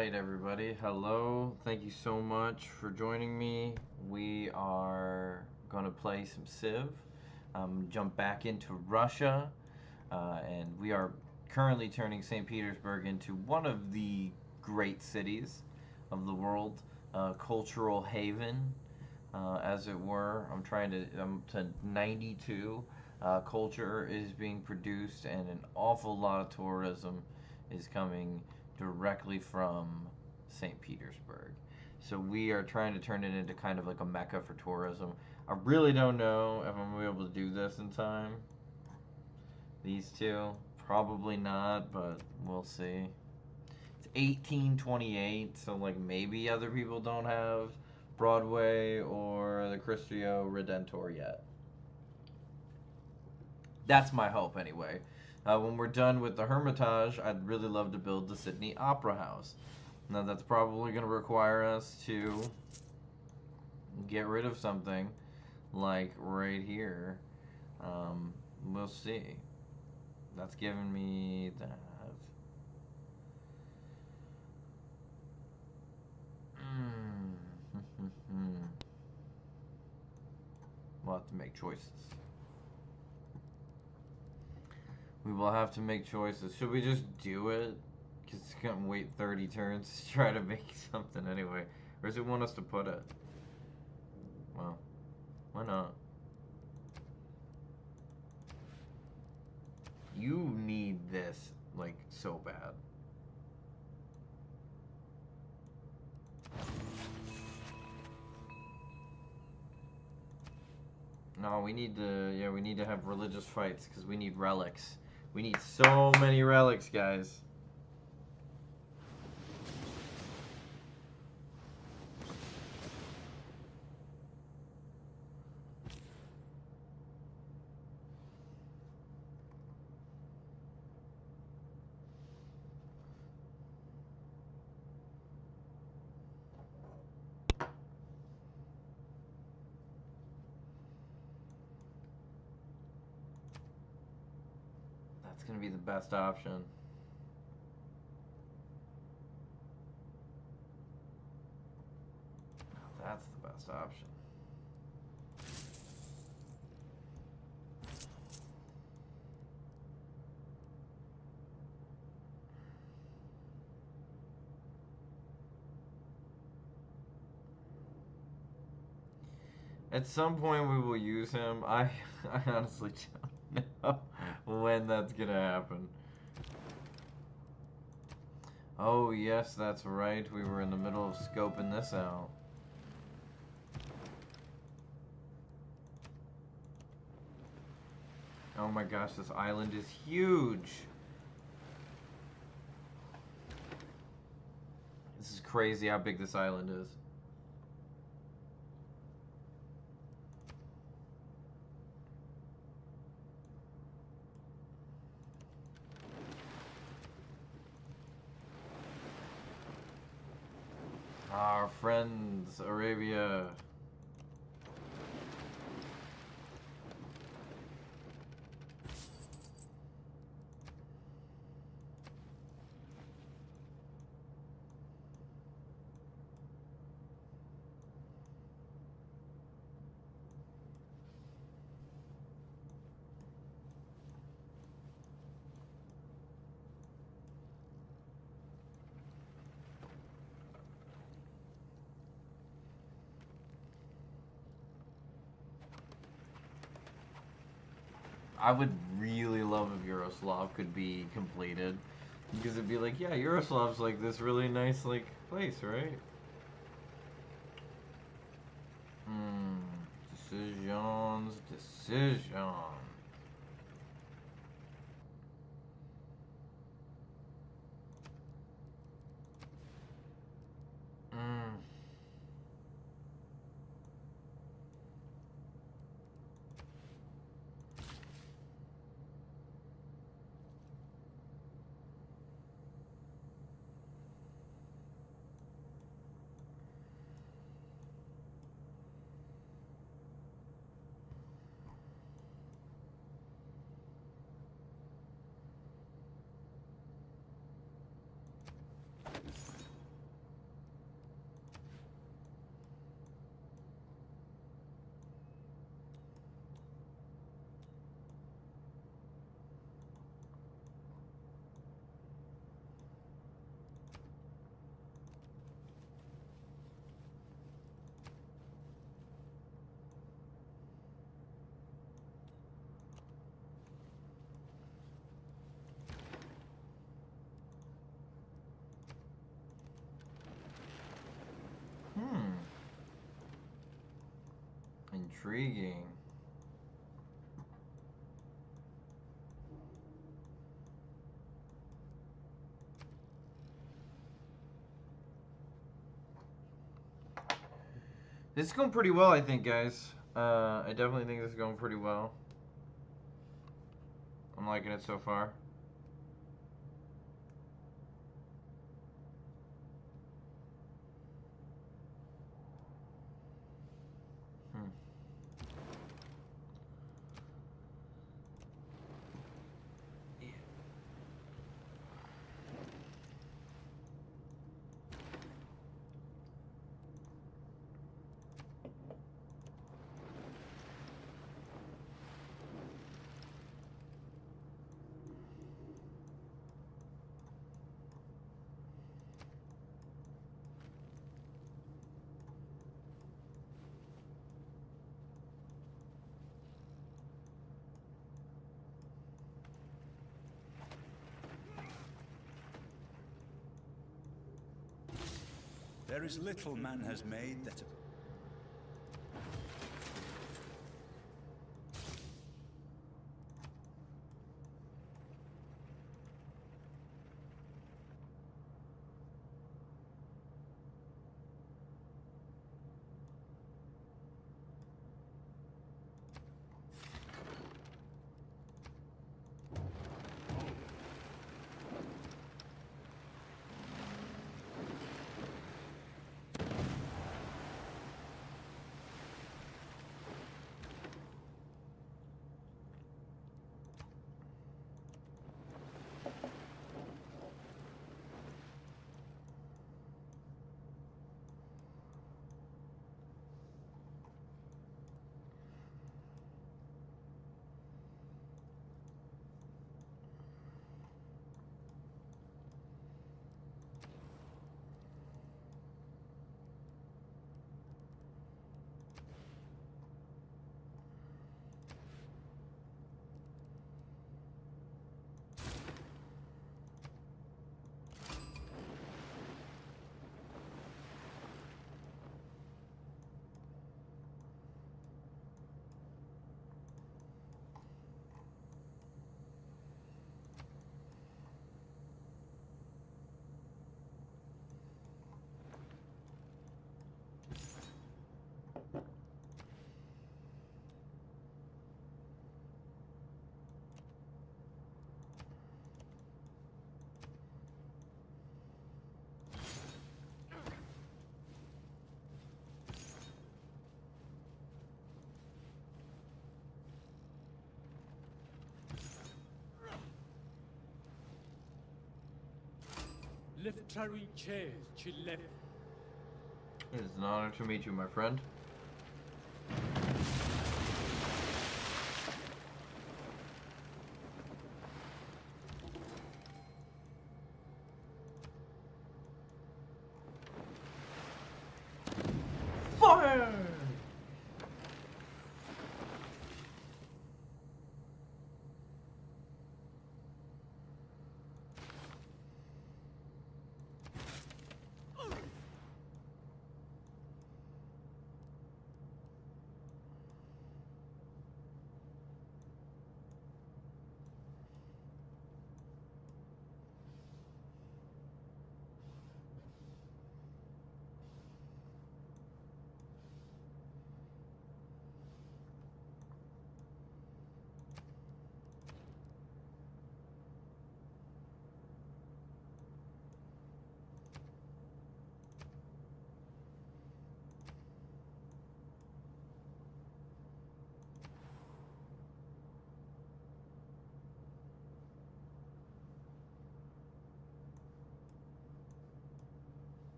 right, everybody. Hello. Thank you so much for joining me. We are going to play some Civ. Jump back into Russia. And we are currently turning St. Petersburg into one of the great cities of the world, cultural haven, as it were. I'm to 92. Culture is being produced, and an awful lot of tourism is coming directly from St. Petersburg. So we are trying to turn it into kind of like a mecca for tourism. I really don't know if I'm gonna be able to do this in time. These two, probably not, but we'll see. It's 1828, so like maybe other people don't have Broadway or the Cristo Redentor yet. That's my hope, anyway. When we're done with the Hermitage, I'd really love to build the Sydney Opera House. Now, that's probably going to require us to get rid of something like right here. We'll see. That's giving me that. We'll have to make choices. We will have to make choices. Should we just do it? Because it's going to wait 30 turns to try to make something anyway. Or does it want us to put it? Well, why not? You need this, like, so bad. No, we need to have religious fights because we need relics. We need so many relics, guys. That's gonna be the best option. That's the best option. At some point we will use him. I honestly don't know when that's gonna happen. Oh yes, that's right. We were in the middle of scoping this out. Oh my gosh, this island is huge. This is crazy how big this island is. Our friends, Arabia. I would really love if Yaroslav could be completed. Because it'd be like, yeah, Yaroslav's like this really nice like place, right? Decisions. Mm. Intriguing. This is going pretty well, I think, guys. I definitely think this is going pretty well. I'm liking it so far. There is little man has made that... It is an honor to meet you, my friend. Fire!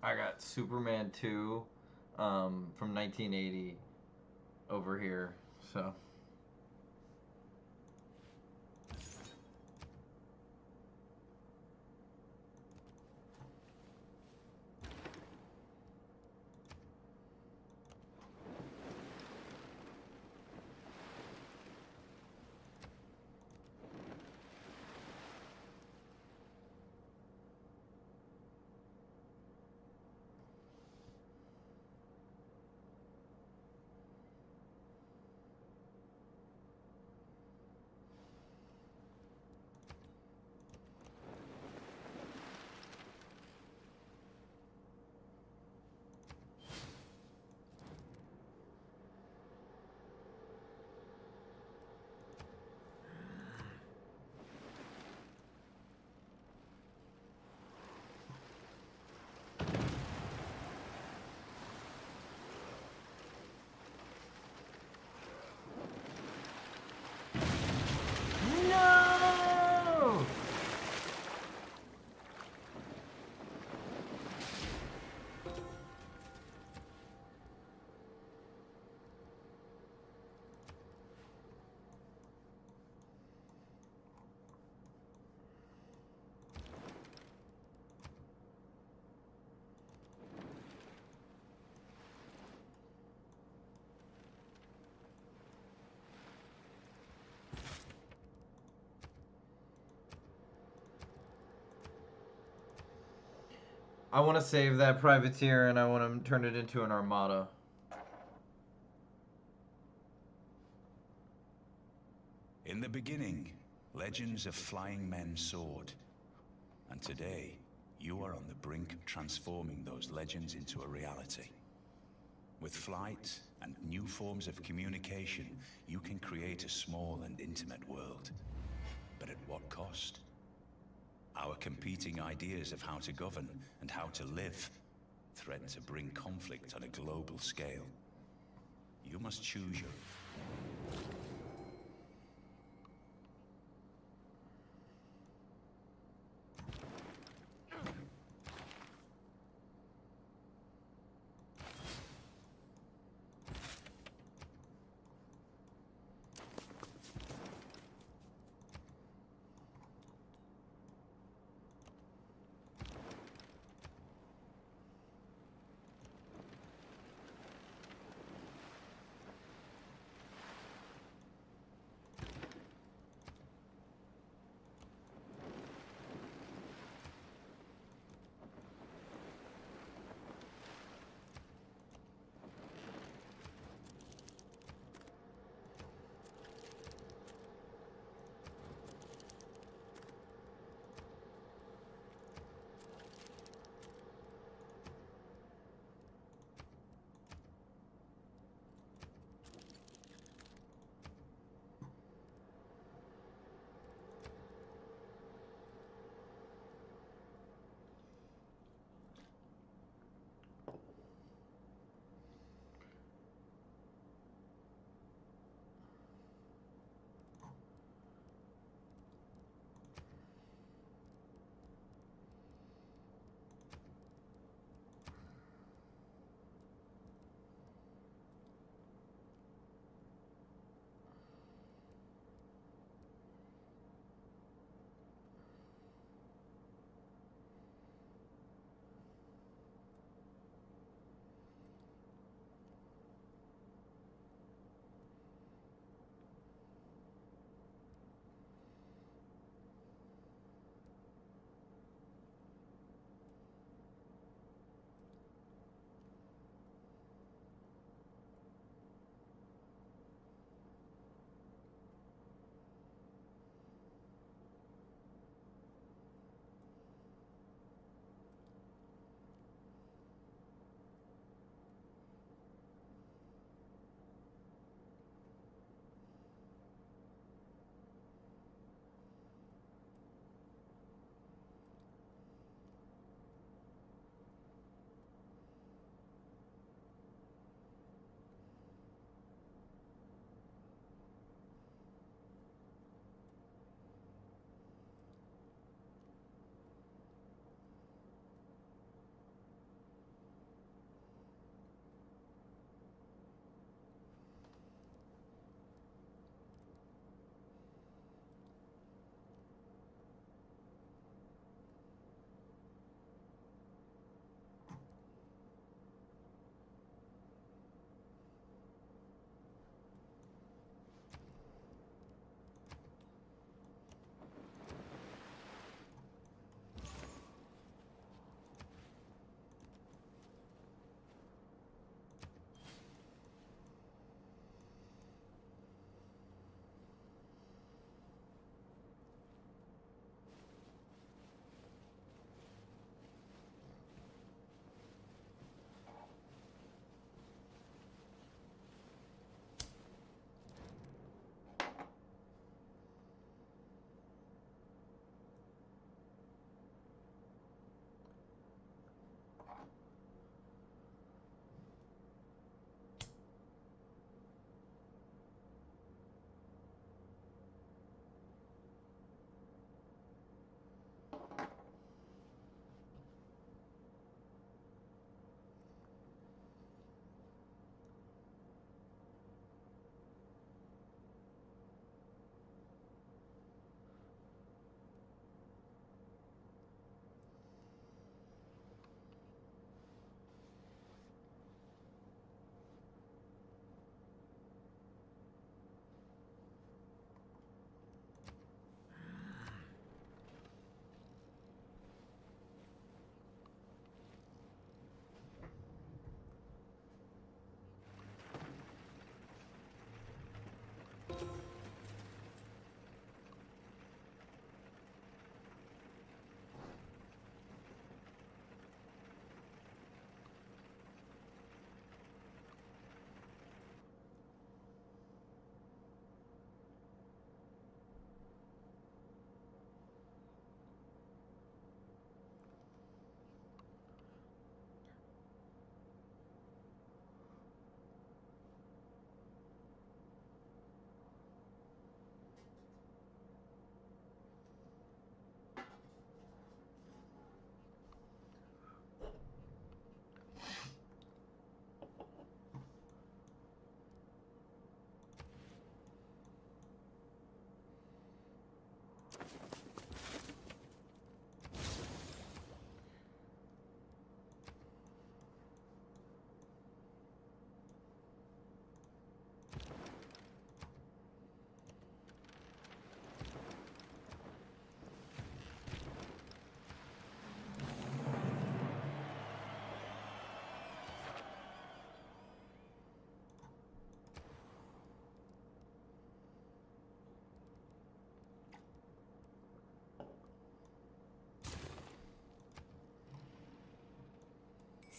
I got Superman 2 from 1980 over here, so I want to save that privateer and I want to turn it into an armada. In the beginning, legends of flying men soared. And today, you are on the brink of transforming those legends into a reality. With flight and new forms of communication, you can create a small and intimate world. But at what cost? Our competing ideas of how to govern and how to live threaten to bring conflict on a global scale. You must choose your...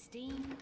Steam.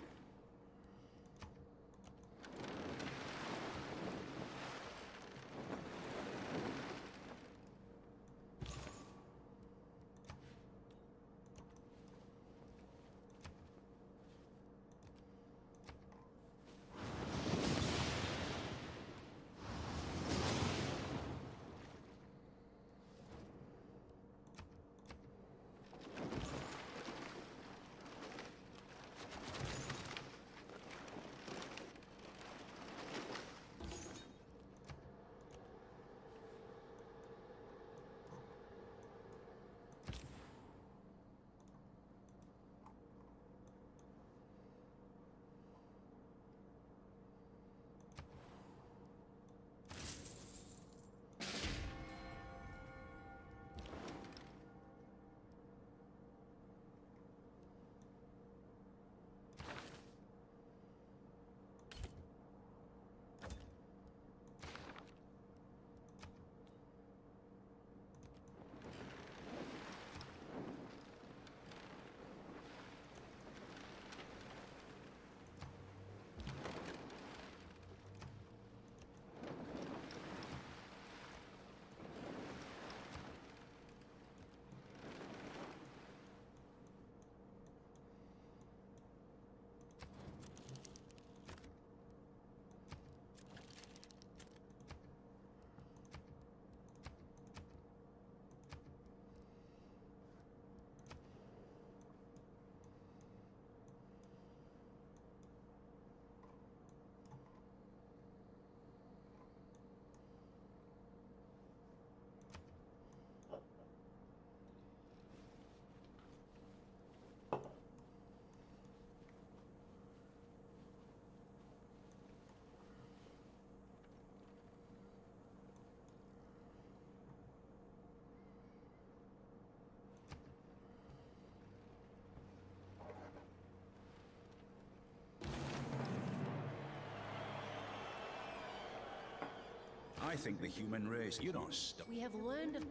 I think the human race, We have learned of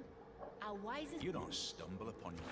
our wisest. you don't stumble upon your...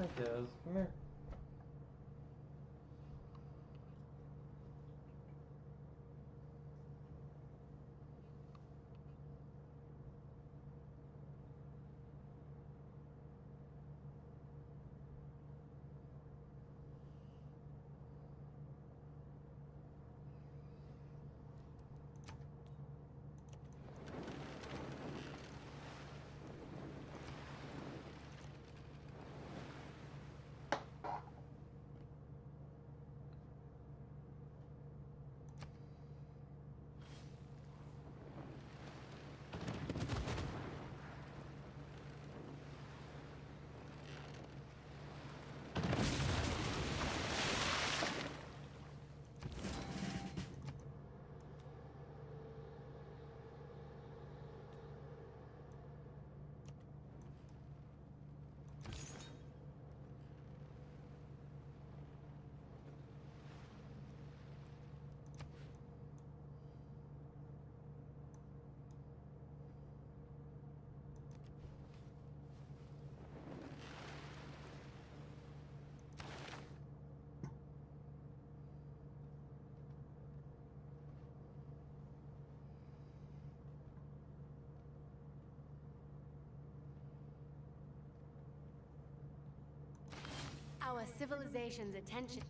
Hi, Kaz. Come here. our civilization's attention.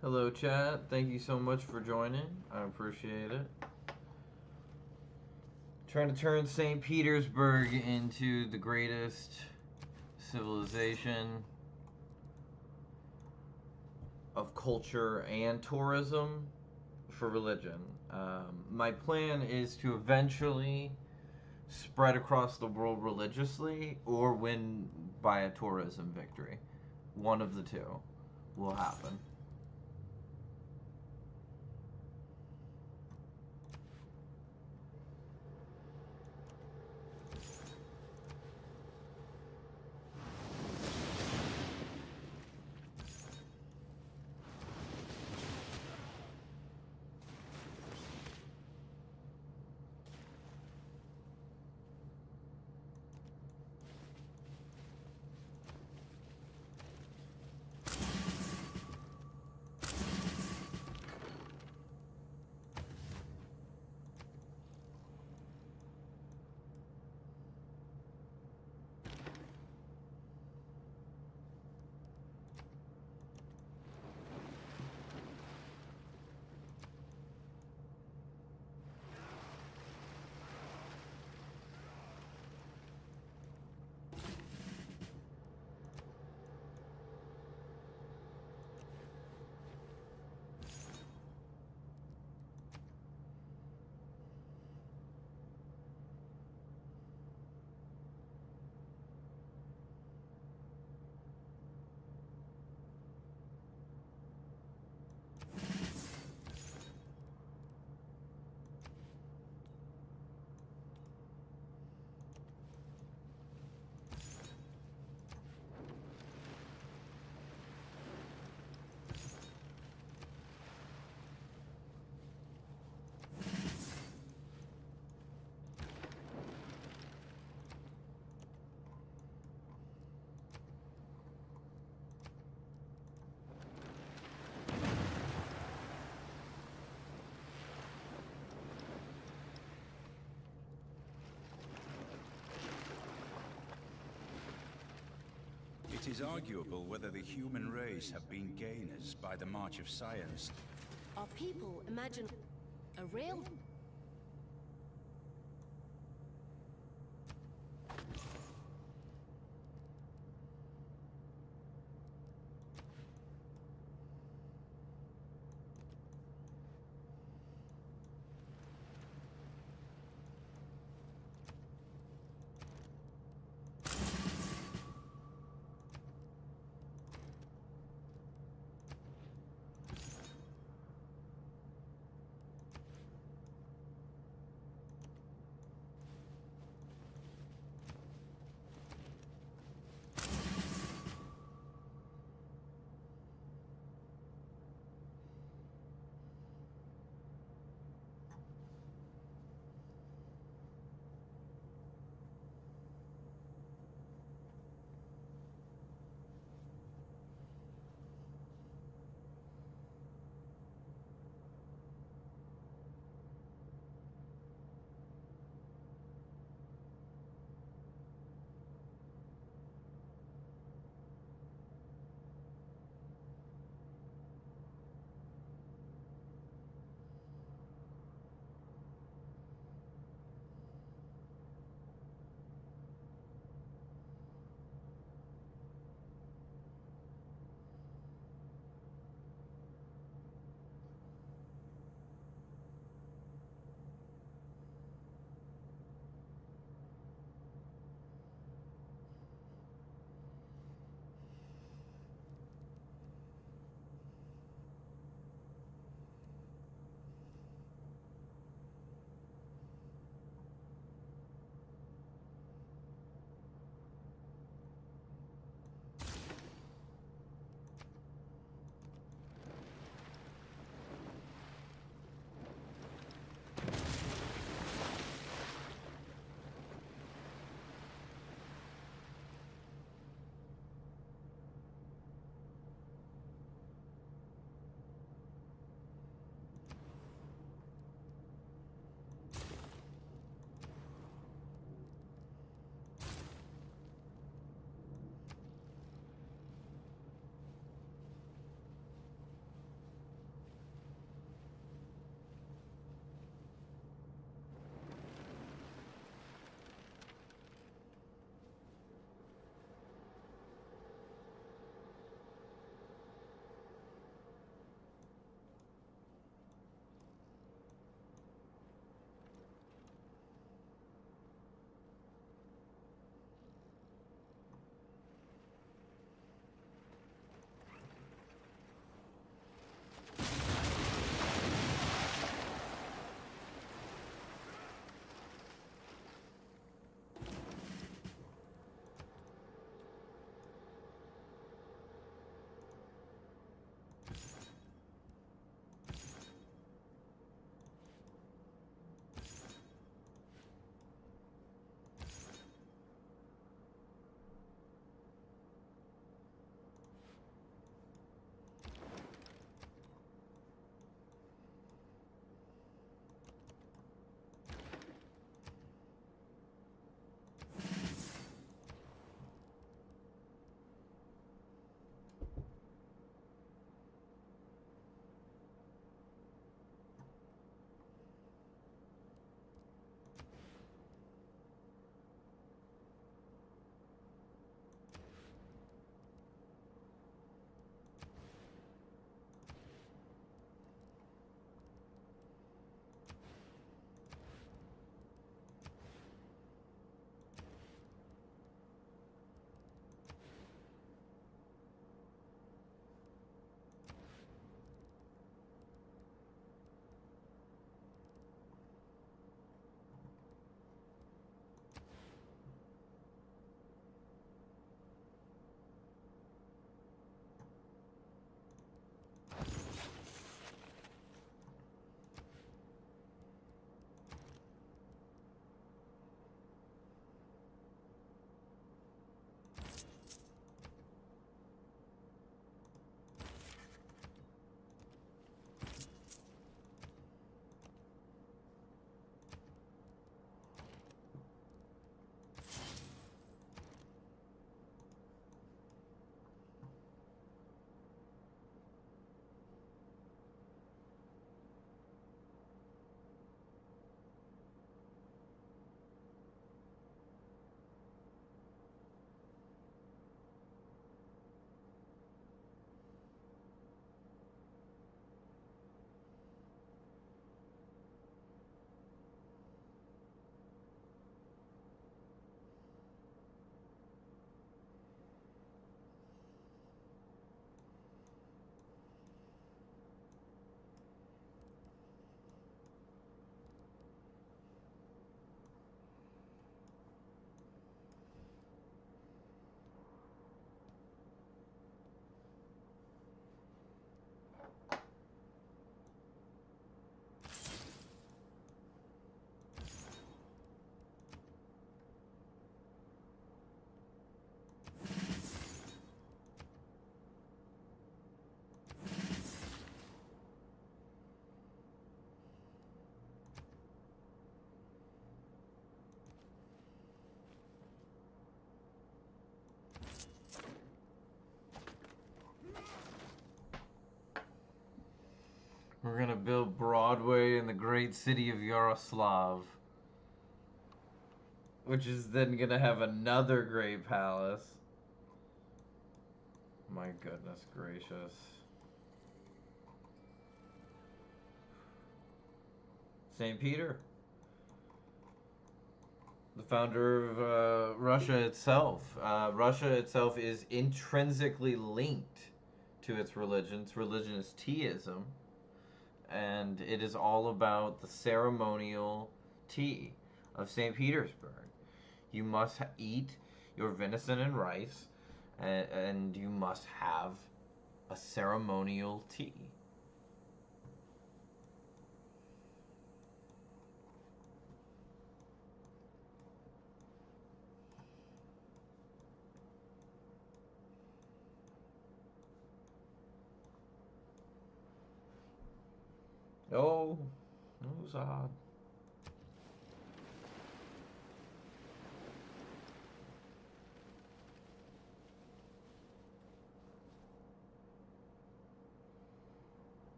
Hello, chat. Thank you so much for joining. I appreciate it. Trying to turn St. Petersburg into the greatest civilization of culture and tourism for religion. My plan is to eventually spread across the world religiously or win by a tourism victory. One of the two will happen. It is arguable whether the human race have been gainers by the march of science. Our people imagine a rail. We're gonna build Broadway in the great city of Yaroslav, which is then gonna have another great palace. My goodness gracious. St. Peter, the founder of Russia itself. Russia itself is intrinsically linked to its religion. Its religion is teaism, and it is all about the ceremonial tea of St. Petersburg. You must eat your venison and rice, and you must have a ceremonial tea. Oh, that was odd.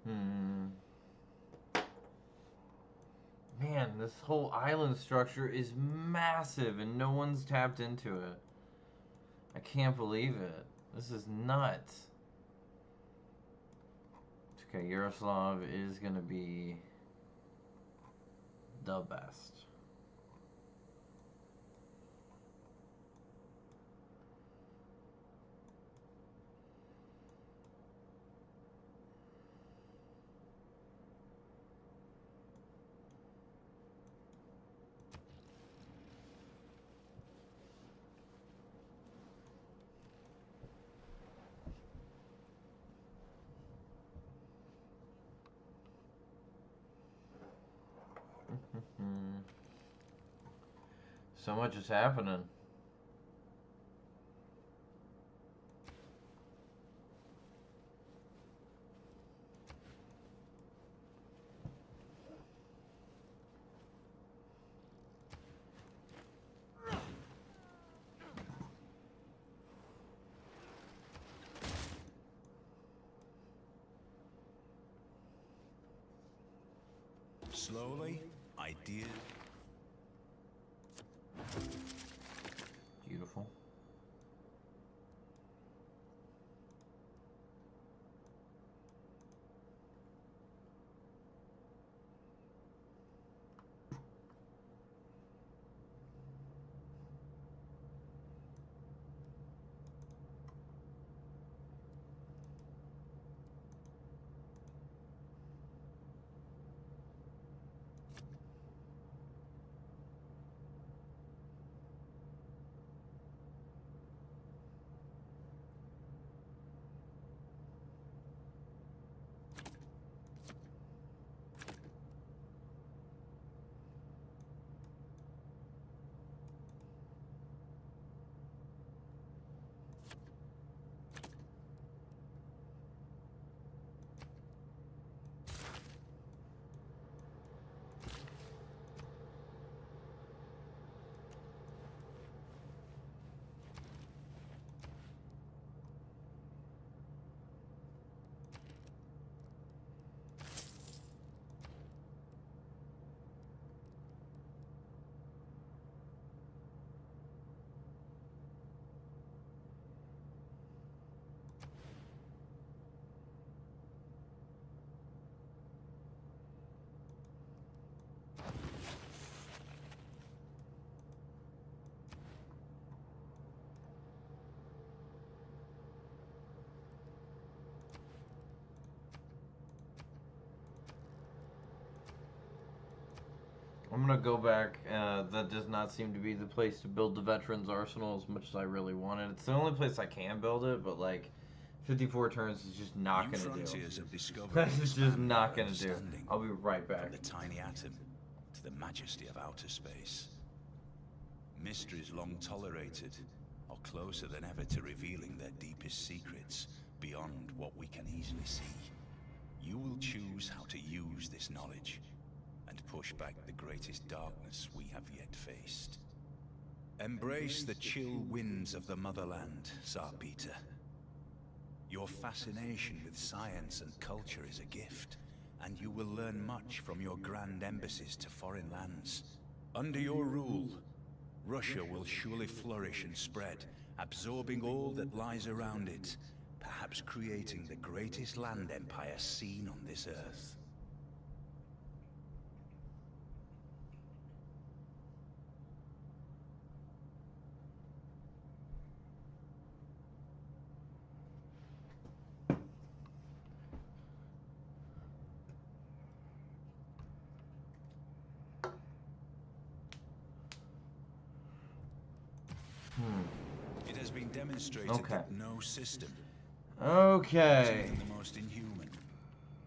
Hmm. Man, this whole island structure is massive and no one's tapped into it. I can't believe it. This is nuts. Okay, Yaroslav is gonna be the best. So much is happening. Slowly, ideas. Beautiful. I'm gonna go back. That does not seem to be the place to build the veterans arsenal as much as I really wanted. It's the only place I can build it, but like, 54 turns is just not New gonna do. frontiers of discovery That's just expand not our gonna do. understanding, I'll be right back. from the tiny atom to the majesty of outer space. Mysteries long tolerated are closer than ever to revealing their deepest secrets beyond what we can easily see. You will choose how to use this knowledge and push back the greatest darkness we have yet faced. Embrace the chill winds of the motherland, Tsar Peter. Your fascination with science and culture is a gift, and you will learn much from your grand embassies to foreign lands. Under your rule, Russia will surely flourish and spread, absorbing all that lies around it, perhaps creating the greatest land empire seen on this earth. It has been demonstrated that no system, Okay. even the most inhuman,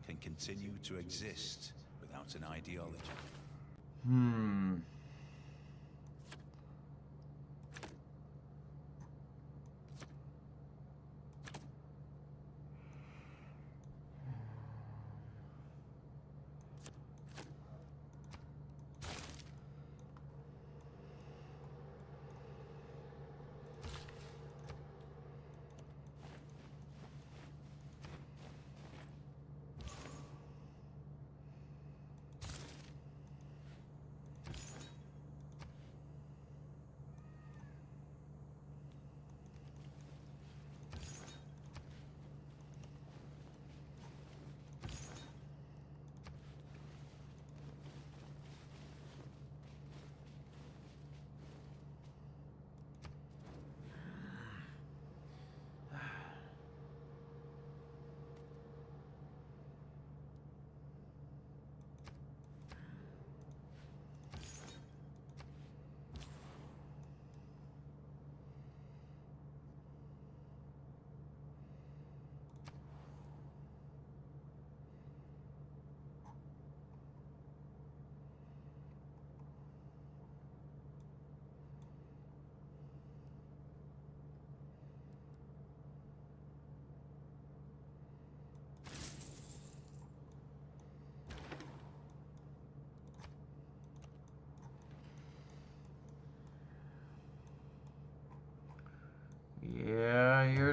can continue to exist without an ideology.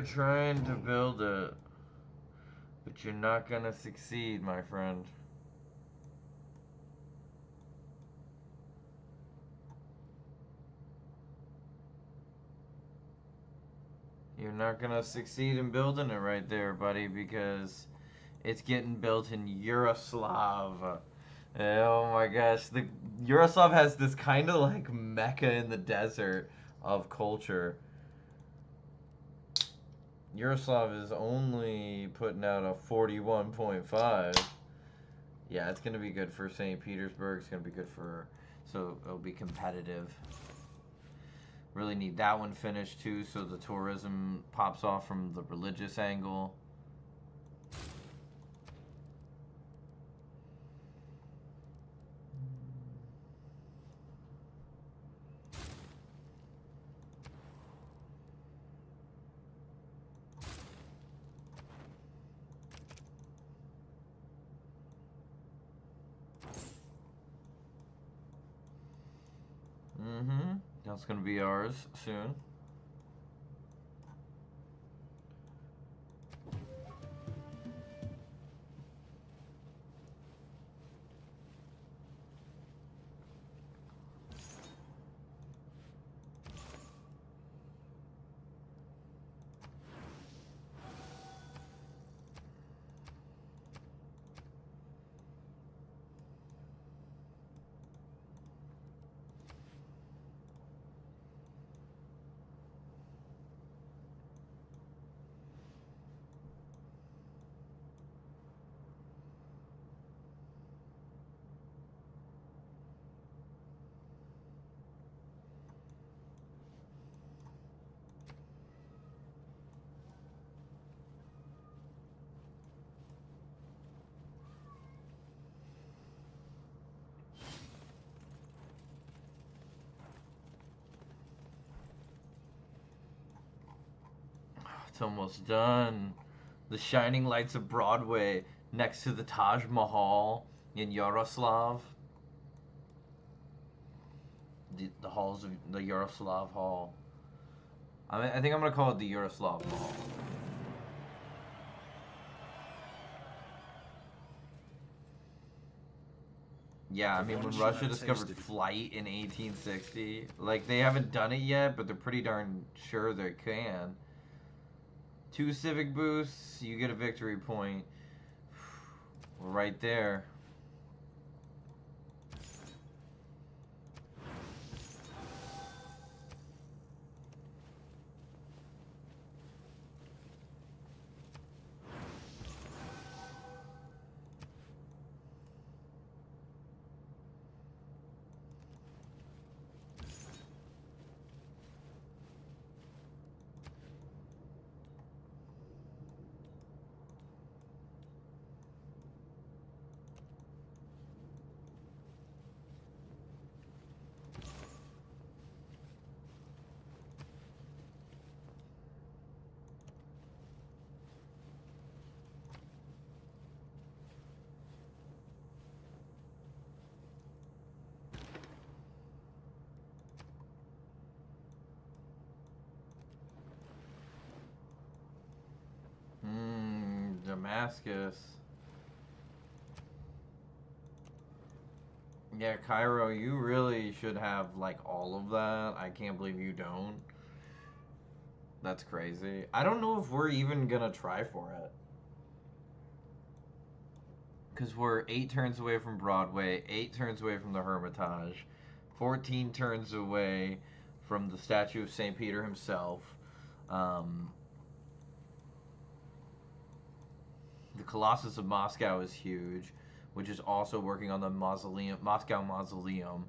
trying to build it, but you're not gonna succeed, my friend. You're not gonna succeed in building it right there, buddy, because it's getting built in Yuroslav. Oh my gosh, the Yuroslav has this kind of like mecca in the desert of culture. Yuroslav is only putting out a 41.5. Yeah, it's gonna be good for St. Petersburg. It's gonna be good for, so it'll be competitive. Really need that one finished too, so the tourism pops off from the religious angle. That's gonna be ours soon. It's almost done. The shining lights of Broadway next to the Taj Mahal in Yaroslav. The halls of the Yaroslav Hall. I think I'm gonna call it the Yaroslav Hall. Yeah, I mean, when Russia discovered flight in 1860, like, they haven't done it yet, but they're pretty darn sure they can. 2 civic boosts, you get a victory point. We're right there. Damascus. Yeah, Cairo, you really should have, like, all of that. I can't believe you don't. That's crazy. I don't know if we're even gonna try for it. Because we're 8 turns away from Broadway, 8 turns away from the Hermitage, 14 turns away from the statue of St. Peter himself. The Colossus of Moscow is huge, which is also working on the mausoleum, Moscow Mausoleum.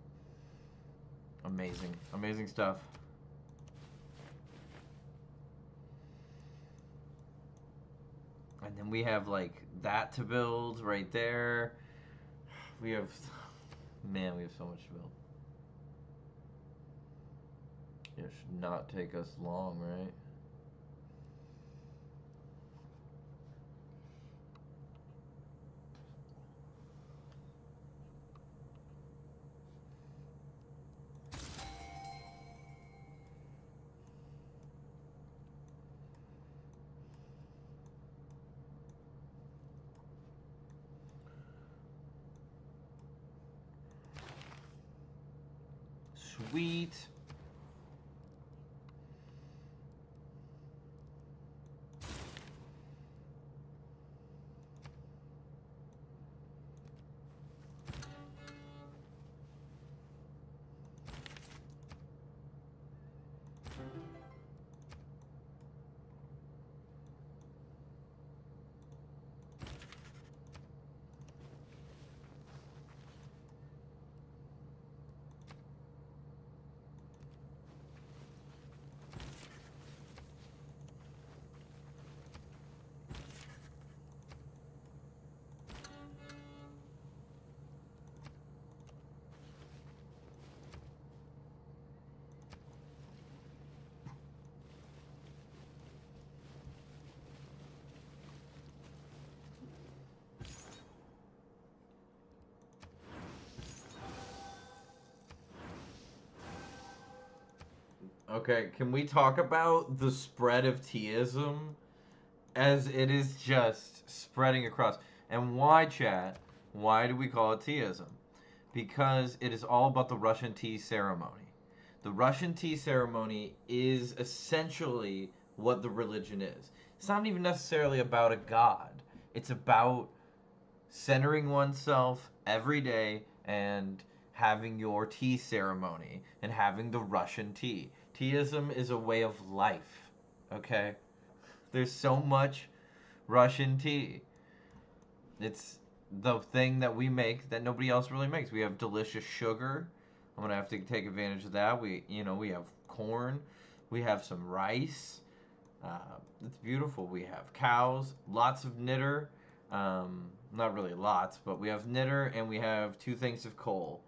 Amazing, amazing stuff. And then we have, like, that to build right there. We have, man, we have so much to build. It should not take us long, right? Sweet. Okay, can we talk about the spread of Teaism as it is just spreading across? And why, chat? Why do we call it Teaism? Because it is all about the Russian tea ceremony. The Russian tea ceremony is essentially what the religion is. It's not even necessarily about a god. It's about centering oneself every day and having your tea ceremony and having the Russian tea. Teaism is a way of life, okay? There's so much Russian tea. It's the thing that we make that nobody else really makes. We have delicious sugar. I'm gonna have to take advantage of that. We have corn. We have some rice. It's beautiful. We have cows. Lots of knitter. Not really lots, but we have knitter and we have 2 things of coal.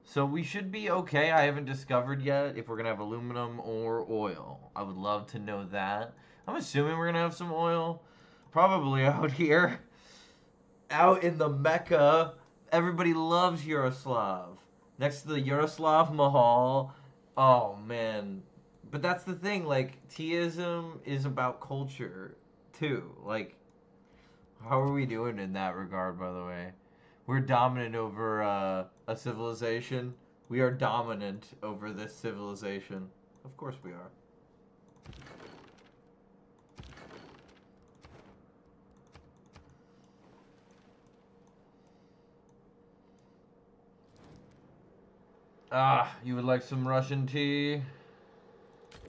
So we should be okay. I haven't discovered yet if we're going to have aluminum or oil. I would love to know that. I'm assuming we're going to have some oil. Probably out here. Out in the Mecca. Everybody loves Yaroslav. Next to the Yaroslav Mahal. Oh, man. But that's the thing. Like, Teaism is about culture, too. Like, how are we doing in that regard, by the way? We're dominant over a civilization. We are dominant over this civilization. Of course we are. Ah, you would like some Russian tea?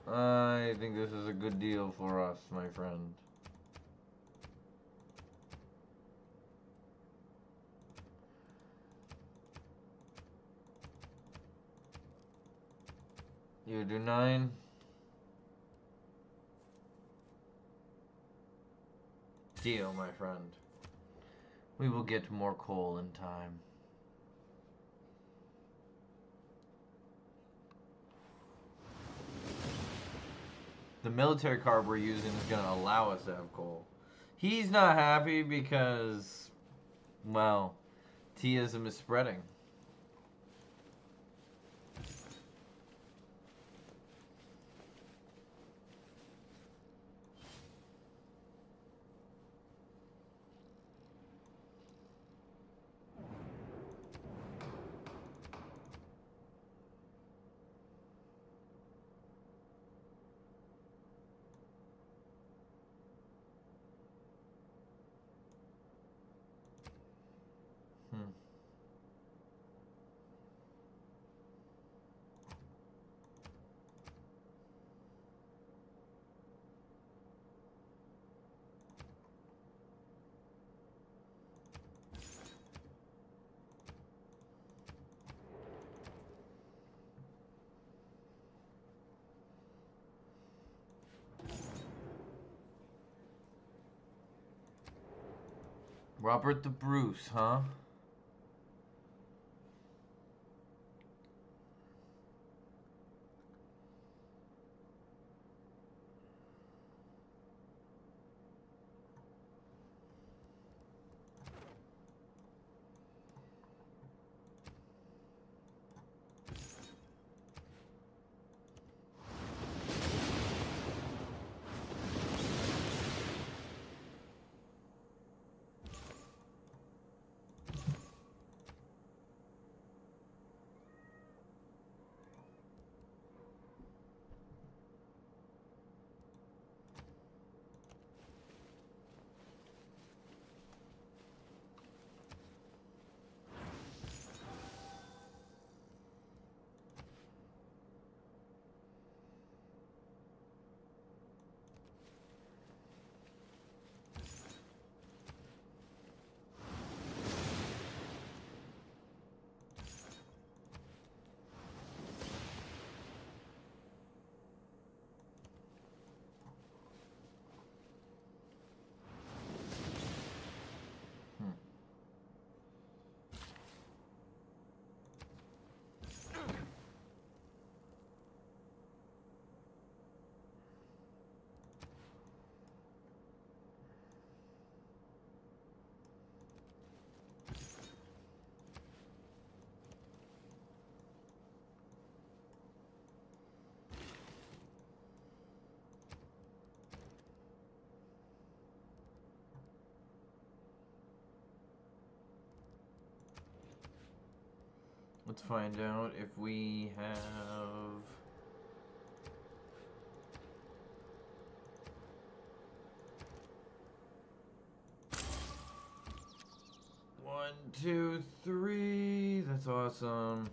I think this is a good deal for us, my friend. You do 9. Deal, my friend. We will get more coal in time. The military card we're using is going to allow us to have coal. He's not happy because, well, Teaism is spreading. Robert the Bruce, huh? Let's find out if we have... One, two, three. That's awesome.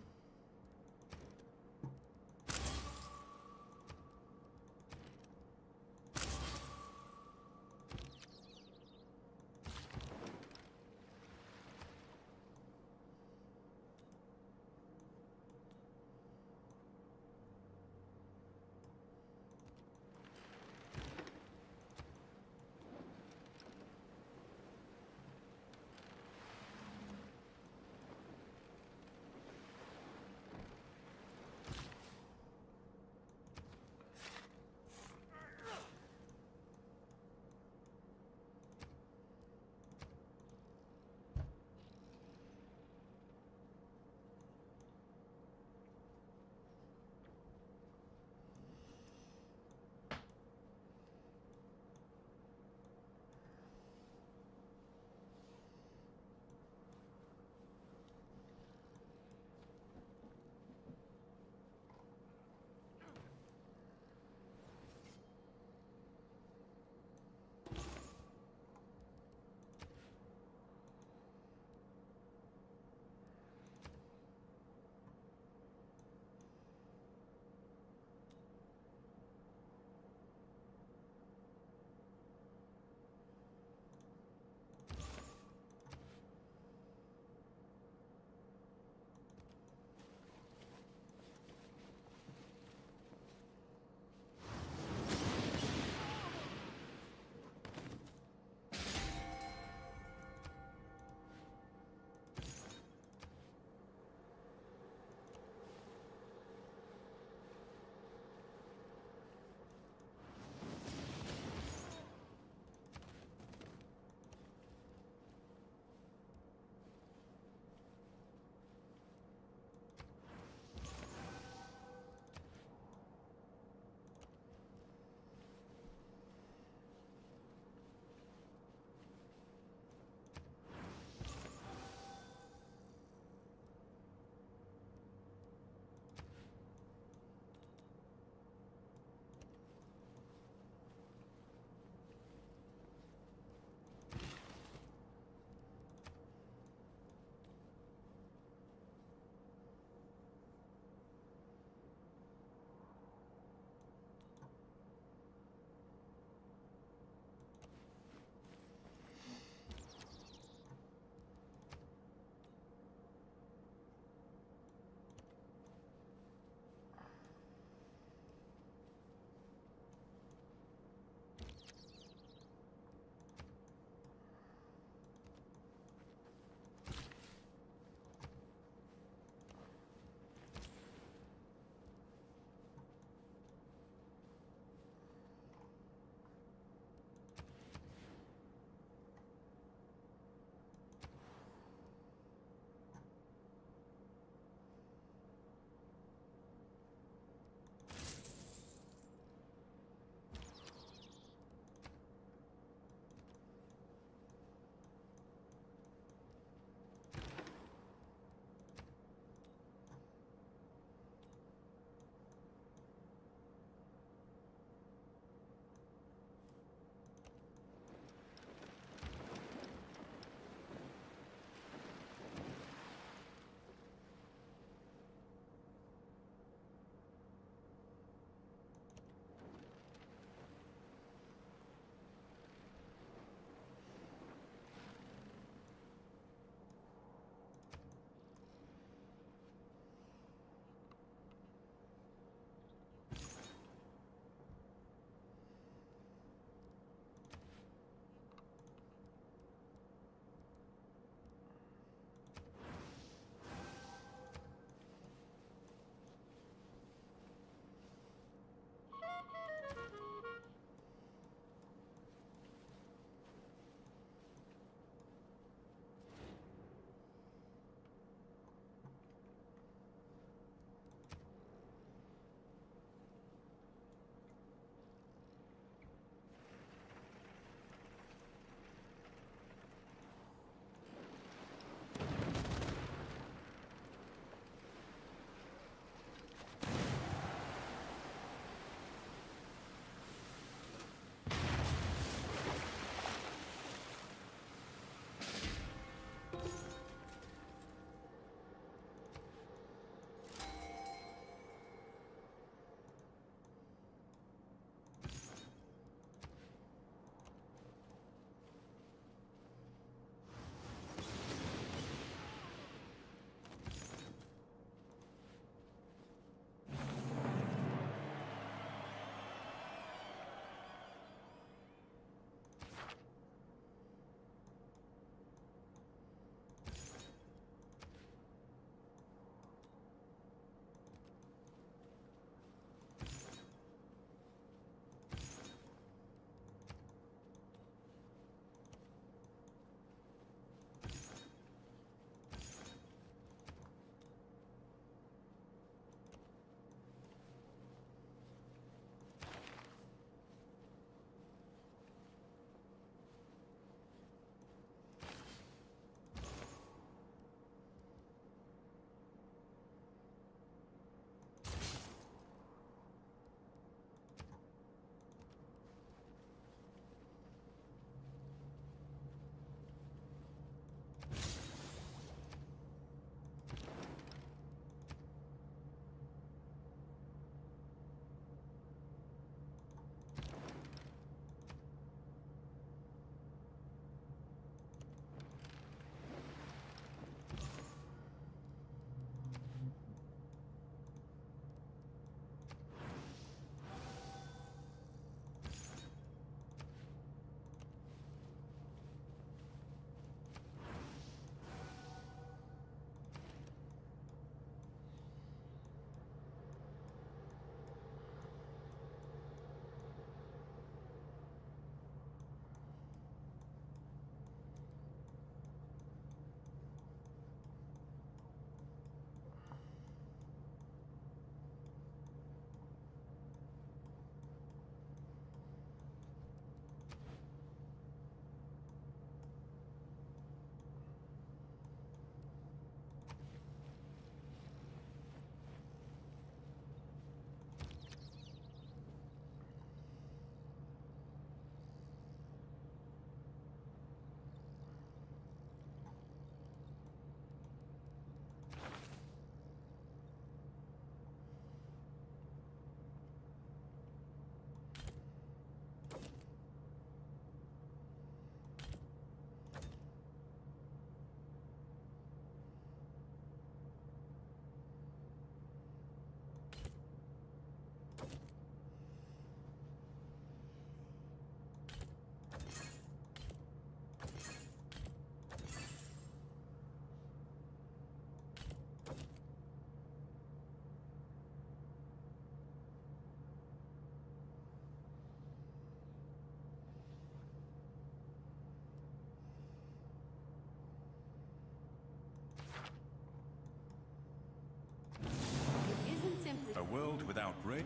without rain.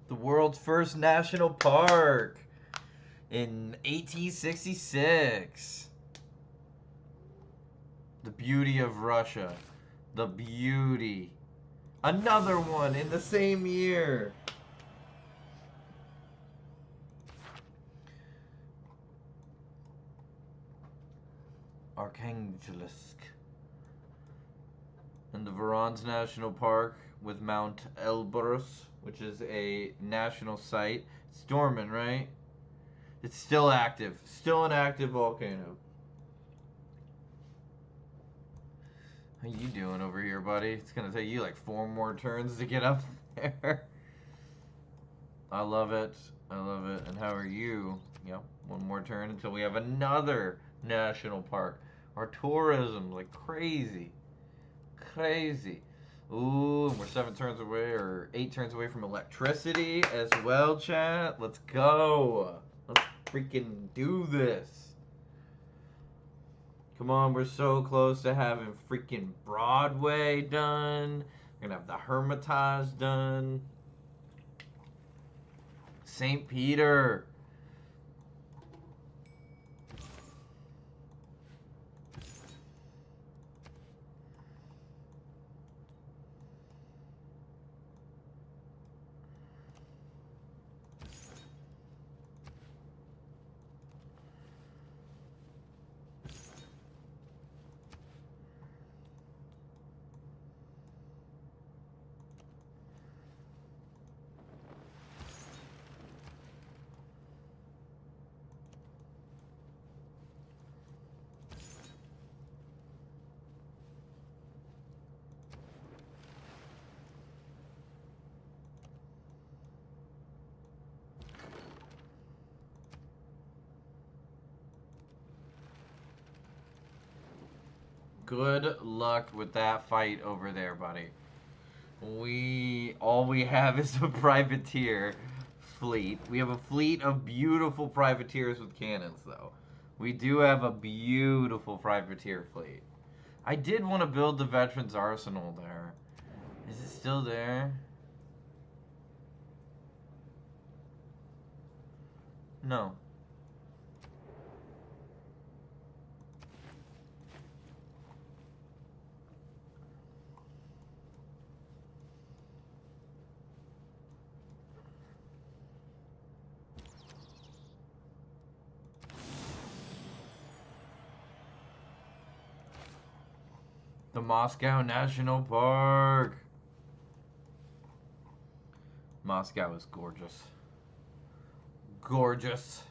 The world's first national park in 1866. The beauty of Russia. The beauty. Another one in the same year. Arkhangelsk. And the Vorons National Park with Mount Elbrus, which is a national site. It's dormant, right? It's still active. Still an active volcano. How you doing over here, buddy? It's gonna take you like 4 more turns to get up there. I love it. I love it. And how are you? Yep, 1 more turn until we have another national park. Our tourism like crazy. Crazy. Ooh, and we're 7 turns away, or 8 turns away from electricity as well, chat. Let's go. Let's freaking do this. Come on, we're so close to having freaking Broadway done. We're gonna have the Hermitage done. St. Peter. Good luck with that fight over there, buddy. All we have is a privateer fleet. We have a fleet of beautiful privateers with cannons, though. We do have a beautiful privateer fleet. I did want to build the Veterans Arsenal there. Is it still there? No. The Moscow National Park. Moscow is gorgeous. Gorgeous.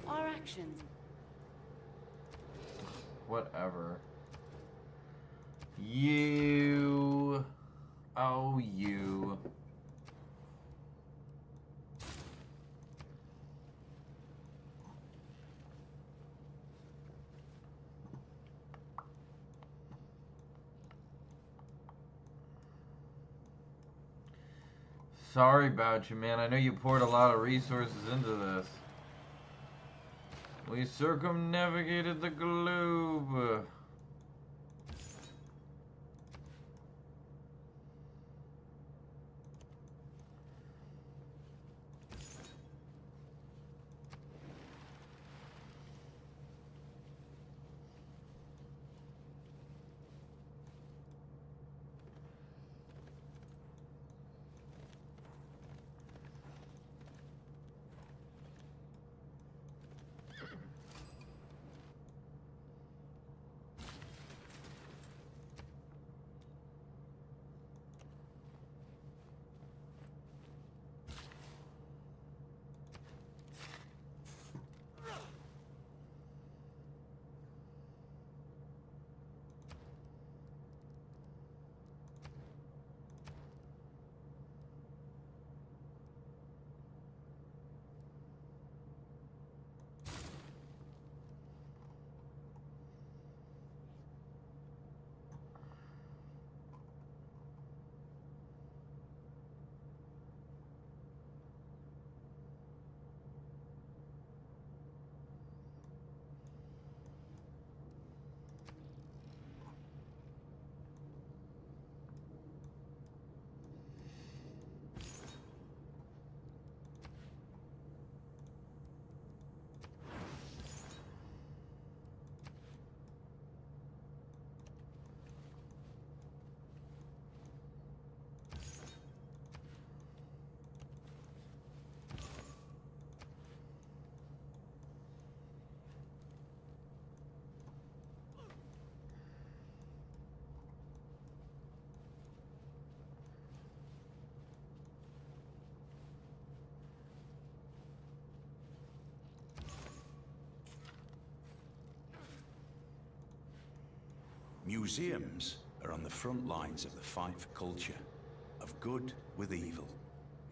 Our actions. Whatever. You. Oh, you. Sorry about you, man. I know you poured a lot of resources into this. We circumnavigated the globe. Museums are on the front lines of the fight for culture, of good with evil.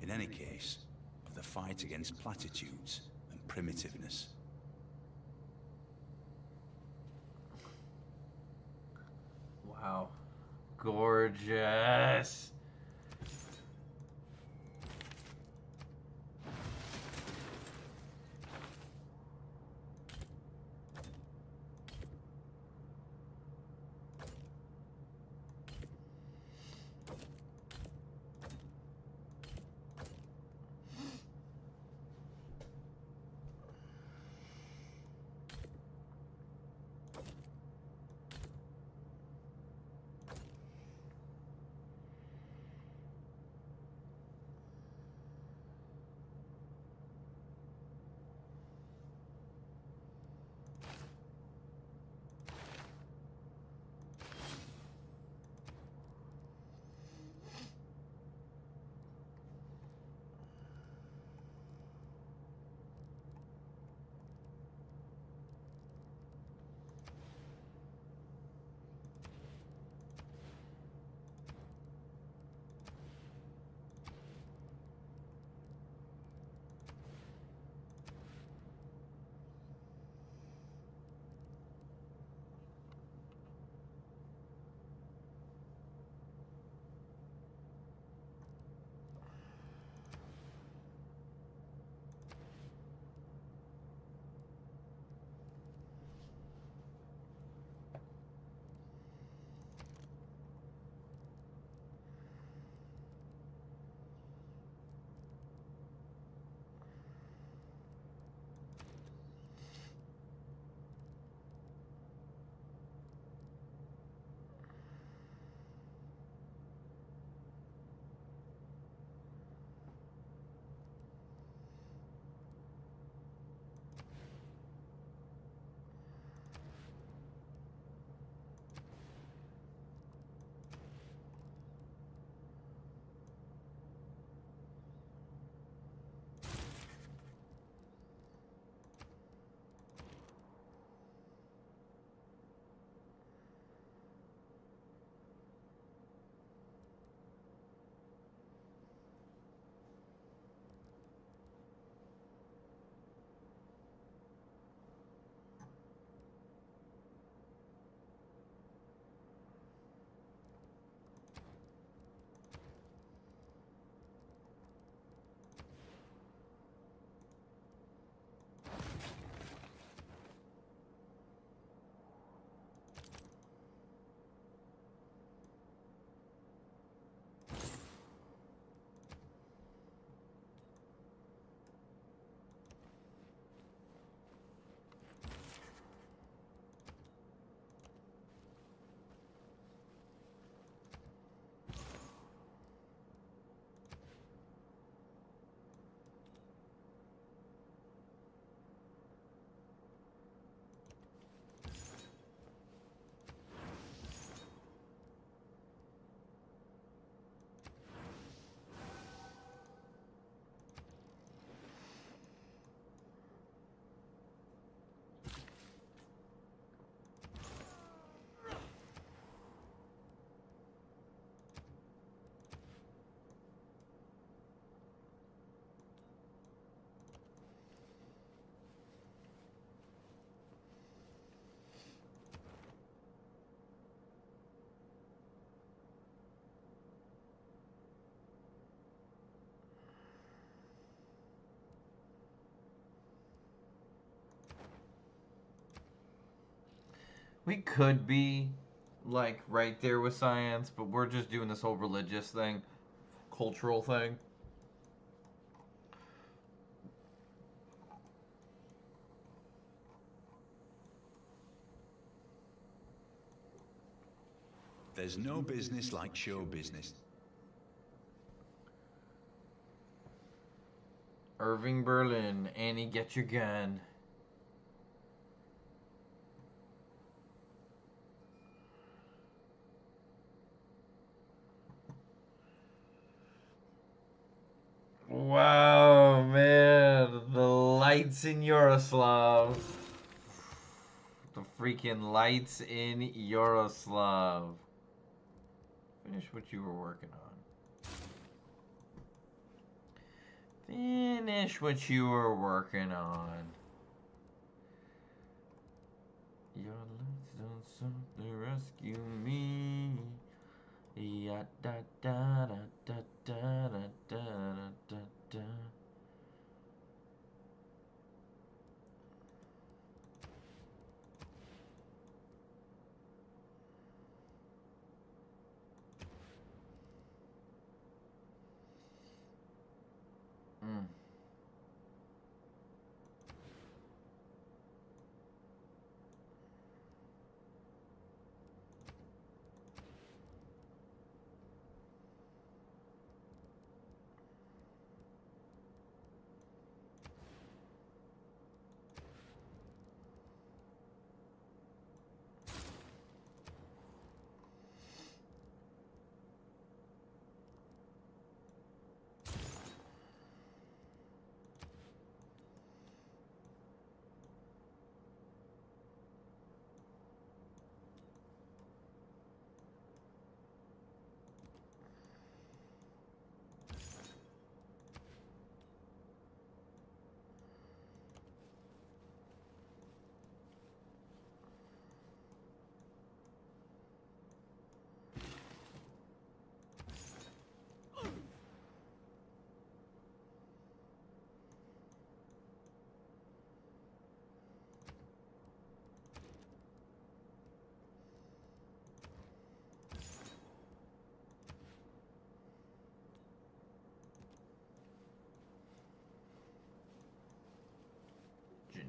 In any case, of the fight against platitudes and primitiveness. Wow. Gorgeous. We could be like right there with science, but we're just doing this whole religious thing, cultural thing. There's no business like show business. Irving Berlin, Annie, get your gun. Wow, man, the lights in Yaroslav. The freaking lights in Yaroslav. Finish what you were working on. Finish what you were working on. Your lights done something rescue me. Ya da da da da da da da da da. Mm.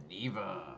Geneva.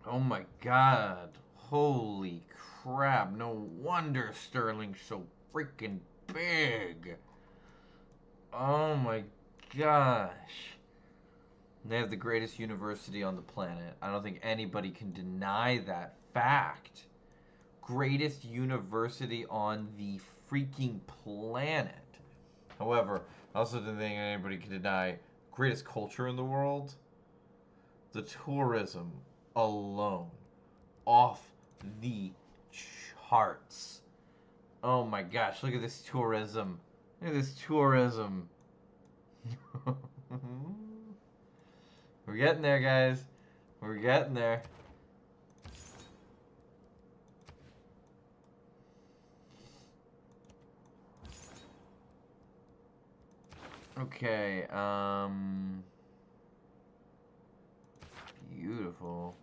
Oh my god. Holy crap. No wonder Sterling's so freaking big. Oh my gosh. They have the greatest university on the planet. I don't think anybody can deny that fact. Greatest university on the freaking planet. However, I also don't think anybody can deny greatest culture in the world. The tourism alone off the charts. Oh my gosh, look at this tourism. Look at this tourism. We're getting there, guys. We're getting there. Okay, beautiful.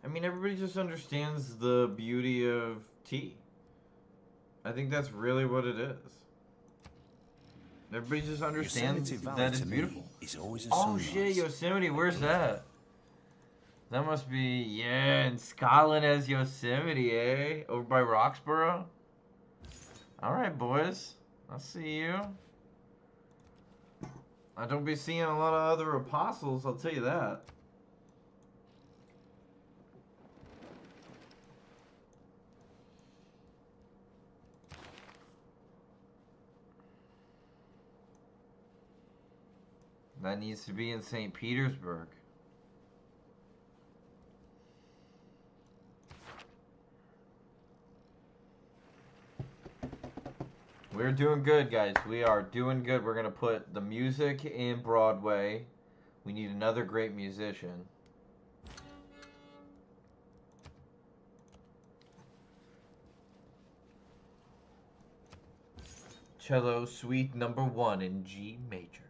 I mean, everybody just understands the beauty of tea. I think that's really what it is. Everybody just understands Yosemite Valley that it's to beautiful. me is always a Oh sunrise. shit, Yosemite, where's that? That must be, yeah, in Scotland as Yosemite, eh? Over by Roxborough? Alright, boys. I'll see you. I don't be seeing a lot of other apostles, I'll tell you that. That needs to be in St. Petersburg. We're doing good, guys. We are doing good. We're going to put the music in Broadway. We need another great musician. Cello Suite Number 1 in G major.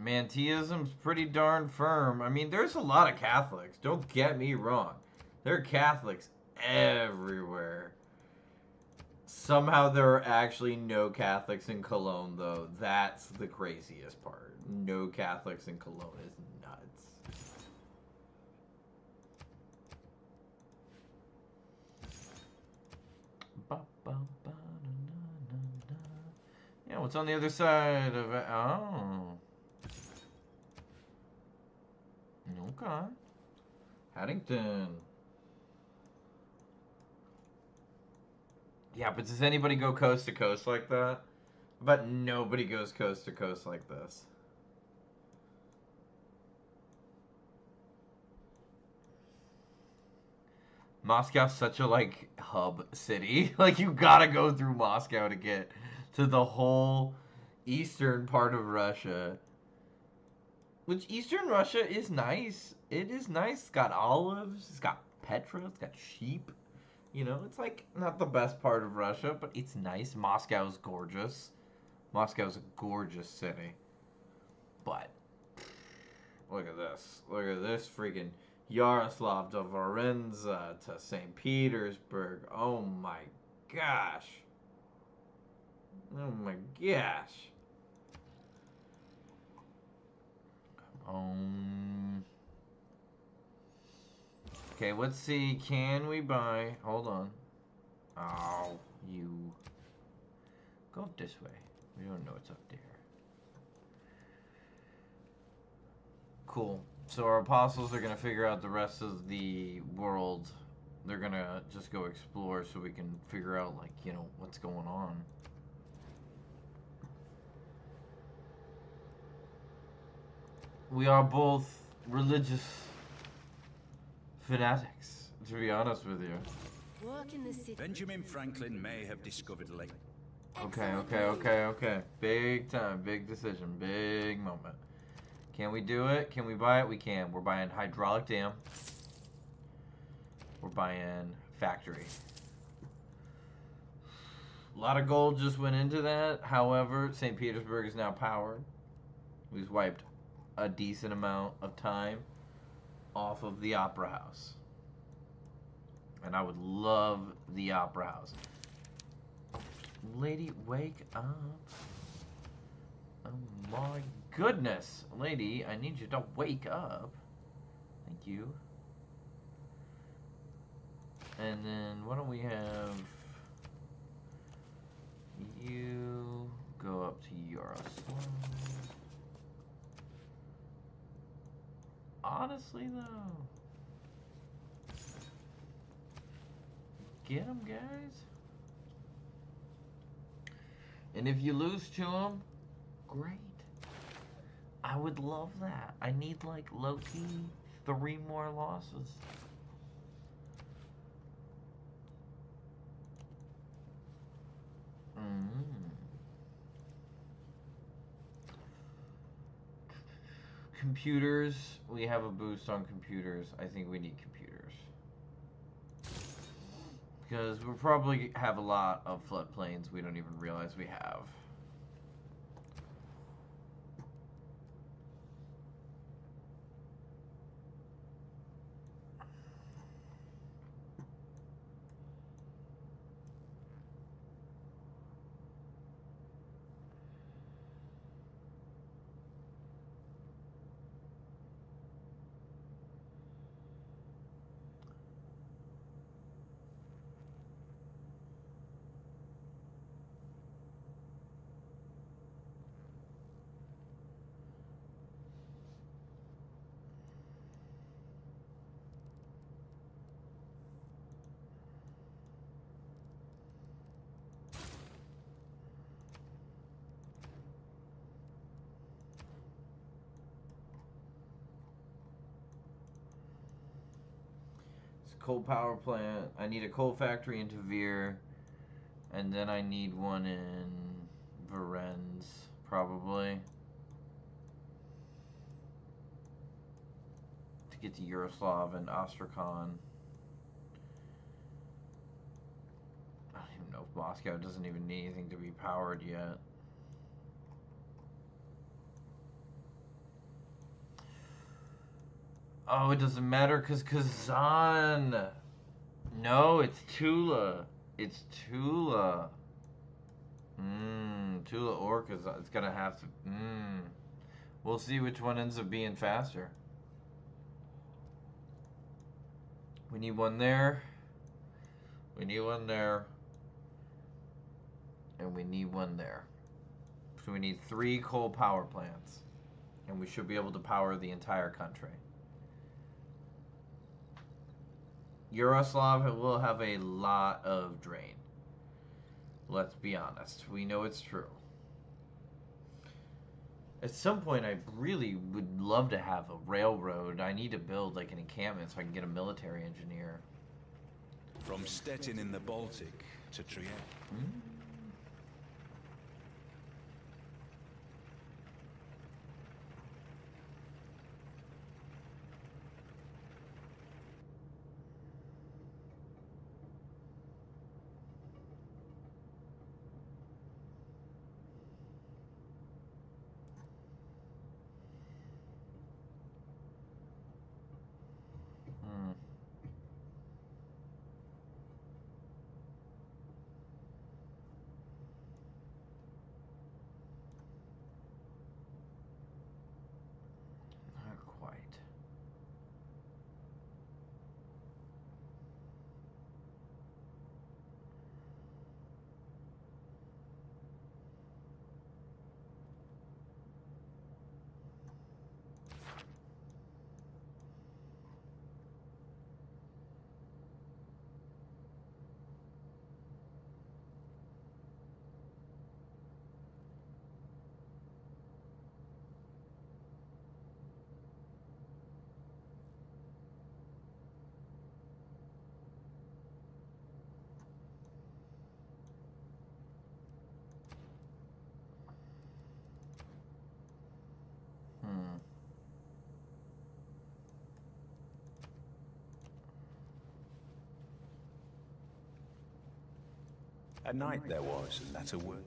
Manteism's pretty darn firm. I mean, there's a lot of Catholics. Don't get me wrong. There are Catholics everywhere. Somehow there are actually no Catholics in Cologne, though. That's the craziest part. No Catholics in Cologne is nuts. Yeah, what's on the other side of it? Oh. Okay. Haddington. Yeah, but does anybody go coast to coast like that? But nobody goes coast to coast like this. Moscow's such a, like, hub city. Like, you gotta go through Moscow to get to the whole eastern part of Russia. Which, eastern Russia is nice. It is nice. It's got olives. It's got Petra. It's got sheep. You know, it's, like, not the best part of Russia, but it's nice. Moscow's gorgeous. Moscow's a gorgeous city. But, look at this. Look at this freaking Yaroslav to Varenza to St. Petersburg. Oh my gosh. Oh my gosh. Okay, let's see. Can we buy... Hold on. Oh, you... Go up this way. We don't know what's up there. Cool. So our apostles are going to figure out the rest of the world. They're going to just go explore so we can figure out, like, you know, what's going on. We are both religious fanatics, to be honest with you. Work in the city. Benjamin Franklin may have discovered light. Okay. Big time, big decision, big moment. Can we do it? Can we buy it? We can. We're buying hydraulic dam. We're buying factory. A lot of gold just went into that. However, St. Petersburg is now powered. We've wiped a decent amount of time off of the Opera House. And I would love the Opera House. Lady, wake up. Oh my goodness. Lady, I need you to wake up. Thank you. And then, why don't we have you go up to Yaroslav. Honestly, though. Get him, guys. And if you lose to him, great. I would love that. I need, like, low-key 3 more losses. Computers. We have a boost on computers. I think we need computers. Because we'll probably have a lot of floodplains we don't even realize we have. Coal power plant. I need a coal factory in Tavir, and then I need one in Varennes, probably, to get to Yaroslav and Astrakhan. I don't even know if Moscow doesn't even need anything to be powered yet. Oh, it doesn't matter because Kazan. No, it's Tula. It's Tula. Tula or Kazan. It's gonna have to. We'll see which one ends up being faster. We need one there. We need one there. And we need one there. So we need 3 coal power plants. And we should be able to power the entire country. Yaroslav will have a lot of drain. Let's be honest. We know it's true. At some point, I really would love to have a railroad. I need to build like an encampment so I can get a military engineer. From Stettin in the Baltic to Trieste. Not quite. A night there was, and that a word.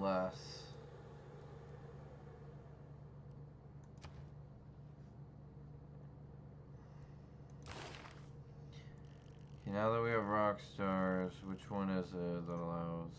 less. Okay, now that we have rock stars, which one is it that allows?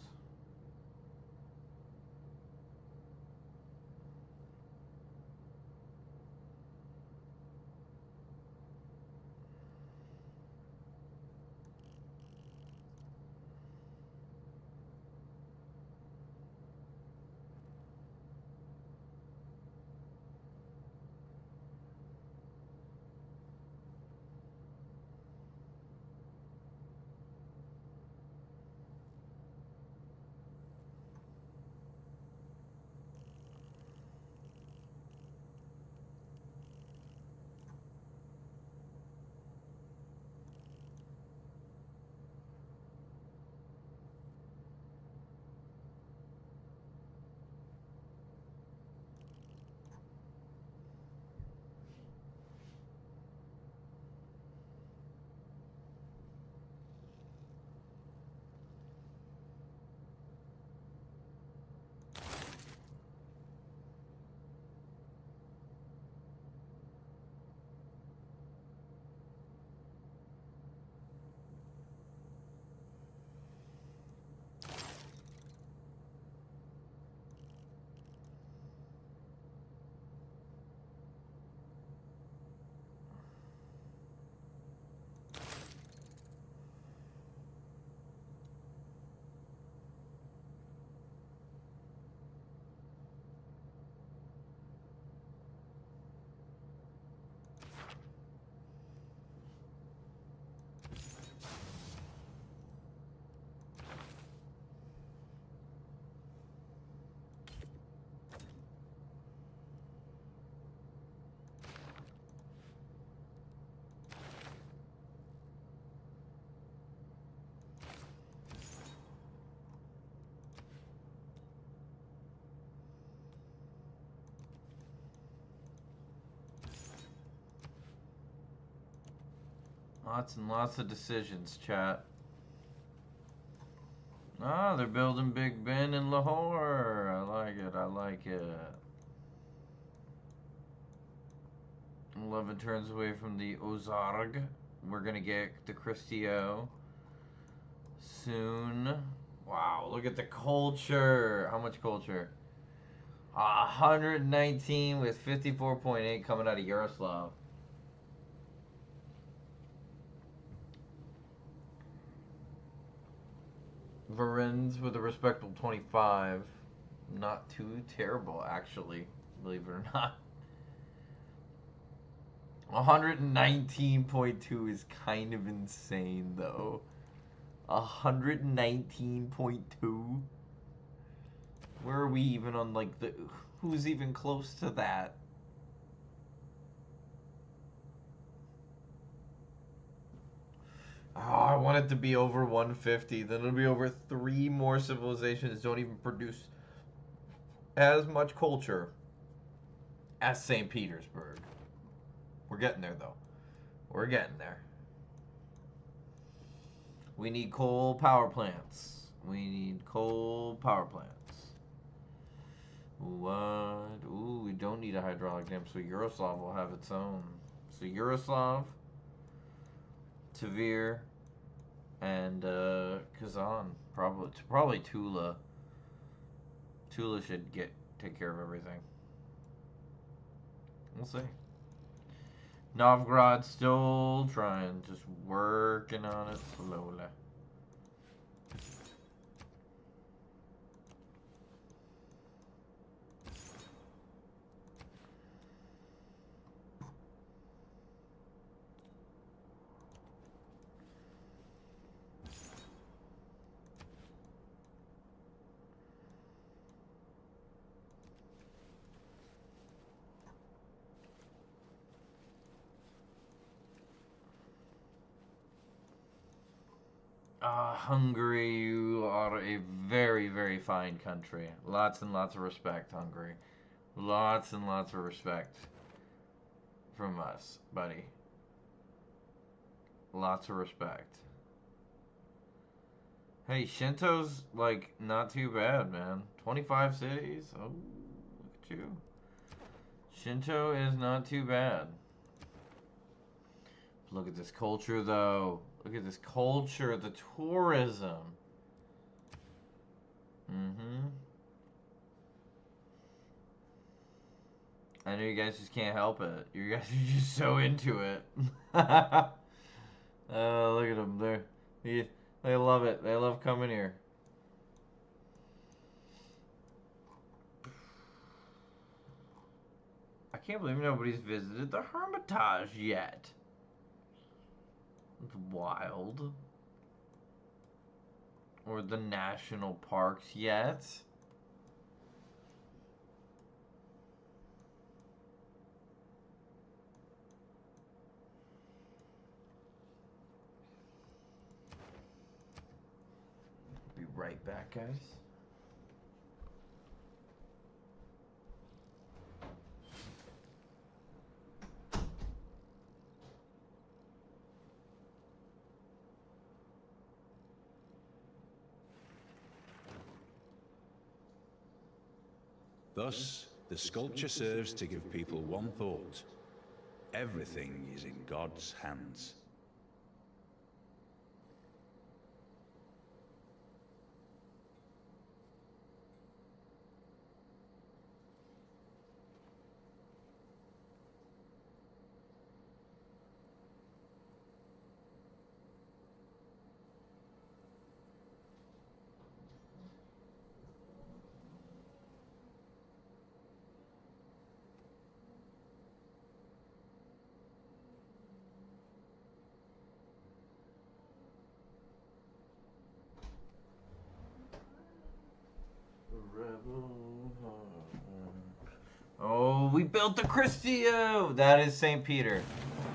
Lots and lots of decisions, chat. Ah, they're building Big Ben in Lahore. I like it. I like it. 11 turns away from the Ozarg. We're gonna get the Cristio soon. Wow, look at the culture. How much culture? 119 with 54.8 coming out of Yaroslav. Varennes with a respectable 25. Not too terrible, actually, believe it or not. 119.2 is kind of insane, though. 119.2? Where are we even on, like, the... Who's even close to that? Oh, I want it to be over 150. Then it'll be over 3 more civilizations don't even produce as much culture as St. Petersburg. We're getting there, though. We're getting there. We need coal power plants. We need coal power plants. What? Ooh, we don't need a hydraulic dam, so Yaroslav will have its own. So Yaroslav, Tver, and Kazan. Probably Tula. Tula should take care of everything. We'll see. Novgorod still trying, just working on it slowly. Hungary, you are a very, very fine country. Lots and lots of respect, Hungary. Lots and lots of respect from us, buddy. Lots of respect. Hey, Shinto's, like, not too bad, man. 25 cities. Oh, look at you. Shinto is not too bad. Look at this culture, though. Look at this culture, the tourism. Mm-hmm. I know you guys just can't help it. You guys are just so into it. Look at them. They love it. They love coming here. I can't believe nobody's visited the Hermitage yet. It's wild. Or the national parks yet. Be right back, guys. Thus, the sculpture serves to give people one thought. Everything is in God's hands. Oh, we built the Christio! That is St. Peter.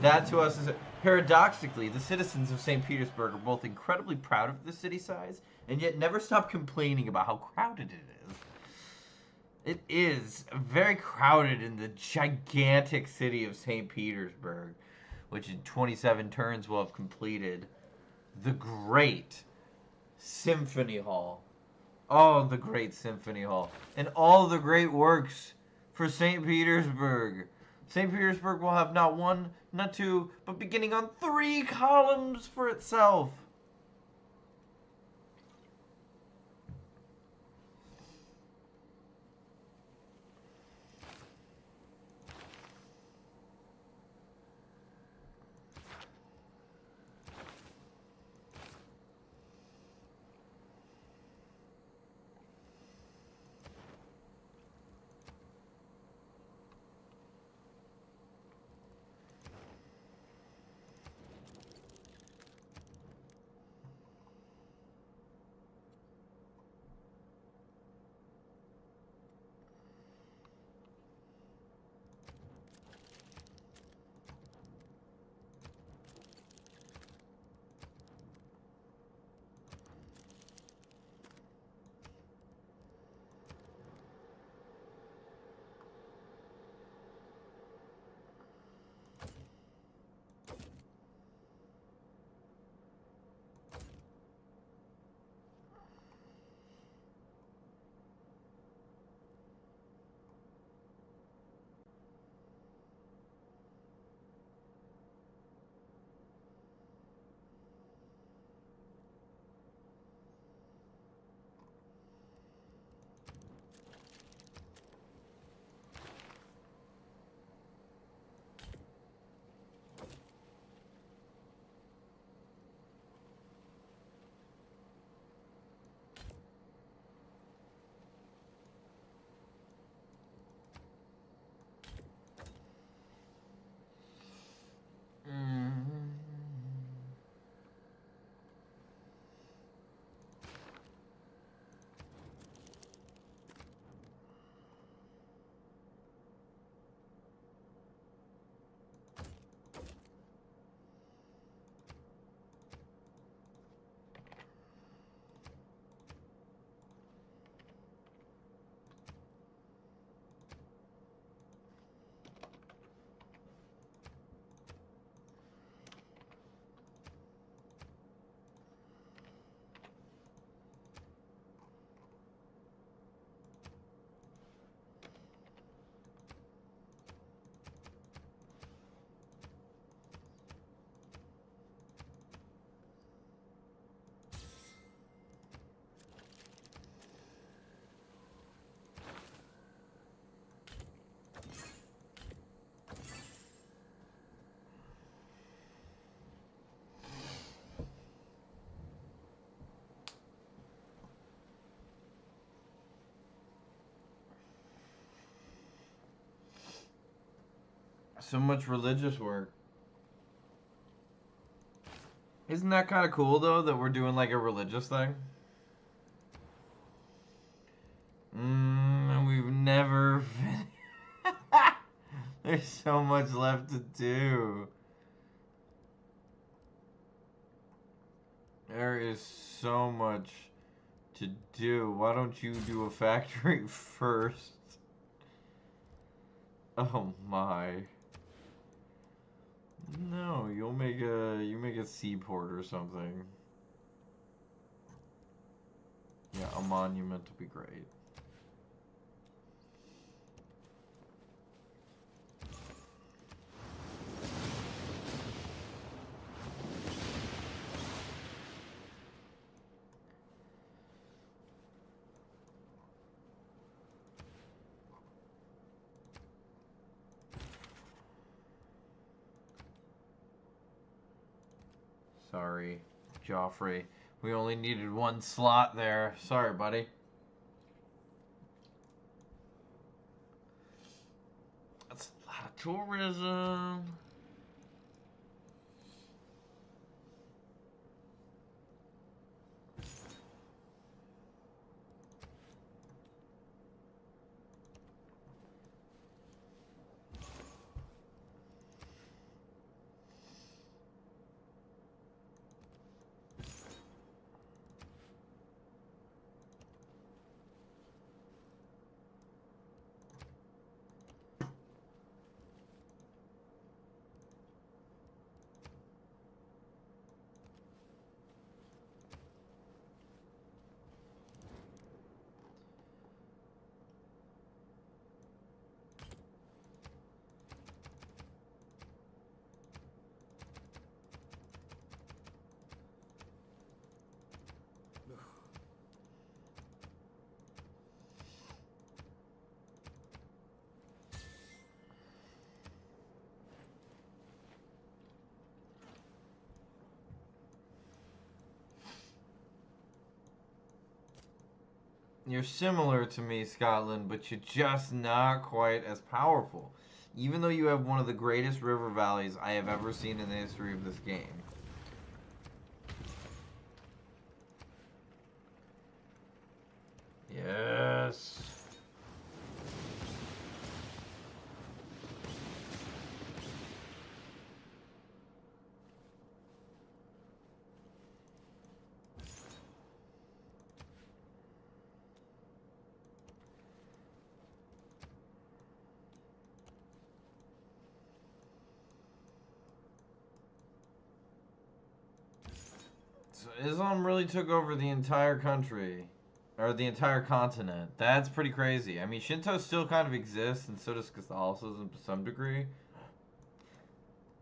That to us is... Paradoxically, the citizens of St. Petersburg are both incredibly proud of the city size, and yet never stop complaining about how crowded it is. It is very crowded in the gigantic city of St. Petersburg, which in 27 turns will have completed the great Symphony Hall. Oh, the great Symphony Hall. And all the great works for St. Petersburg. St. Petersburg will have not one, not two, but beginning on 3 columns for itself. So much religious work. Isn't that kind of cool, though, that we're doing, like, a religious thing? We've never finished. There's so much left to do. There is so much to do. Why don't you do a factory first? Oh my. No, you make a seaport or something. Yeah, a monument would be great. Sorry, Joffrey. We only needed one slot there. Sorry, buddy. That's a lot of tourism. You're similar to me, Scotland, but you're just not quite as powerful. Even though you have one of the greatest river valleys I have ever seen in the history of this game. Yes. So Islam really took over the entire country. Or the entire continent. That's pretty crazy. I mean, Shinto still kind of exists, and so does Catholicism to some degree.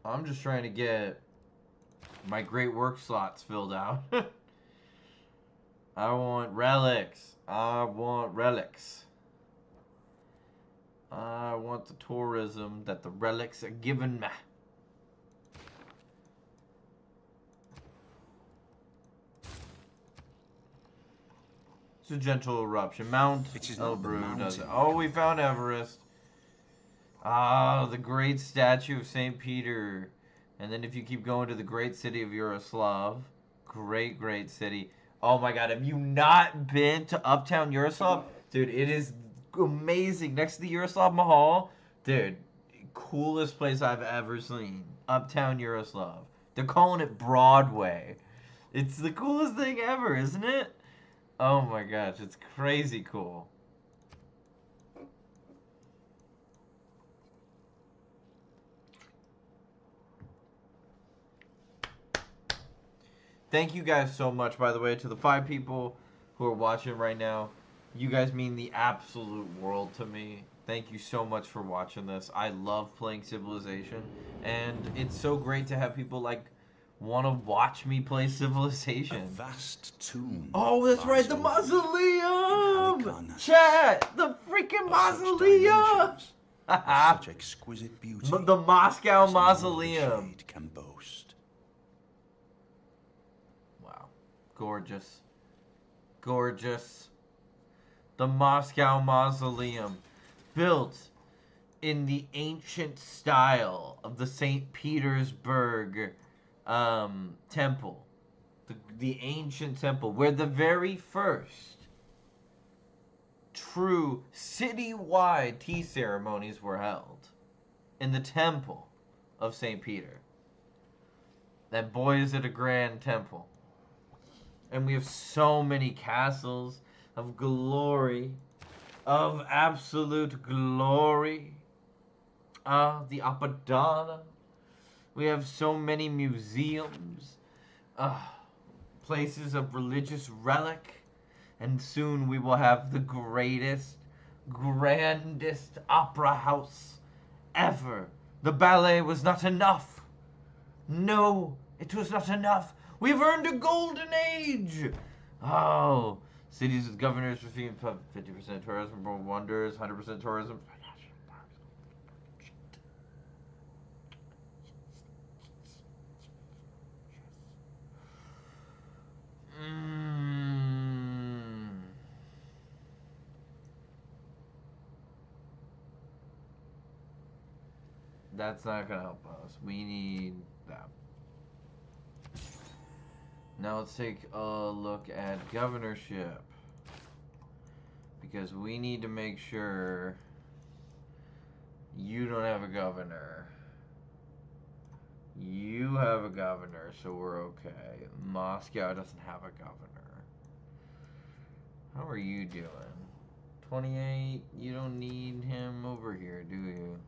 I'm just trying to get my great work slots filled out. I want relics. I want relics. I want the tourism that the relics are giving me. It's a gentle eruption. Mount Elbrú does it. Oh, we found Everest. Ah, the great statue of St. Peter. And then if you keep going to the great city of Yaroslav. Great, great city. Oh my god, have you not been to Uptown Yaroslav? Dude, it is amazing. Next to the Yaroslav Mahal. Dude, coolest place I've ever seen. Uptown Yaroslav. They're calling it Broadway. It's the coolest thing ever, isn't it? Oh my gosh, it's crazy cool. Thank you guys so much, by the way, to the 5 people who are watching right now. You guys mean the absolute world to me. Thank you so much for watching this. I love playing Civilization, and it's so great to have people like want to watch me play Civilization. A vast tomb. Oh, that's right, the lies mausoleum! Halicarnassus. Chat! The freaking Of such mausoleum! dimensions, of such exquisite beauty. The Moscow as no other Mausoleum. shade can boast. Wow. Gorgeous. Gorgeous. The Moscow Mausoleum. Built in the ancient style of the St. Petersburg temple. The ancient temple, where the very first true citywide tea ceremonies were held. In the temple of St. Peter. And boy, is it a grand temple. And we have so many castles of glory, of absolute glory. The Apadana. We have so many museums, places of religious relic, and soon we will have the greatest, grandest opera house ever. The ballet was not enough. No, it was not enough. We've earned a golden age. Oh, cities with governors receive 50% tourism, world wonders, 100% tourism. That's not gonna help us. We need that. Now let's take a look at governorship. Because we need to make sure you don't have a governor. You have a governor, so we're okay. Moscow doesn't have a governor. How are you doing? 28, you don't need him over here, do you?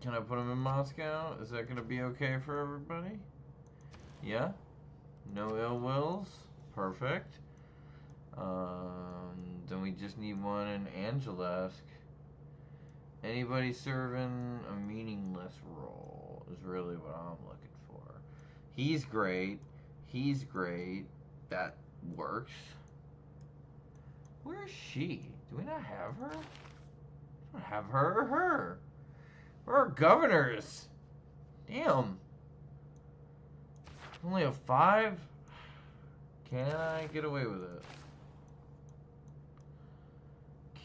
Can I put him in Moscow? Is that gonna be okay for everybody? Yeah? No ill wills? Perfect. Then we just need one in Angelesque. Anybody serving a meaningless role is really what I'm looking for. He's great. He's great. That works. Where is she? Do we not have her? We don't have her or her. Where are governors? Damn. Only a 5? Can I get away with it?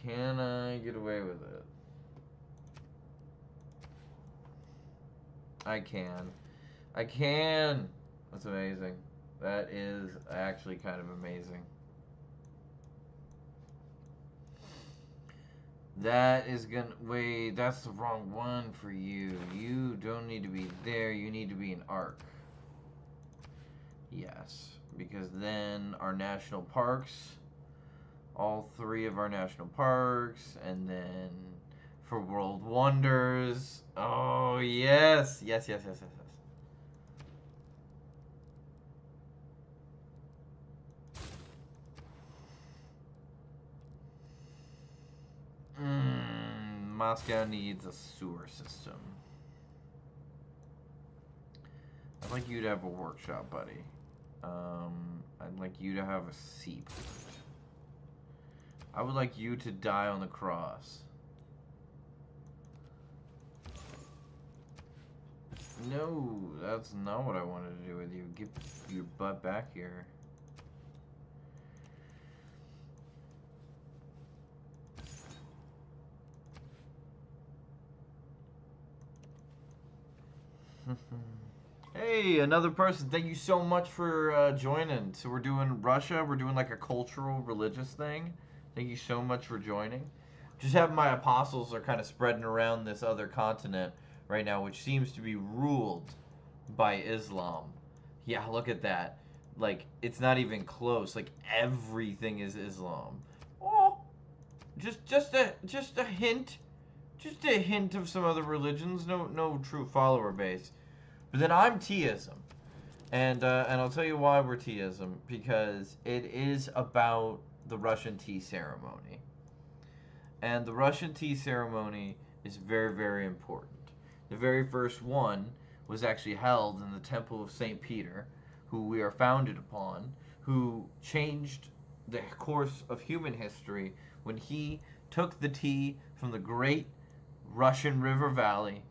Can I get away with it? I can. I can! That's amazing. That is actually kind of amazing. That is gonna... Wait, that's the wrong one for you. You don't need to be there. You need to be in Arc. Yes. Because then our national parks... All 3 of our national parks. And then for World Wonders... Oh, yes! Yes, yes, yes, yes, yes. Moscow needs a sewer system. I'd like you to have a workshop, buddy. I'd like you to have a seaport. I would like you to die on the cross. No, that's not what I wanted to do with you. Get your butt back here. Hey, another person. Thank you so much for joining. So we're doing Russia. We're doing like a cultural, religious thing. Thank you so much for joining. Just having my apostles are kind of spreading around this other continent right now, which seems to be ruled by Islam. Yeah, look at that. Like, it's not even close. Like, everything is Islam. Oh, just a hint. Just a hint of some other religions. No true follower base. But then I'm Teaism. And I'll tell you why we're Teaism. Because it is about the Russian tea ceremony. And the Russian tea ceremony is very, very important. The very first one was actually held in the Temple of St. Peter, who we are founded upon, who changed the course of human history when he took the tea from the great Russian river valley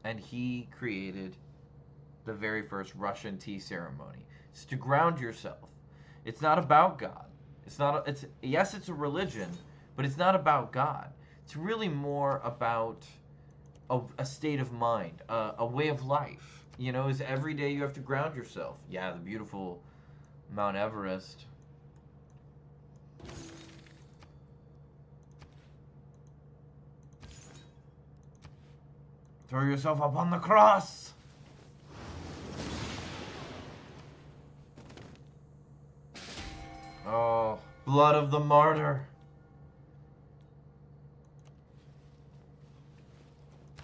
and he created the very first Russian tea ceremony. It's to ground yourself. It's not about God. It's not. Yes, it's a religion, but it's not about God. It's really more about a state of mind, a way of life. You know, is every day you have to ground yourself. Yeah, the beautiful Mount Everest. Throw yourself up on the cross. Oh, blood of the martyr.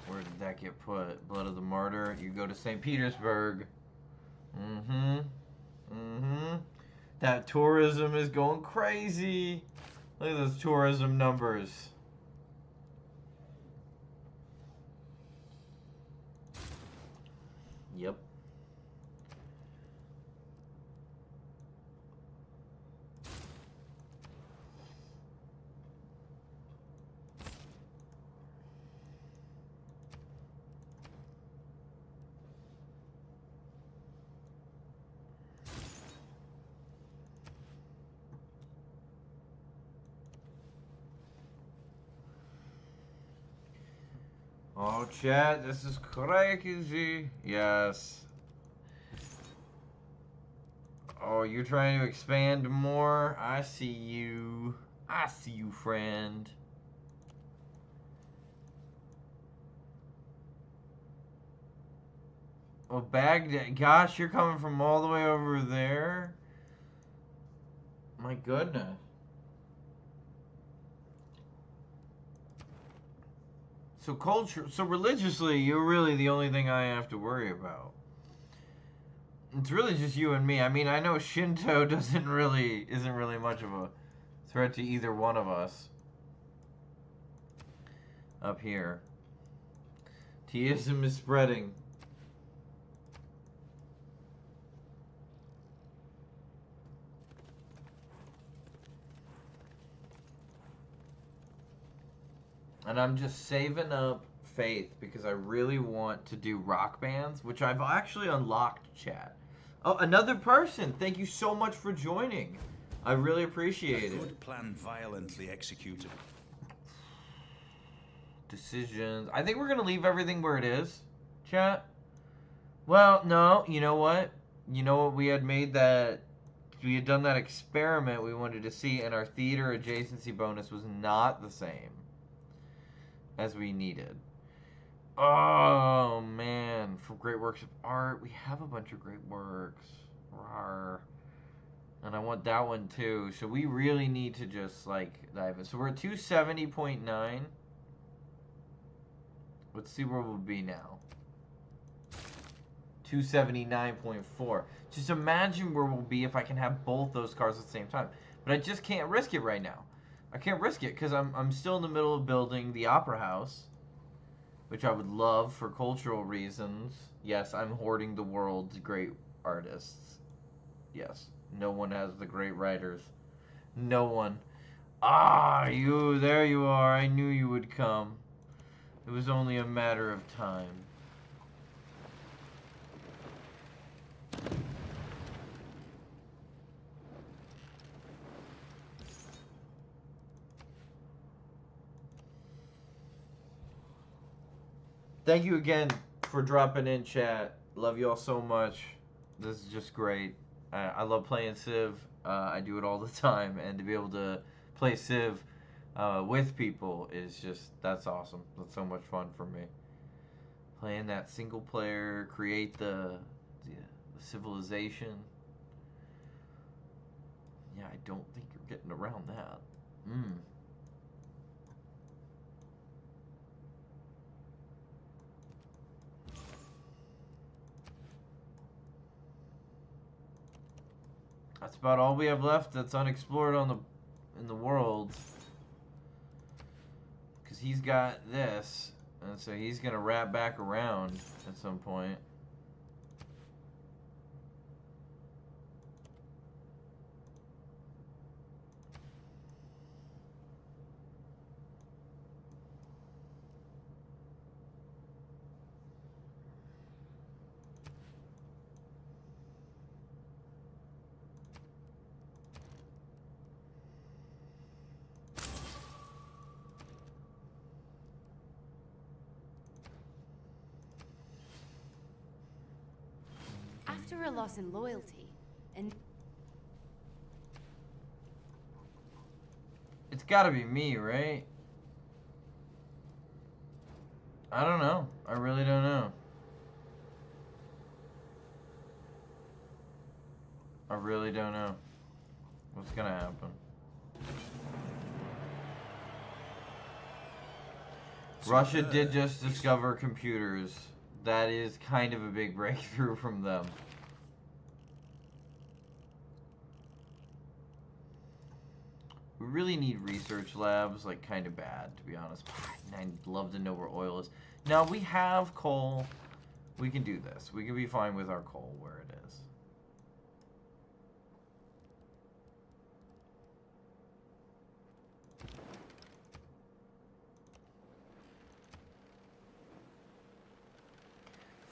Where did that get put? Blood of the martyr. You go to St. Petersburg. Mm-hmm. Mm-hmm. That tourism is going crazy. Look at those tourism numbers. Yep. Oh, chat, this is crazy. Yes. Oh, you're trying to expand more? I see you. I see you, friend. Oh, Baghdad. Gosh, you're coming from all the way over there? My goodness. So religiously, you're really the only thing I have to worry about. It's really just you and me. I mean, I know Shinto isn't really much of a threat to either one of us. Up here. Theism is spreading. And I'm just saving up faith because I really want to do rock bands, which I've actually unlocked, chat. Oh, another person. Thank you so much for joining. I really appreciate it. Good plan violently executed. Decisions. I think we're going to leave everything where it is, chat. Well, no. You know what? You know what? We had done that experiment we wanted to see, and our theater adjacency bonus was not the same as we needed. Oh, man. For great works of art, we have a bunch of great works. Rawr. And I want that one too. So we really need to just dive in. So we're at 270.9. Let's see where we'll be now. 279.4. Just imagine where we'll be if I can have both those cars at the same time. But I just can't risk it right now. I can't risk it because I'm still in the middle of building the Opera House, which I would love for cultural reasons. Yes, I'm hoarding the world's great artists. Yes, no one has the great writers. No one. Ah, there you are. I knew you would come. It was only a matter of time. Thank you again for dropping in, chat. Love you all so much. This is just great. I love playing Civ. I do it all the time, and to be able to play Civ with people is that's awesome. That's so much fun for me. Playing that single player, create the civilization. Yeah, I don't think you're getting around that. That's about all we have left that's unexplored in the world. Because he's got this, and so he's going to wrap back around at some point. After a loss in loyalty, and It's gotta be me, right? I don't know. I really don't know. I really don't know what's gonna happen. Russia did just discover computers. That is kind of a big breakthrough from them. We really need research labs, like, kind of bad, to be honest. I'd love to know where oil is. Now, we have coal. We can do this. We can be fine with our coal where it is.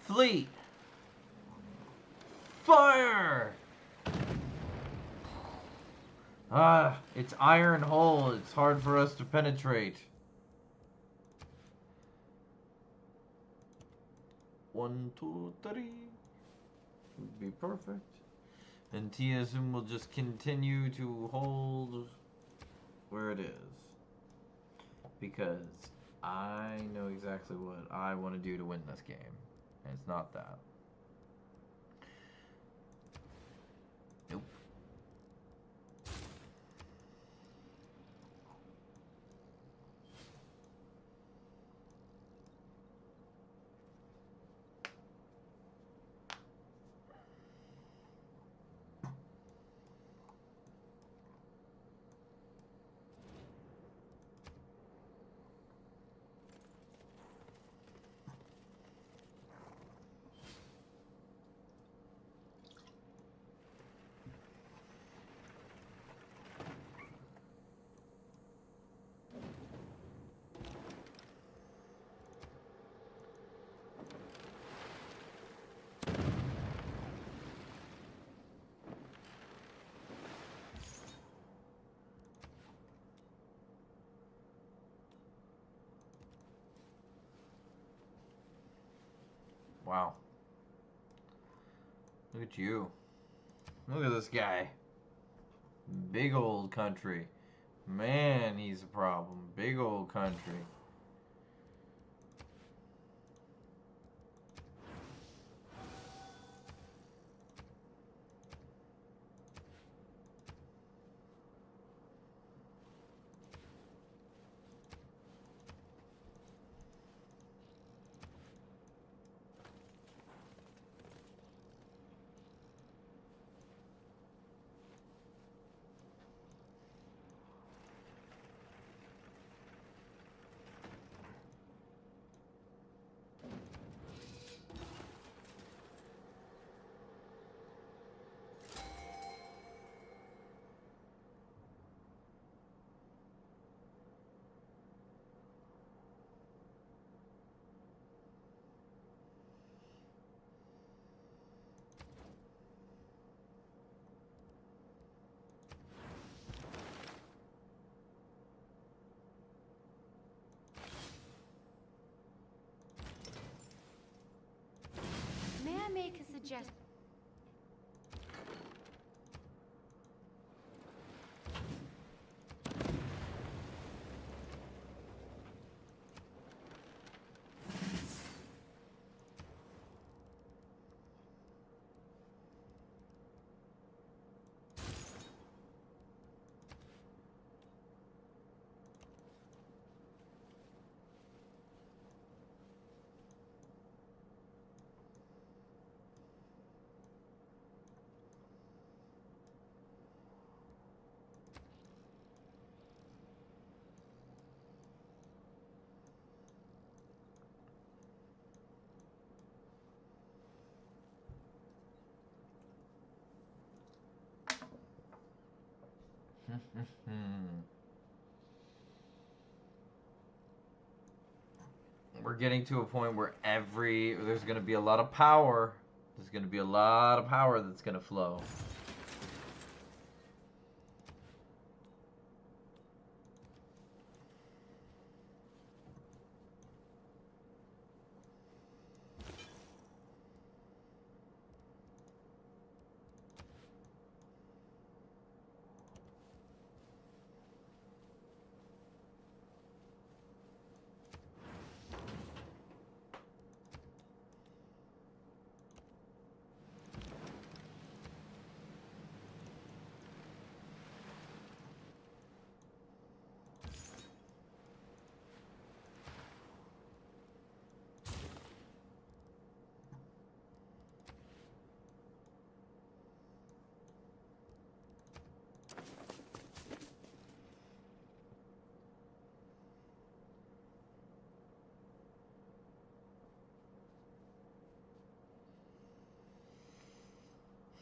Fleet! Fire! Ah, it's iron hull. It's hard for us to penetrate. 1, 2, 3. Would be perfect. And TSM will just continue to hold where it is. Because I know exactly what I want to do to win this game. And it's not that. Nope. Wow. Look at you. Look at this guy. Big old country. Man, he's a problem. Big old country. may I make a suggestion? We're getting to a point where there's going to be a lot of power. There's going to be a lot of power that's going to flow.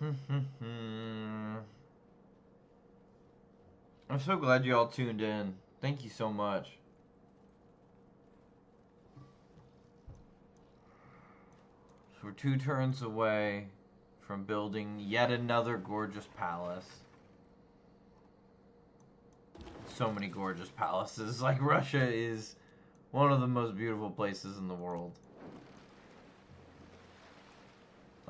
I'm so glad you all tuned in. Thank you so much. So we're 2 turns away from building yet another gorgeous palace. So many gorgeous palaces. Like, Russia is one of the most beautiful places in the world.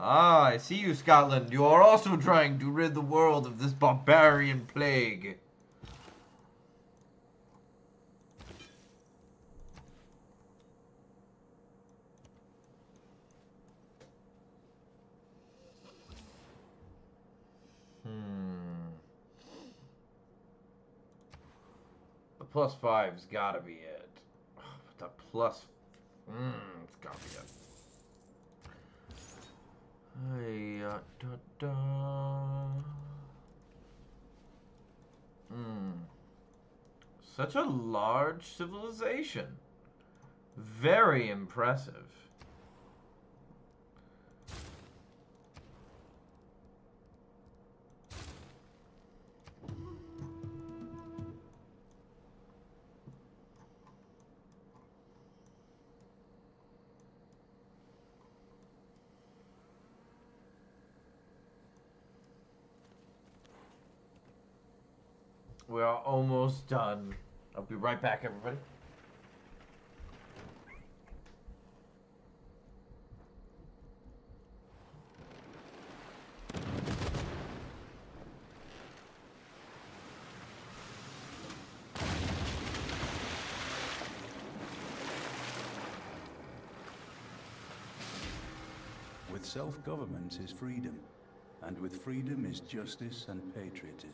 Ah, I see you, Scotland. You are also trying to rid the world of this barbarian plague. The +5's gotta be it. The plus... it's gotta be it. Such a large civilization. Very impressive. We are almost done. I'll be right back, everybody. With self-government is freedom, and with freedom is justice and patriotism.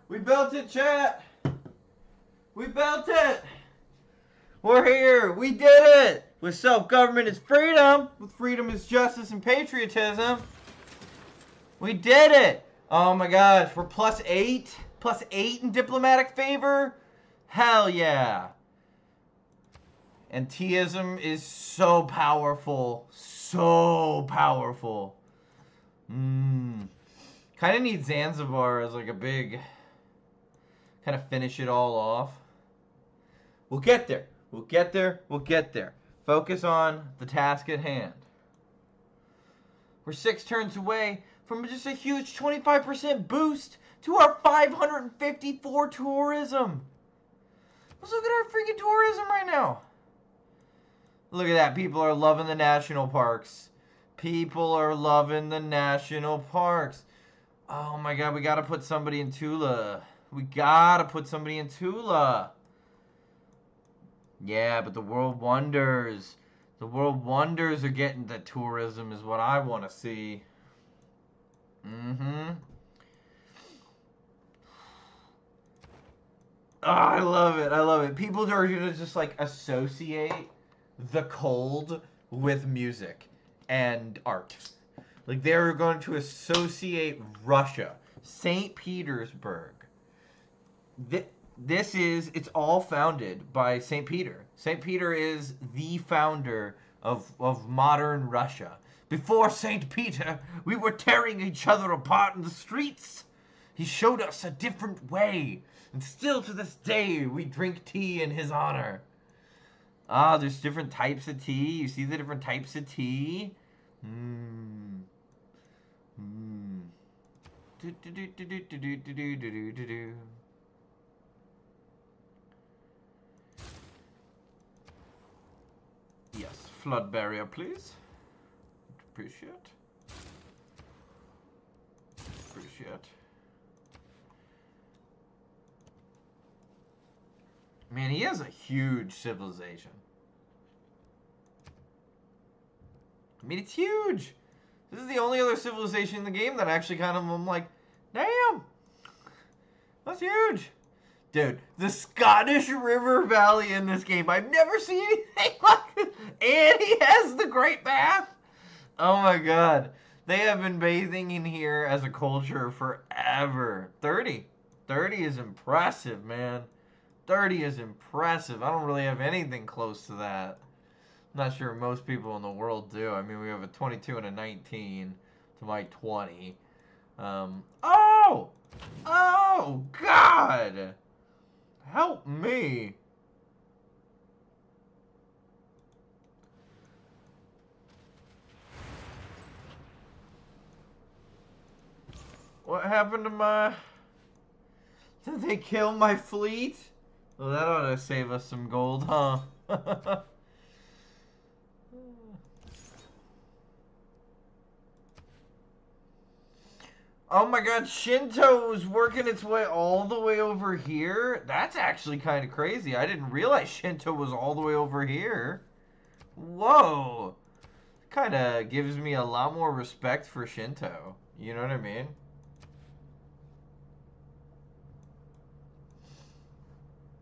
We built it, chat. We built it. We're here. We did it. With self-government is freedom. With freedom is justice and patriotism. We did it. Oh my gosh. We're +8. +8 in diplomatic favor. Hell yeah. And Teism is so powerful. So powerful. Kind of need Zanzibar as like a big... kind of finish it all off. We'll get there. We'll get there. We'll get there. Focus on the task at hand. We're 6 turns away from just a huge 25% boost to our 554 tourism. Let's look at our freaking tourism right now. Look at that. People are loving the national parks. People are loving the national parks. Oh my god, we gotta put somebody in Tula. We gotta put somebody in Tula. Yeah, but the World Wonders. The World Wonders are getting the tourism is what I want to see. Mm-hmm. Oh, I love it. I love it. People are going to just like associate the cold with music and art. Like they're going to associate Russia, St. Petersburg. It's all founded by St. Peter. St. Peter is the founder of modern Russia. Before St. Peter, we were tearing each other apart in the streets. He showed us a different way. And still to this day, we drink tea in his honor. Ah, there's different types of tea. You see the different types of tea? Mmm. Mmm. Do do do do do do do do do do do. Yes, flood barrier, please. Appreciate. Appreciate. Man, he has a huge civilization. I mean, it's huge. This is the only other civilization in the game that actually kind of, I'm like, damn. That's huge. Dude, the Scottish River Valley in this game, I've never seen anything like it. And he has the Great Bath. Oh my god. They have been bathing in here as a culture forever. 30. 30 is impressive, man. 30 is impressive. I don't really have anything close to that. I'm not sure most people in the world do. I mean, we have a 22 and a 19 to my 20. Oh! Oh, God! Help me! What happened to my... Did they kill my fleet? Well, that ought to save us some gold, huh? Oh my god, Shinto was working its way all the way over here? That's actually kind of crazy. I didn't realize Shinto was all the way over here. Whoa. Kind of gives me a lot more respect for Shinto. You know what I mean?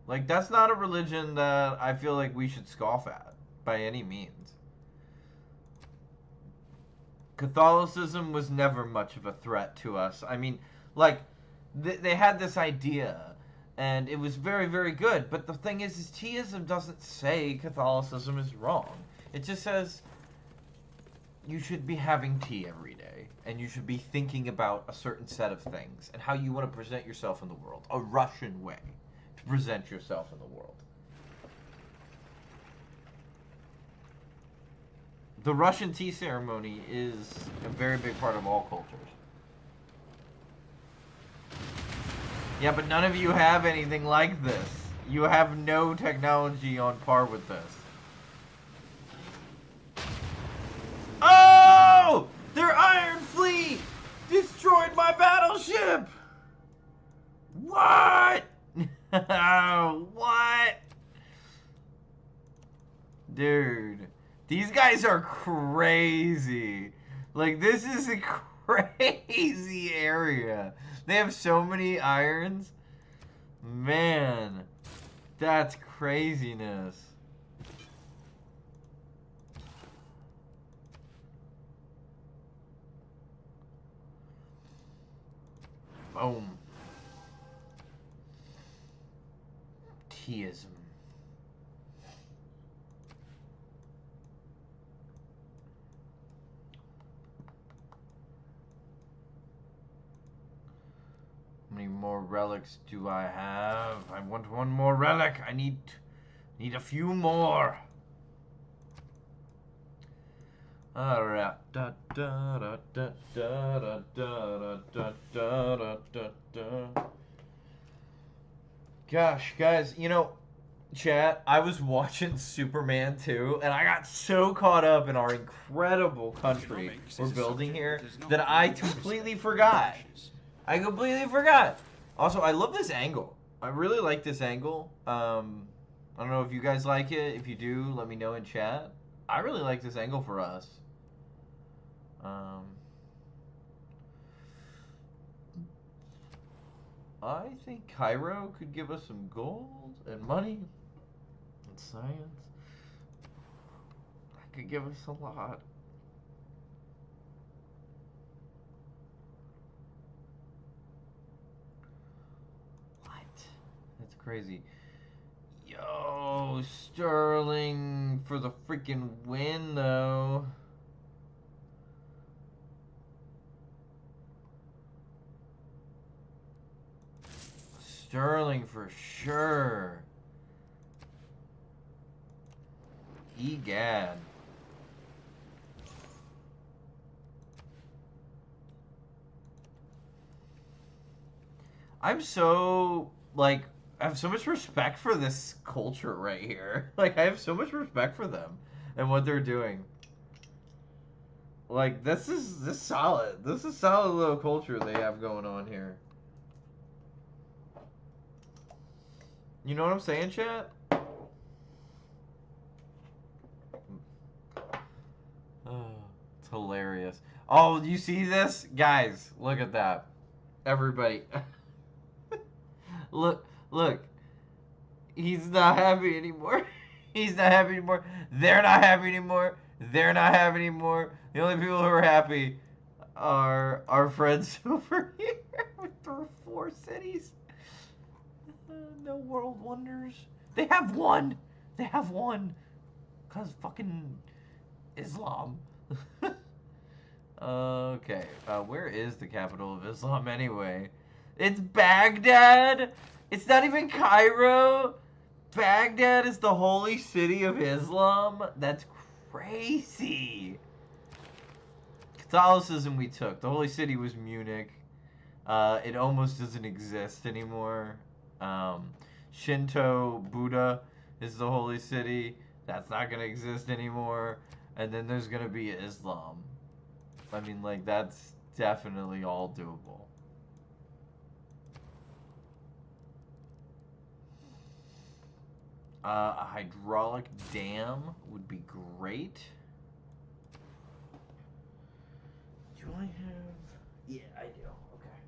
Like, that's not a religion that I feel like we should scoff at by any means. Catholicism was never much of a threat to us. I mean, like, they had this idea, and it was very, very good. But the thing is Teaism doesn't say Catholicism is wrong. It just says you should be having tea every day, and you should be thinking about a certain set of things and how you want to present yourself in the world. A Russian way to present yourself in the world. The Russian tea ceremony is a very big part of all cultures. Yeah, but none of you have anything like this. You have no technology on par with this. Oh! Their Iron Fleet destroyed my battleship! What? What? Dude. These guys are crazy. Like, this is a crazy area. They have so many irons. Man, that's craziness. Boom. Teaism. How many more relics do I have? I want one more relic. I need a few more. Alright. Da da da da da da da da da da da da. Gosh, guys, you know, Chat, I was watching Superman 2, and I got so caught up in our incredible country Economics we're is a building subject here does not that I really completely respect forgot. wishes. I completely forgot. Also, I love this angle. I really like this angle. I don't know if you guys like it. If you do, let me know in chat. I really like this angle for us. I think Cairo could give us some gold and money and science. That could give us a lot. What? That's crazy. Yo, Sterling for the freaking win, though. Sterling for sure. Egad. I'm so, like, I have so much respect for this culture right here. Like, I have so much respect for them and what they're doing. Like, this is solid. This is solid little culture they have going on here. You know what I'm saying, chat? Oh, it's hilarious. Oh, you see this? Guys, look at that. Everybody. Look. He's not happy anymore. He's not happy anymore. They're not happy anymore. They're not happy anymore. The only people who are happy are our friends over here through 4 cities. No world wonders. They have one. They have one. Cause fucking Islam. Okay. Where is the capital of Islam anyway? It's Baghdad. It's not even Cairo. Baghdad is the holy city of Islam? That's crazy. Catholicism we took. The holy city was Munich. It almost doesn't exist anymore. Shinto, Buddha is the holy city. That's not going to exist anymore. And then there's going to be Islam. I mean, like, that's definitely all doable. A hydraulic dam would be great. Do I have... Yeah, I do. Okay.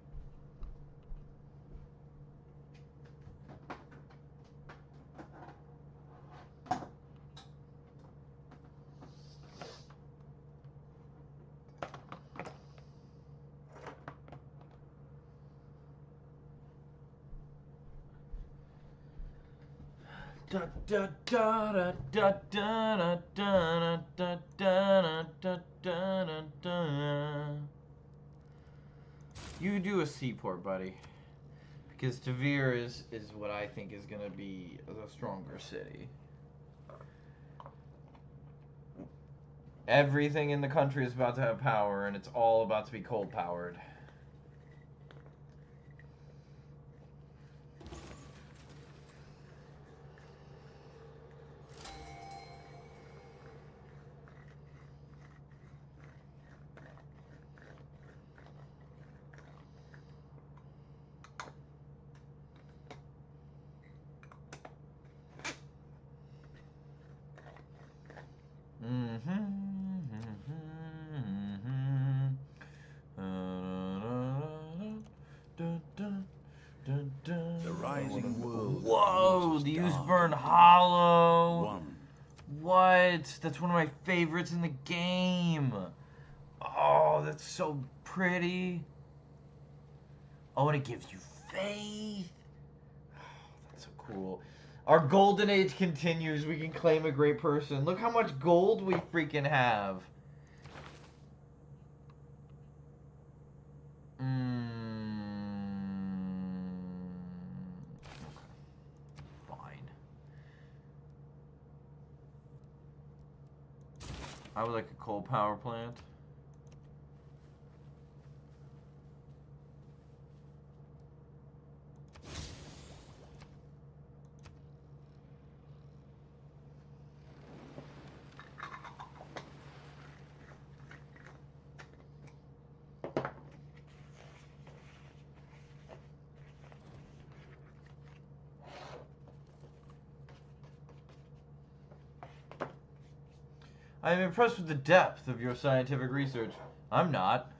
Da da da da da da da da da da da da. You do a seaport, buddy, because Tavir is what I think is gonna be the stronger city. Everything in the country is about to have power, and it's all about to be coal powered. The rising world. Whoa, the dark Usburn and Hollow. One. What? That's one of my favorites in the game. Oh, that's so pretty. Oh, and it gives you faith. Oh, that's so cool. Our golden age continues. We can claim a great person. Look how much gold we freaking have. Fine. I would like a coal power plant. I am impressed with the depth of your scientific research. I'm not.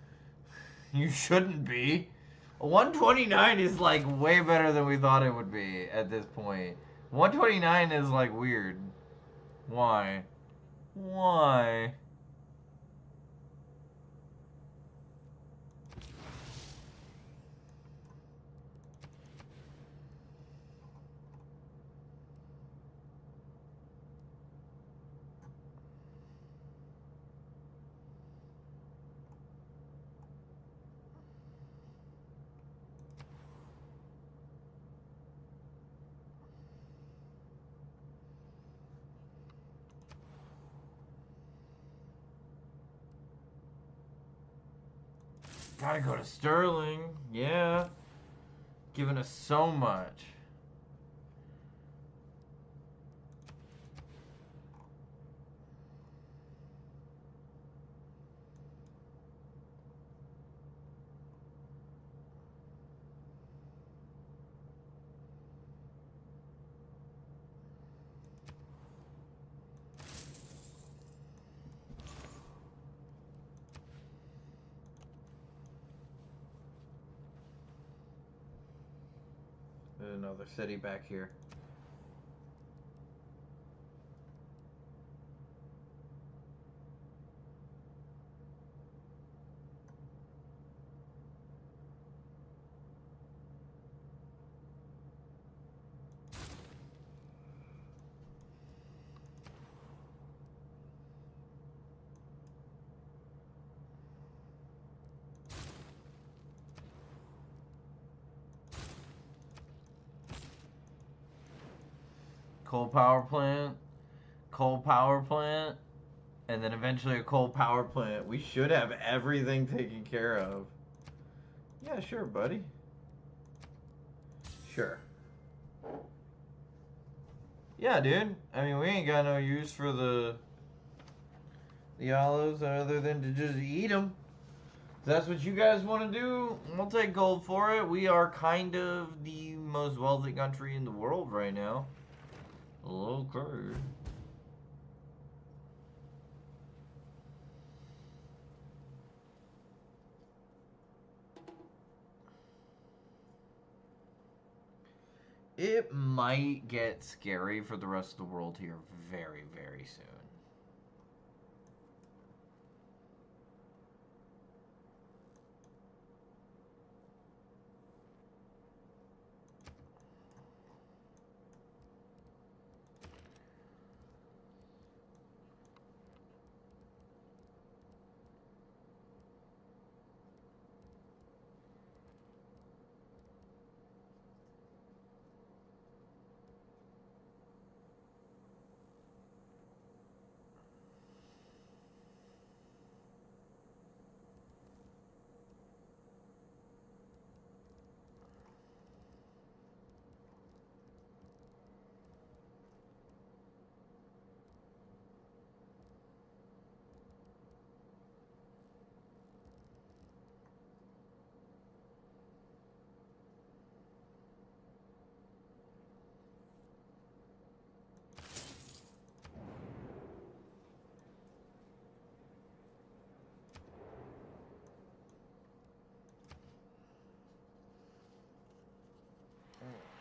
You shouldn't be. 129 is like way better than we thought it would be at this point. 129 is like weird. Why? Why? Gotta go to Sterling. Yeah. Giving us so much. There's another city back here. Coal power plant, and then eventually a coal power plant. We should have everything taken care of. Yeah, sure, buddy. Sure. Yeah, dude. I mean, we ain't got no use for the olives other than to just eat them. If that's what you guys want to do, we'll take gold for it. We are kind of the most wealthy country in the world right now. Okay. It might get scary for the rest of the world here very, very soon.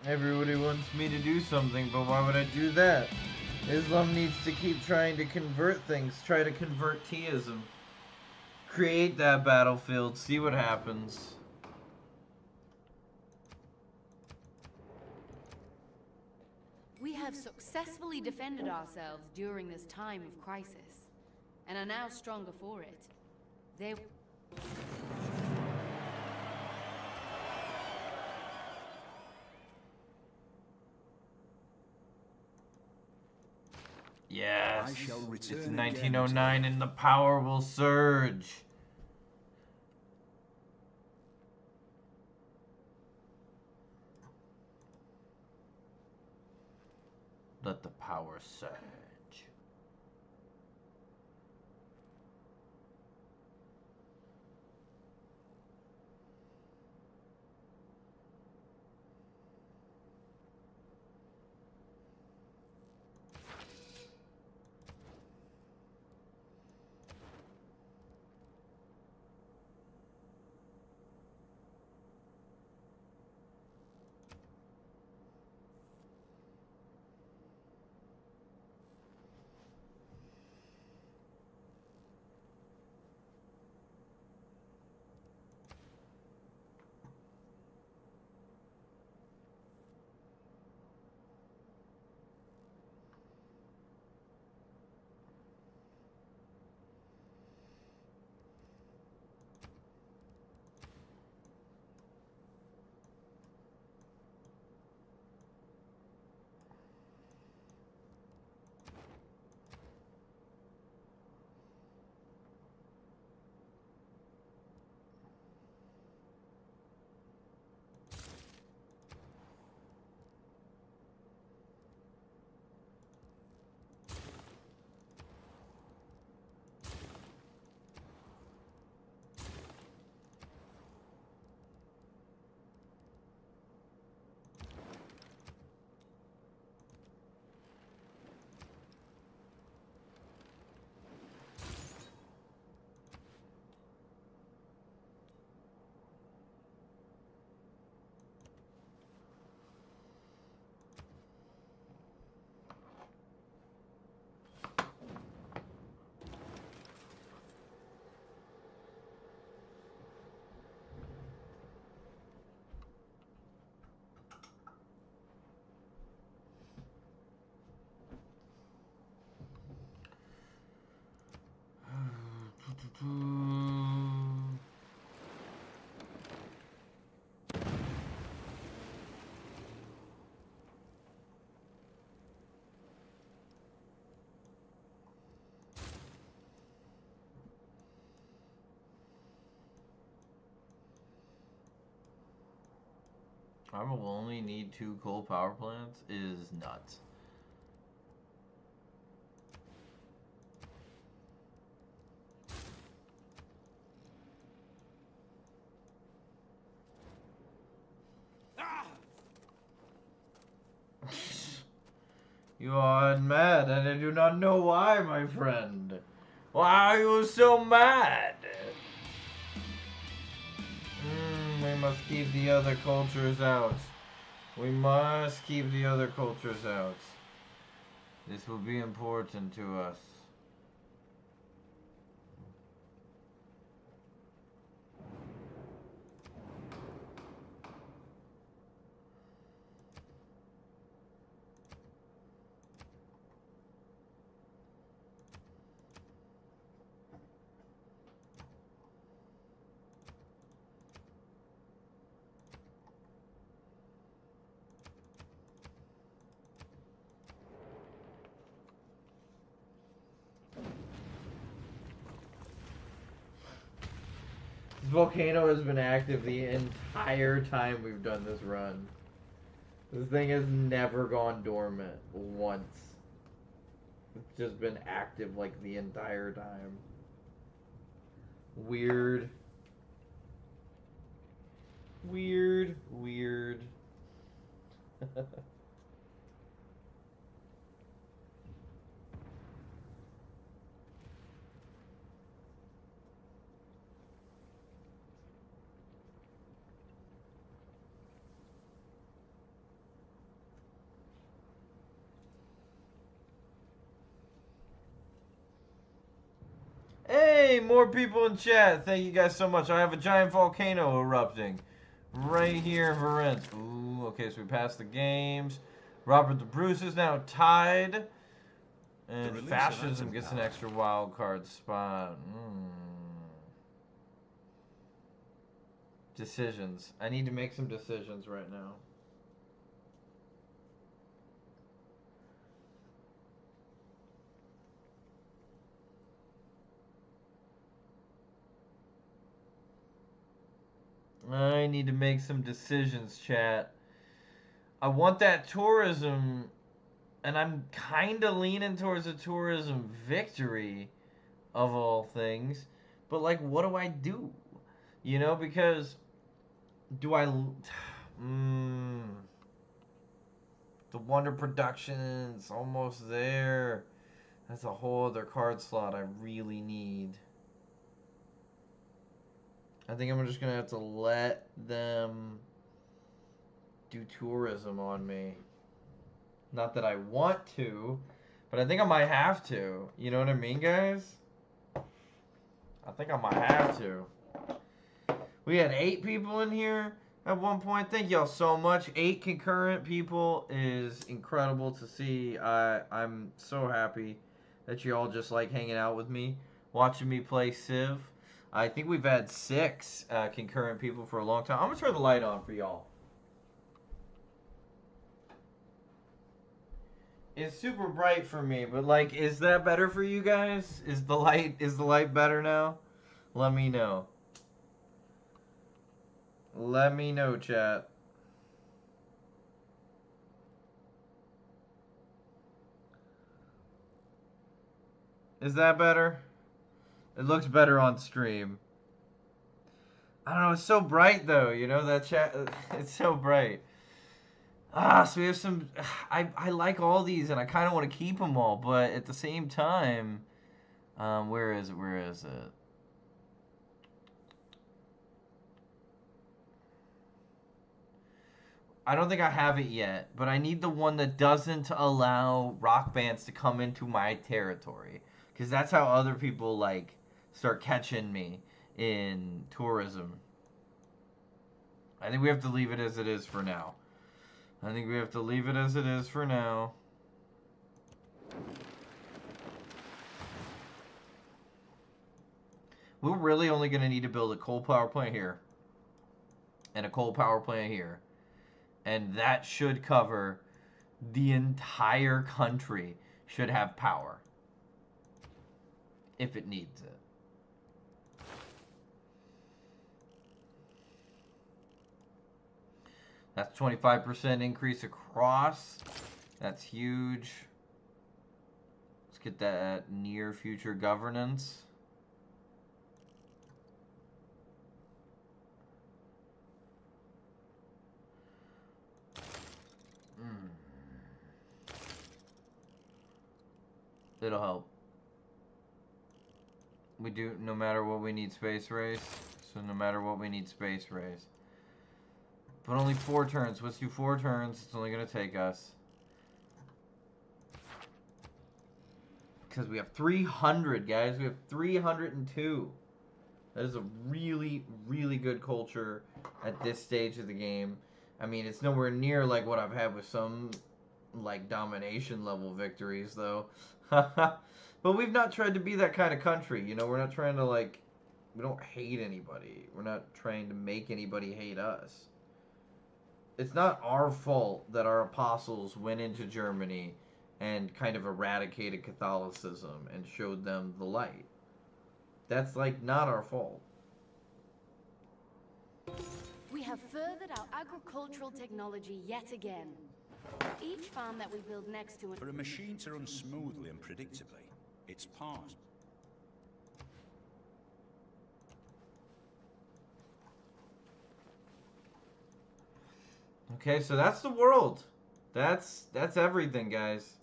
Everybody wants me to do something, but why would I do that? Islam needs to keep trying to convert things, try to convert Teism. Create that battlefield, see what happens. We have successfully defended ourselves during this time of crisis, and are now stronger for it. They... Yes, I shall it's return 1909 and the power will surge. Let the power surge. I will only need 2 coal power plants is nuts. You are mad, and I do not know why, my friend. Why are you so mad? We must keep the other cultures out. We must keep the other cultures out. This will be important to us. This volcano has been active the entire time we've done this run. This thing has never gone dormant once. It's just been active like the entire time. Weird. Weird. Weird. Hey, more people in chat. Thank you guys so much. I have a giant volcano erupting right here in Varent. Ooh, okay, so we passed the games. Robert the Bruce is now tied. And Fascism gets an extra wild card spot. Decisions. I need to make some decisions right now. I need to make some decisions, chat. I want that tourism, and I'm kind of leaning towards a tourism victory, of all things. But, like, what do I do? You know, because do I... The Wonder Production's almost there. That's a whole other card slot I really need. I think I'm just going to have to let them do tourism on me. Not that I want to, but I think I might have to. You know what I mean, guys? I think I might have to. We had 8 people in here at one point. Thank y'all so much. 8 concurrent people is incredible to see. I'm so happy that you all just like hanging out with me, watching me play Civ. I think we've had 6 concurrent people for a long time. I'm going to turn the light on for y'all. It's super bright for me, but like, is that better for you guys? Is the light better now? Let me know. Let me know, chat. Is that better? It looks better on stream. I don't know, it's so bright though, you know, that chat, it's so bright. So we have some, I like all these and I kind of want to keep them all, but at the same time, where is it? I don't think I have it yet, but I need the one that doesn't allow rock bands to come into my territory. Because that's how other people, like, start catching me in tourism. I think we have to leave it as it is for now. We're really only going to need to build a coal power plant here. And a coal power plant here. And that should cover the entire country should have power. If it needs it. That's 25% increase across. That's huge. Let's get that near future governance. It'll help. We do, no matter what we need space race. So no matter what we need space race. But only 4 turns. Let's do 4 turns. It's only going to take us. Because we have 300, guys. We have 302. That is a really, really good culture at this stage of the game. I mean, it's nowhere near like what I've had with some like domination level victories, though. But we've not tried to be that kind of country. You know, we're not trying to like, we don't hate anybody. We're not trying to make anybody hate us. It's not our fault that our apostles went into Germany and kind of eradicated Catholicism and showed them the light. That's like not our fault. We have furthered our agricultural technology yet again. Each farm that we build next to it. For a machine to run smoothly and predictably, it's paused. Okay, so that's the world. That's everything, guys.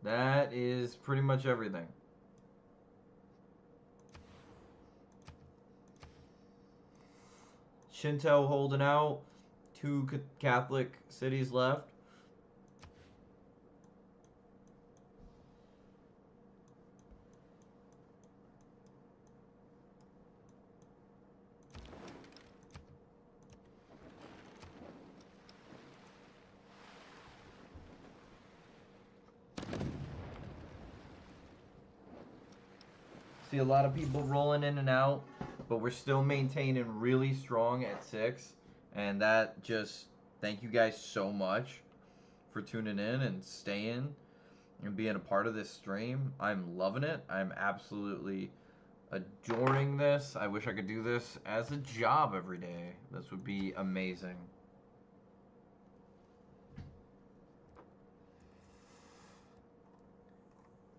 That is pretty much everything. Shinto holding out. 2 Catholic cities left. See a lot of people rolling in and out, but we're still maintaining really strong at 6. And that just, thank you guys so much for tuning in and staying and being a part of this stream. I'm loving it. I'm absolutely adoring this. I wish I could do this as a job every day. This would be amazing.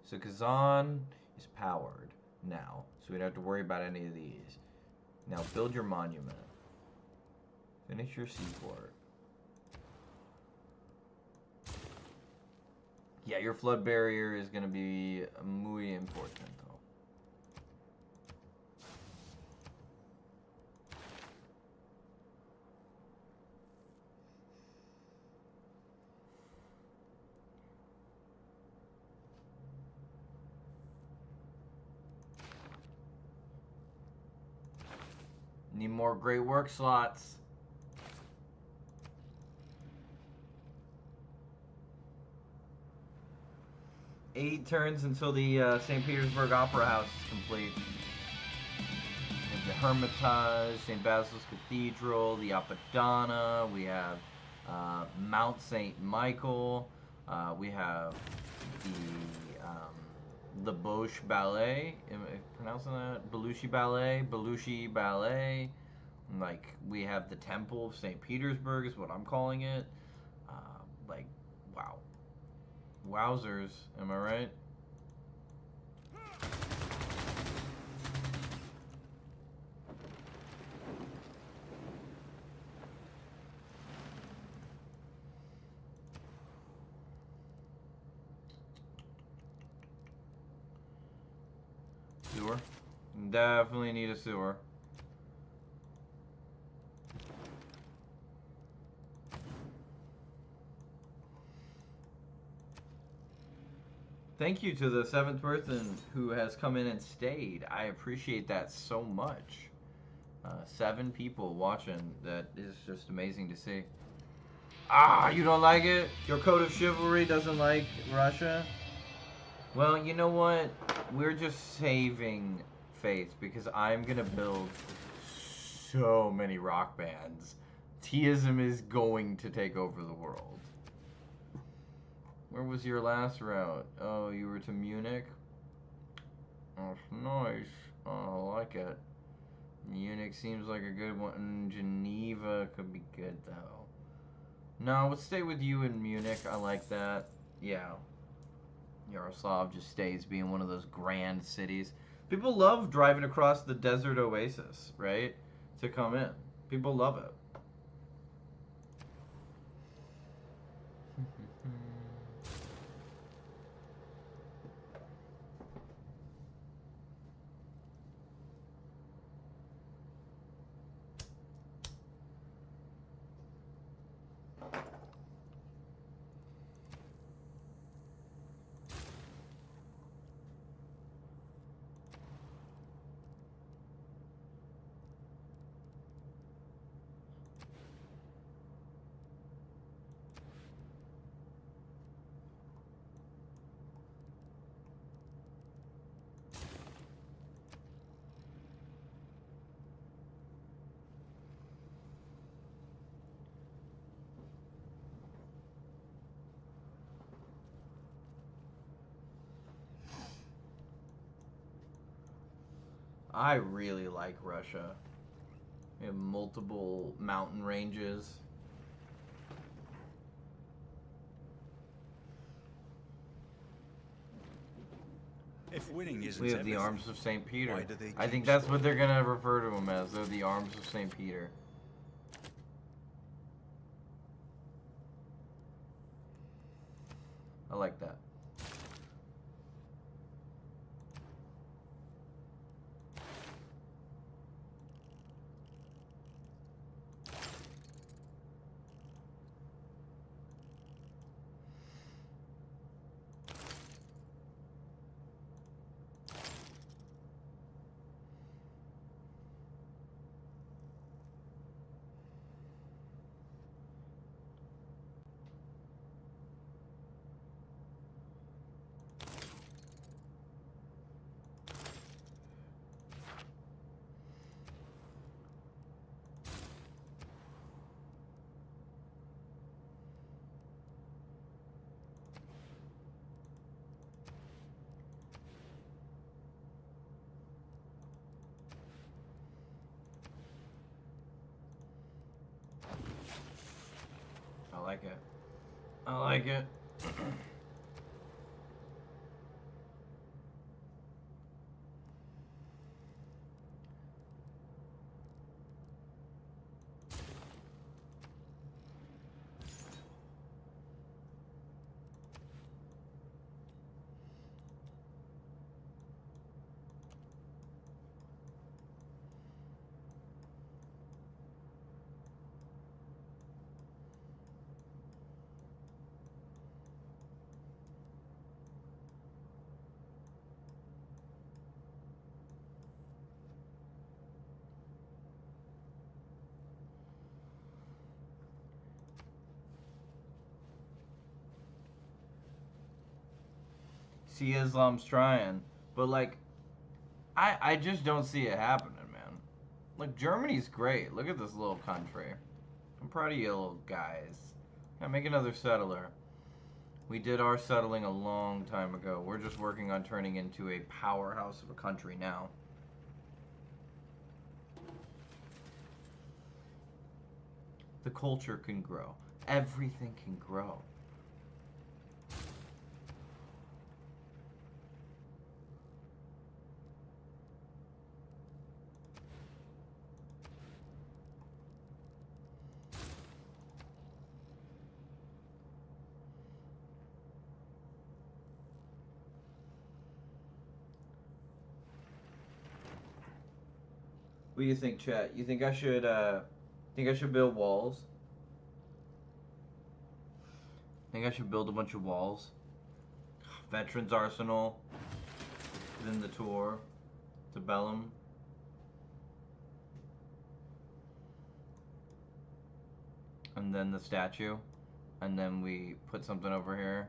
So Kazan is powered now, so we don't have to worry about any of these. Now build your monument. Finish your seaport. Yeah, your flood barrier is going to be muy importante. Need more great work slots. Eight turns until the St. Petersburg Opera House is complete. We have the Hermitage, St. Basil's Cathedral, the Apadana. We have Mount St. Michael. We have the Bosch Ballet. Am I pronouncing that? Belushi Ballet. Like, we have the Temple of St. Petersburg is what I'm calling it. Like, wow. Wowzers, am I right? Sewer. Definitely need a sewer. Thank you to the 7th person who has come in and stayed. I appreciate that so much. 7 people watching. That is just amazing to see. Ah, you don't like it? Your code of chivalry doesn't like Russia? Well, you know what? We're just saving Faith because I'm going to build so many rock bands. Teism is going to take over the world. Where was your last route? Oh, you were to Munich? Oh, nice. Oh, I like it. Munich seems like a good one. Geneva could be good though. No, let's stay with you in Munich. I like that. Yeah. Yaroslav just stays being one of those grand cities. People love driving across the desert oasis, right? To come in. People love it. I really like Russia. We have multiple mountain ranges. If winning isn't We have everything, the Arms of St. Peter. why do they I think keep that's what score? they're gonna refer to them as. They're the Arms of St. Peter. I like that. I like it. I like it. See Islam's trying, but like, I just don't see it happening, man. Like Germany's great. Look at this little country. I'm proud of you little guys. Yeah, make another settler. We did our settling a long time ago. We're just working on turning into a powerhouse of a country now. The culture can grow. Everything can grow. What do you think, chat? You think I should build walls? Think I should build a bunch of walls? Veterans Arsenal, then the tour to Bellum. And then the statue. And then we put something over here.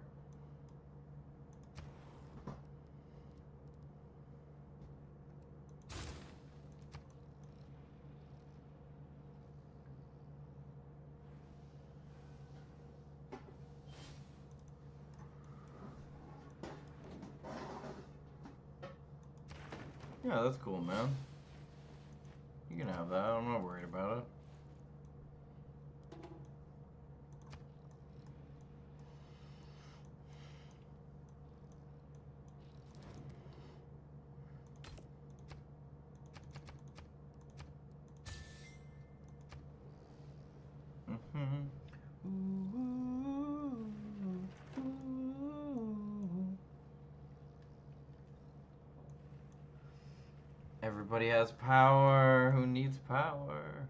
Yeah, that's cool, man. have that. I'm not worried about it. Everybody has power. Who needs power?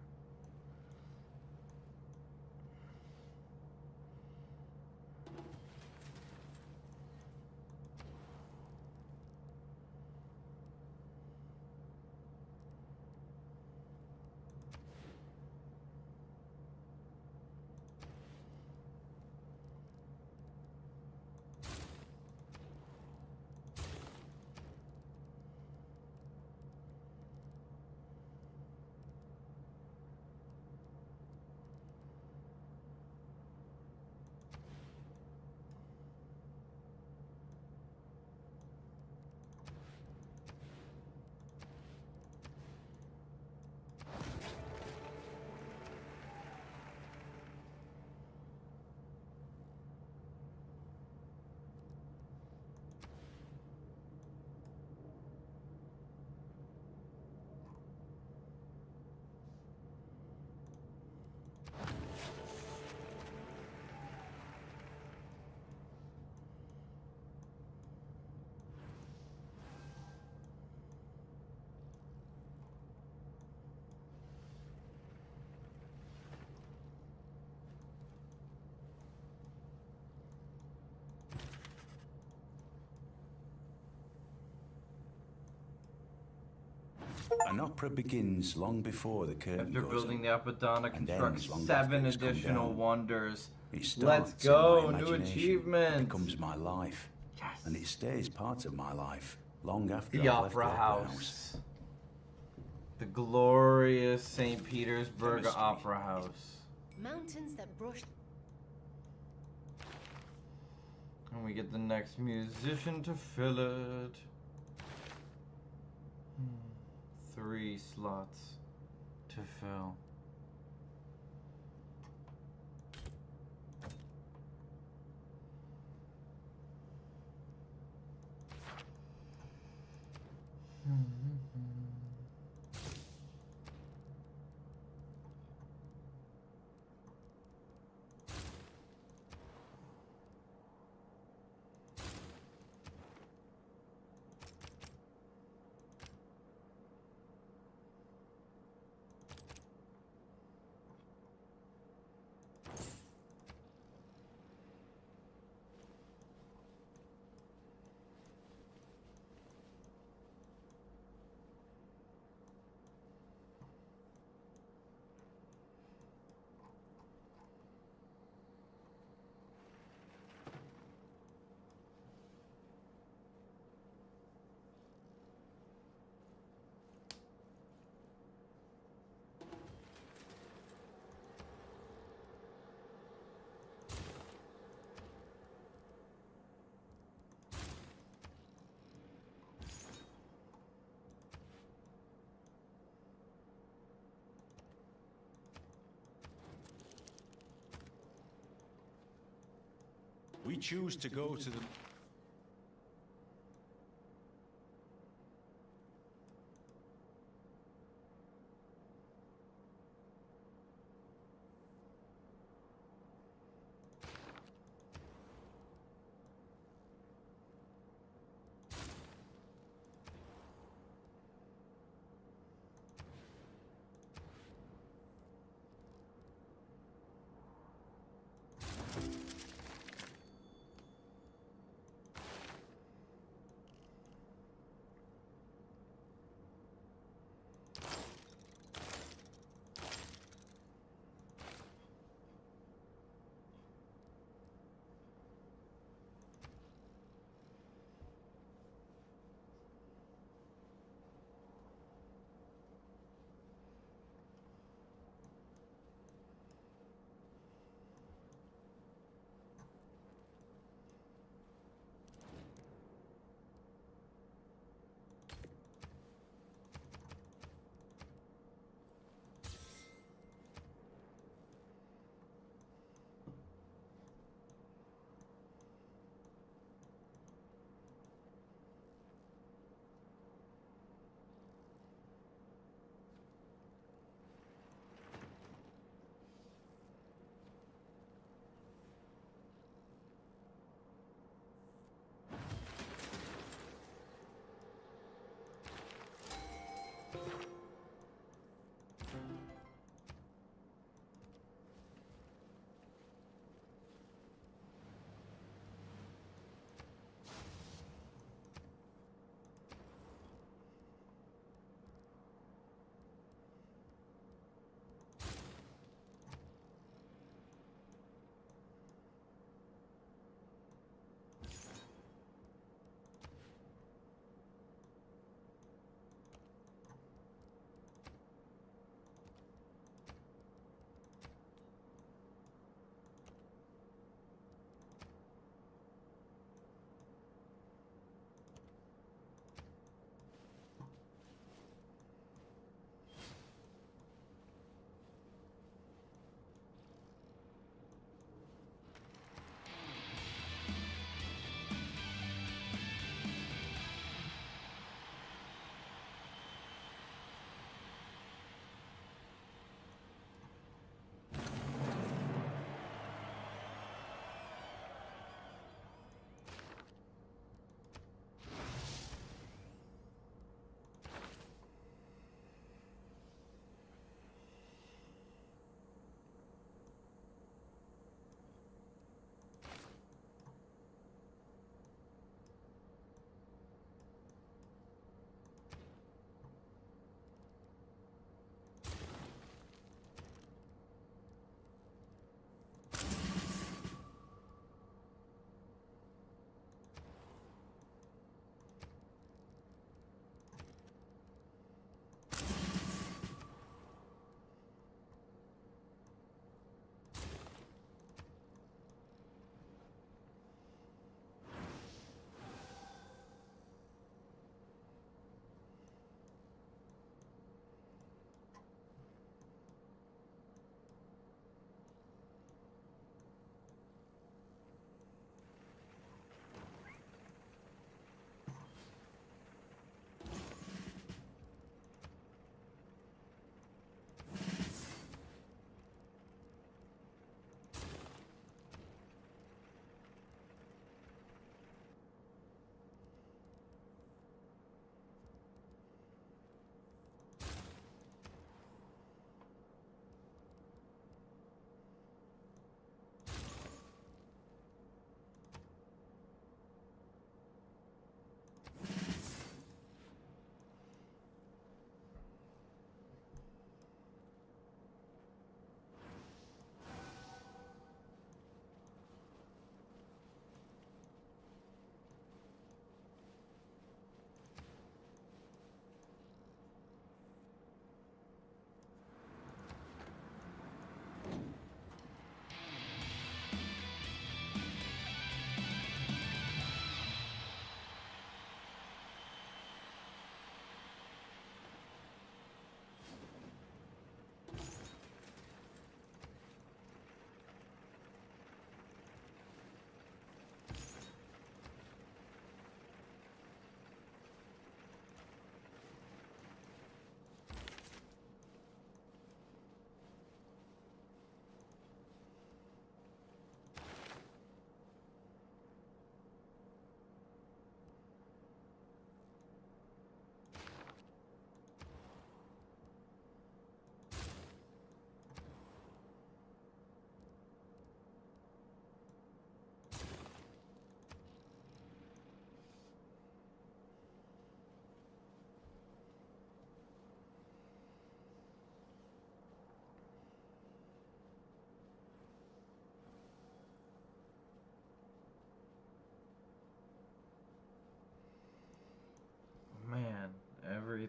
An opera begins long before the curtain After goes building up. the Apadana, and construct ends long 7 after it's come additional down. wonders. It Let's starts go! in my New imagination. achievement! It becomes my life. Yes! And it stays part of my life long after The I've left Opera the House. The glorious St. Petersburg Chemistry. Opera House. Mountains that brush. And we get the next musician to fill it. 3 slots to fill. We choose to go to the...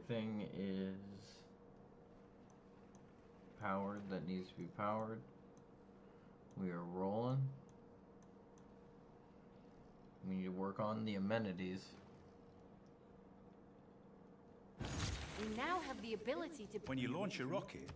everything is powered that needs to be powered. We are rolling. We need to work on the amenities. We now have the ability to... When you launch a rocket,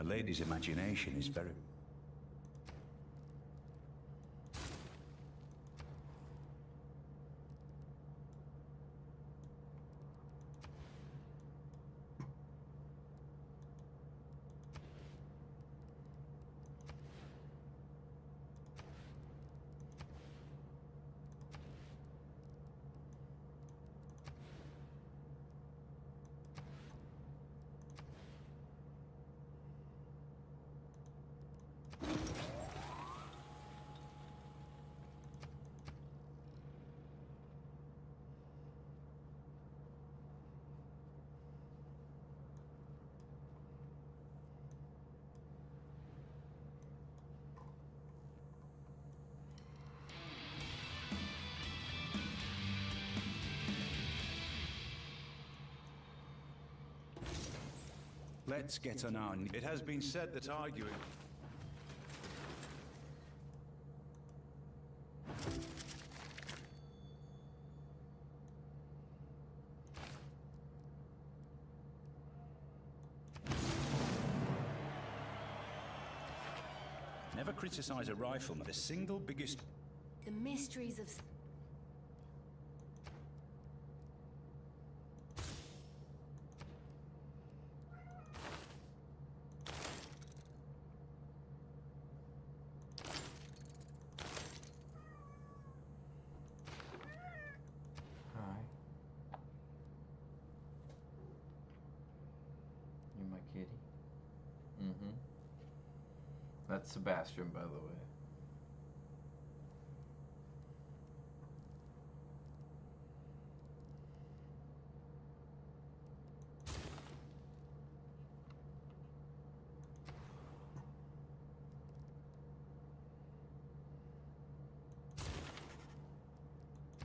lady's imagination is very... Let's get on our... It has been said that arguing... Never criticize a rifleman. The single biggest... The mysteries of... Hi. You my kitty? Mm-hmm. That's Sebastian, by the way.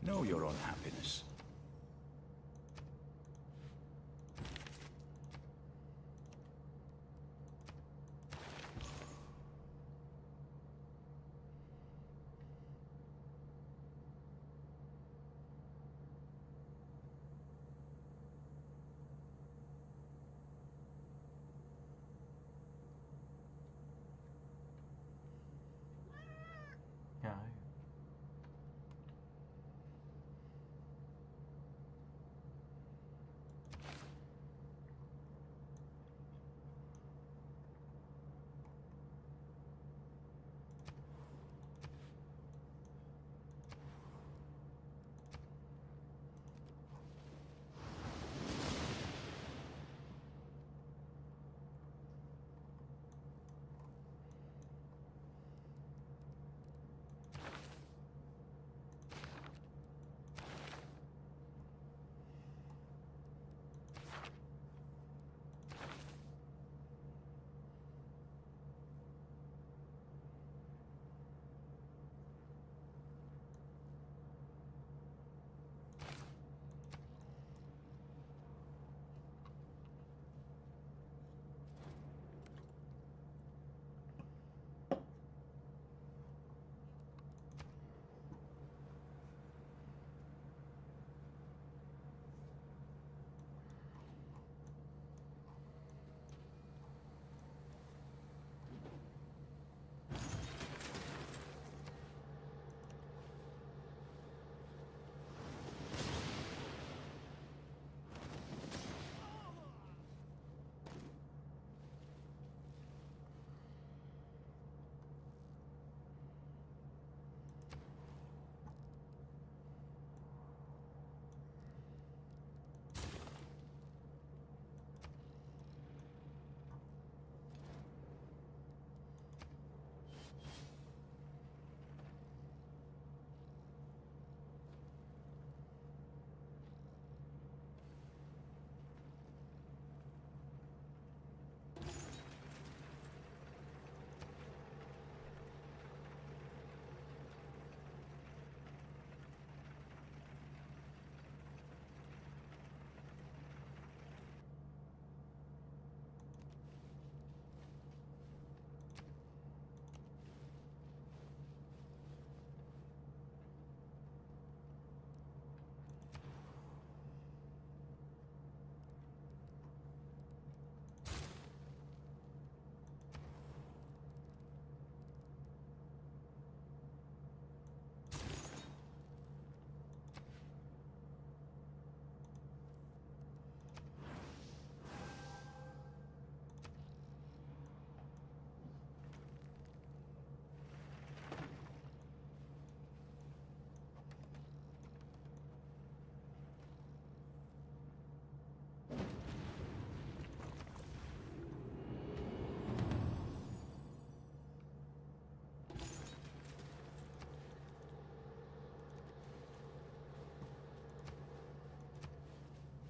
Know your own happiness. Hi.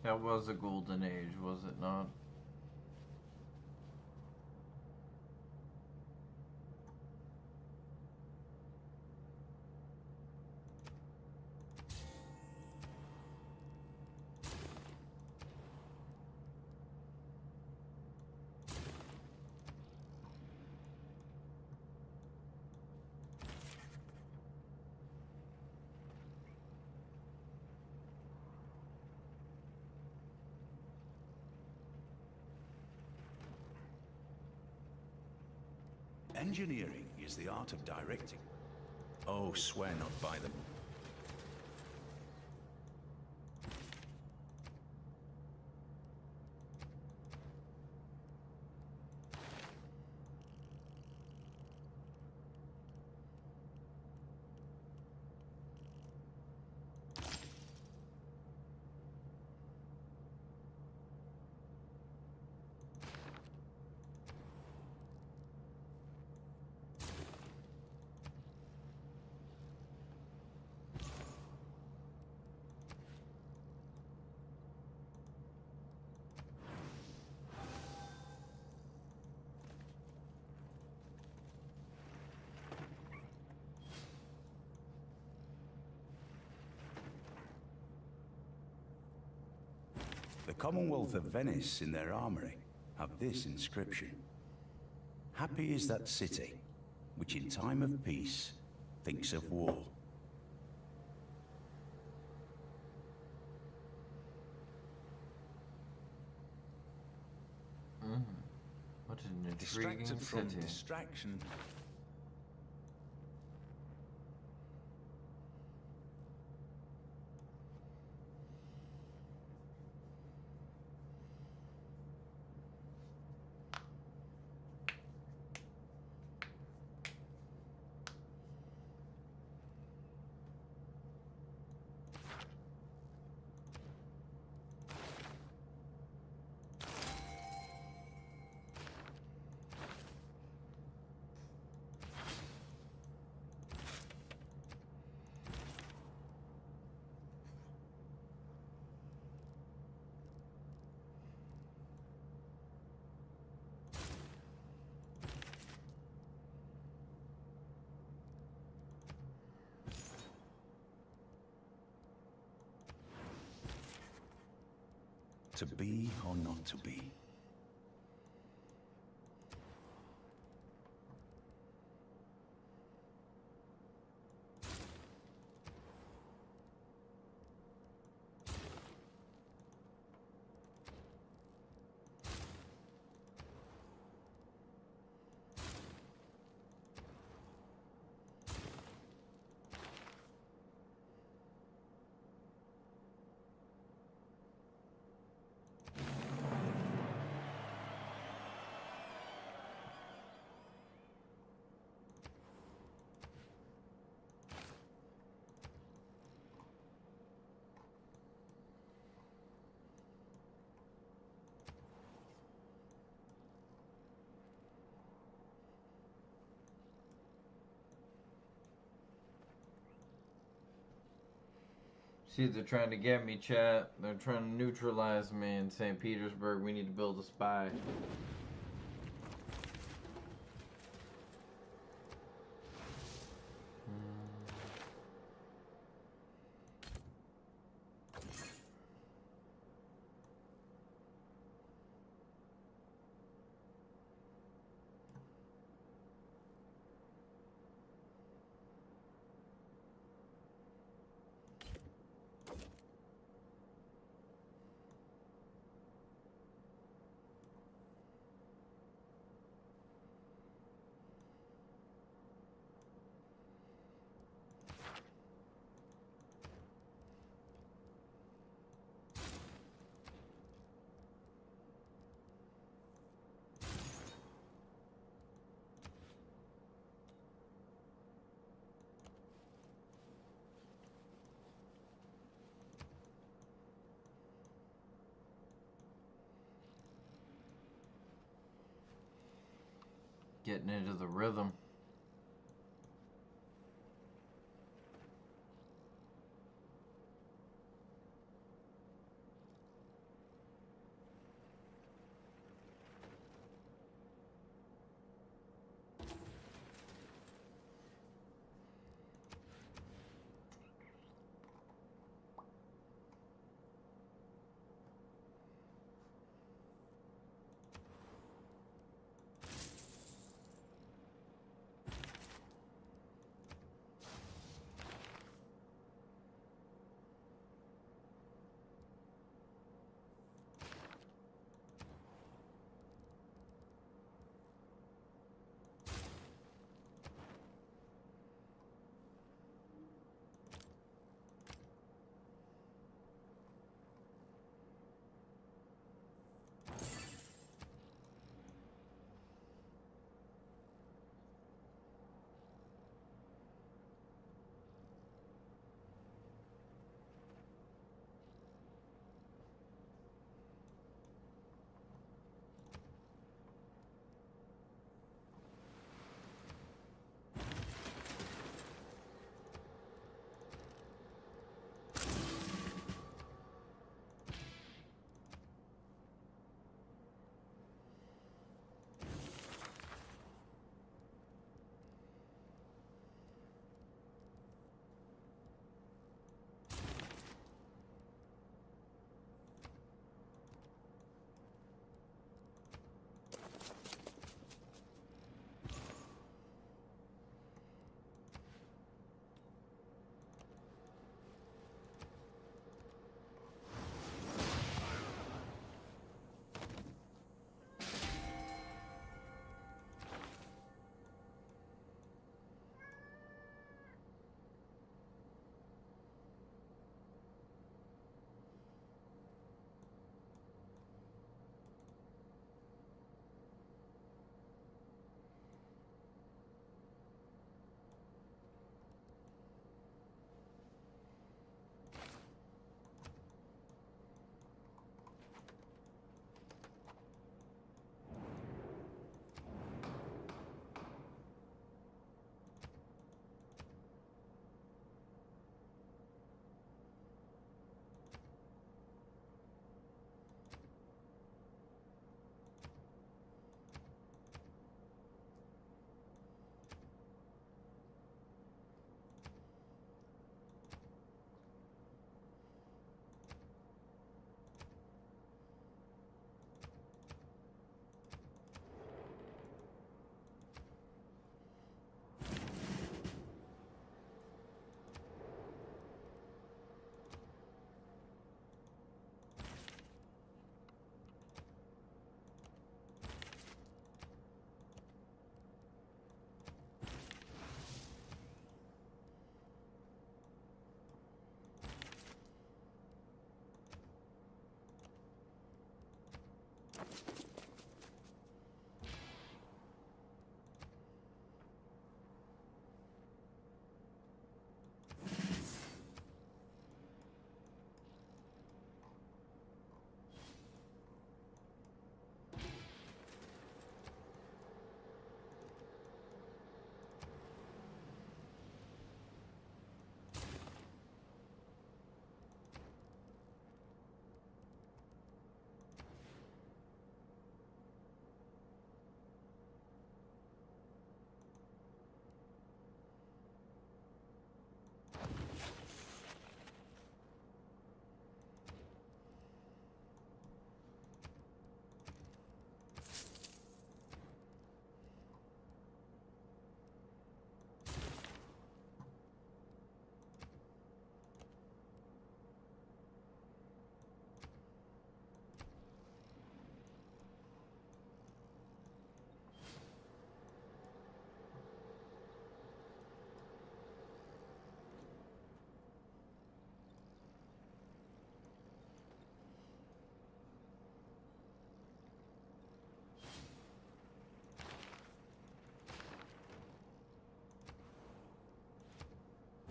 That was a golden age, was it not? Engineering is the art of directing. Oh, swear not by them. The Commonwealth of Venice, in their armory, have this inscription. Happy is that city, which in time of peace thinks of war. What an intriguing Distracted from city. distraction. To be or not to be? See, they're trying to get me, chat. They're trying to neutralize me in St. Petersburg. We need to build a spy. Getting into the rhythm.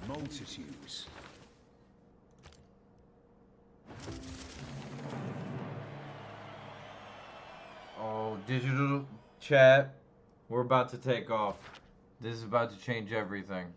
multitudes. Oh, digital chat. We're about to take off. This is about to change everything.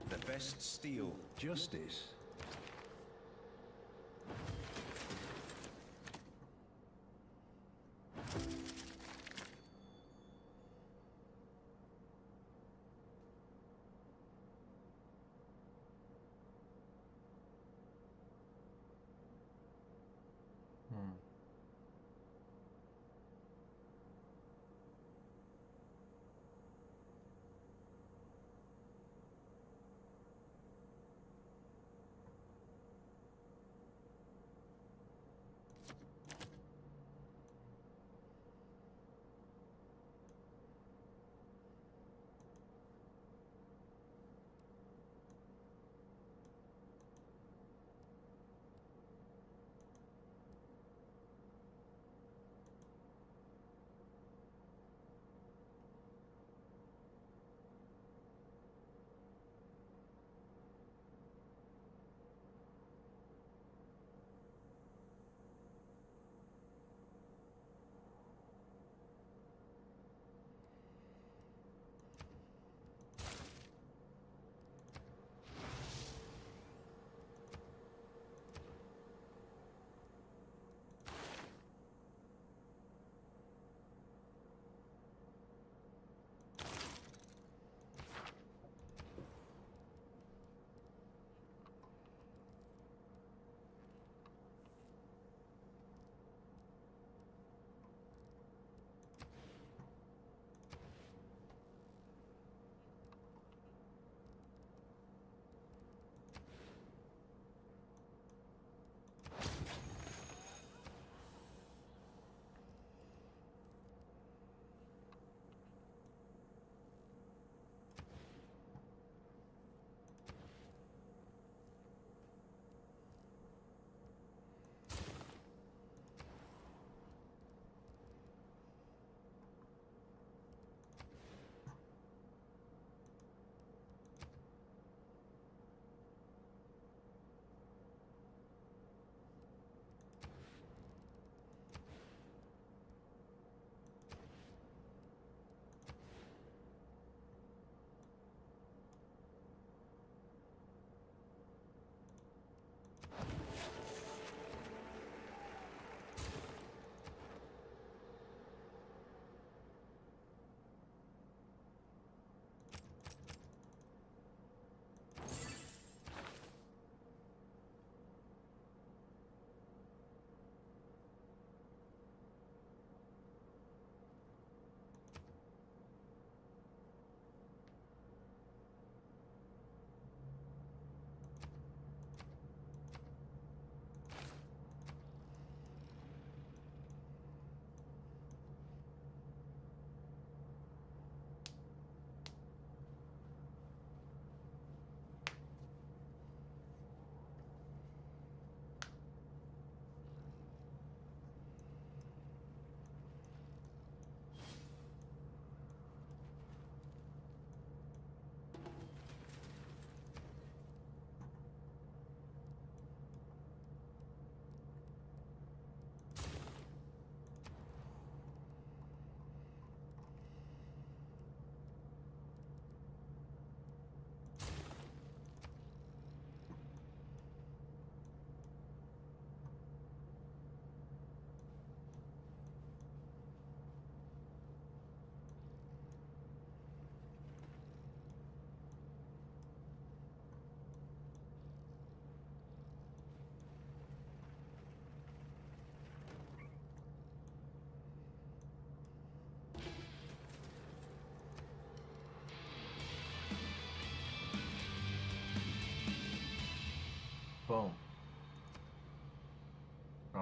The best steel. Justice.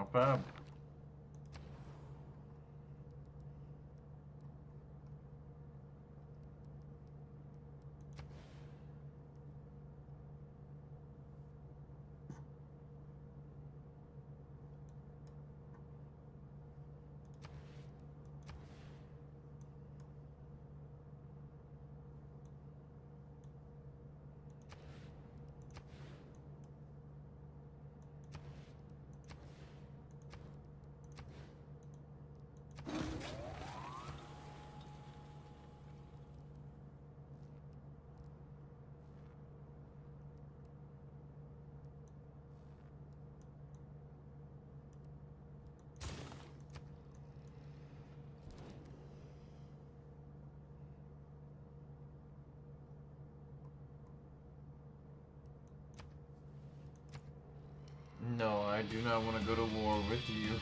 Not bad. No, I do not want to go to war with you.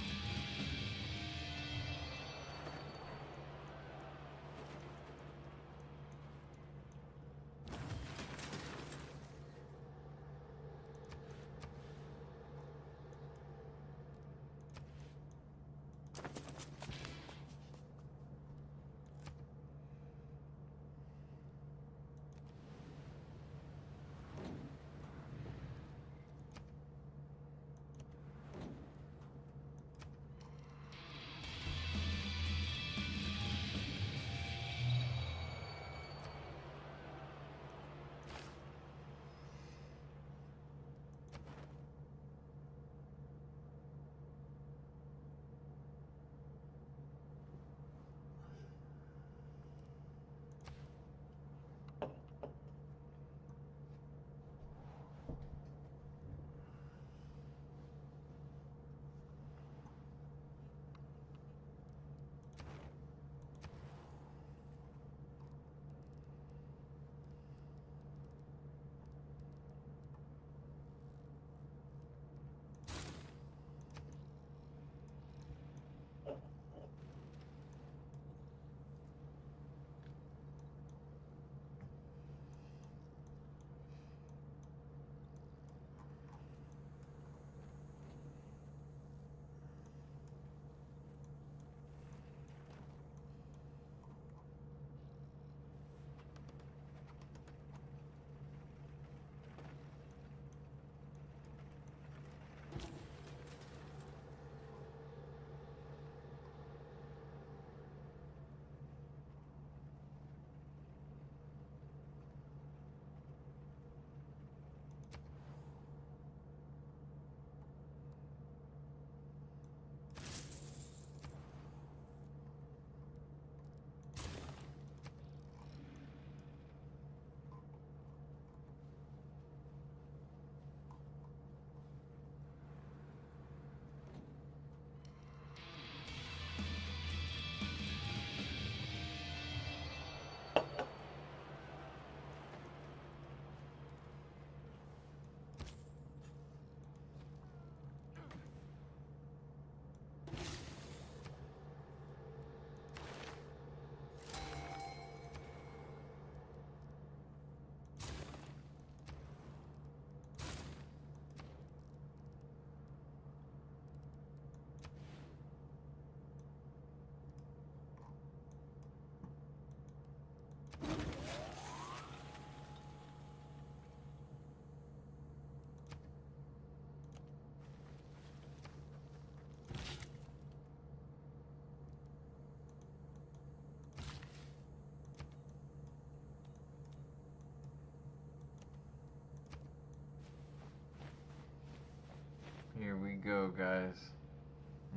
Here we go, guys.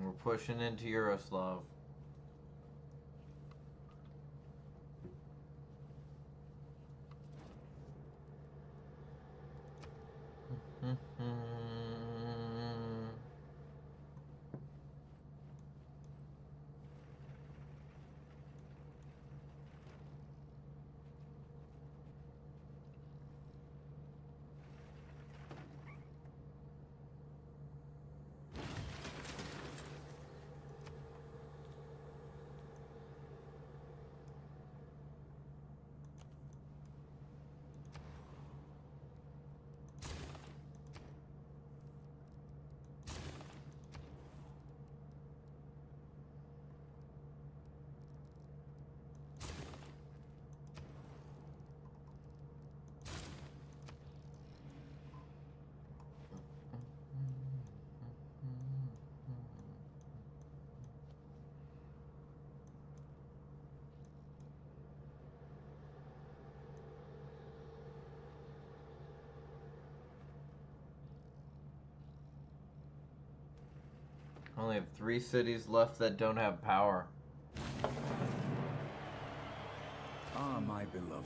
We're pushing into Yaroslav. only have 3 cities left that don't have power. Ah, my beloved.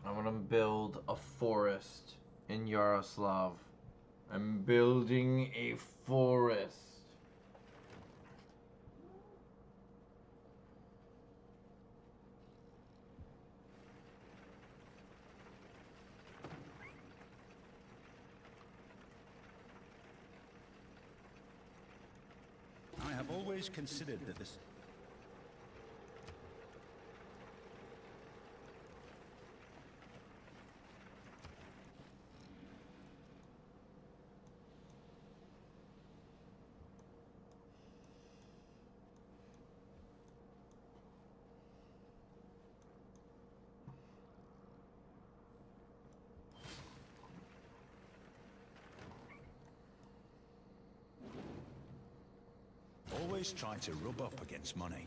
I'm gonna build a forest in Yaroslav. I'm building a forest. I have always considered that this... Always try to rub up against money.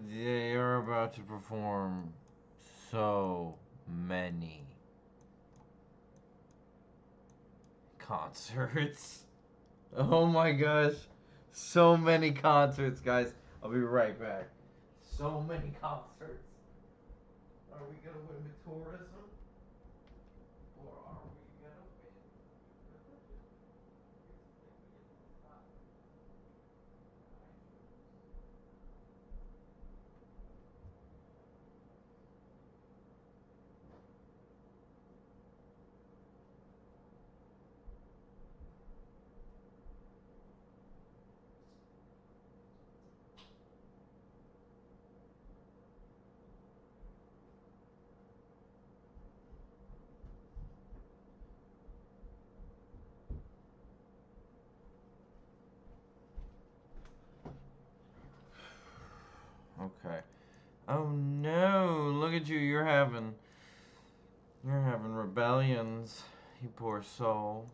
They are about to perform so many concerts. Oh my gosh. So many concerts, guys. I'll be right back. So many concerts. Are we gonna win with tourism? Or are we gonna win with religion? Here's the thing, we get to decide. Okay. Oh no, look at you, you're having rebellions, you poor soul.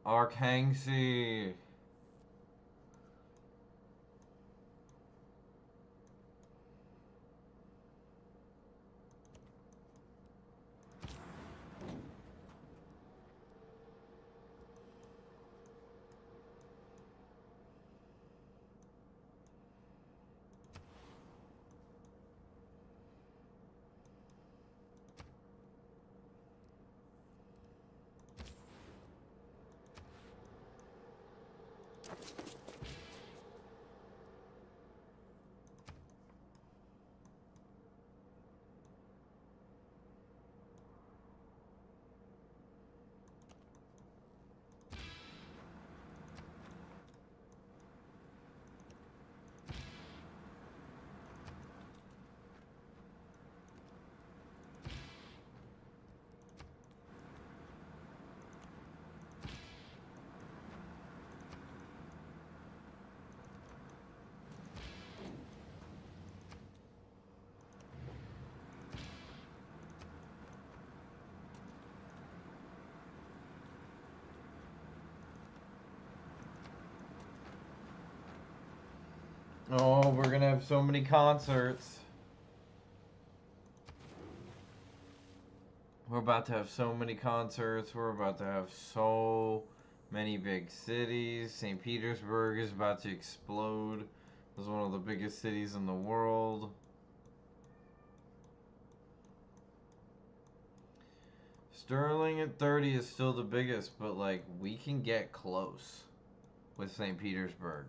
Arkhangsi. Oh, we're gonna have so many concerts. We're about to have so many concerts. We're about to have so many big cities. St. Petersburg is about to explode. It's one of the biggest cities in the world. Sterling at 30 is still the biggest, but like we can get close with St. Petersburg.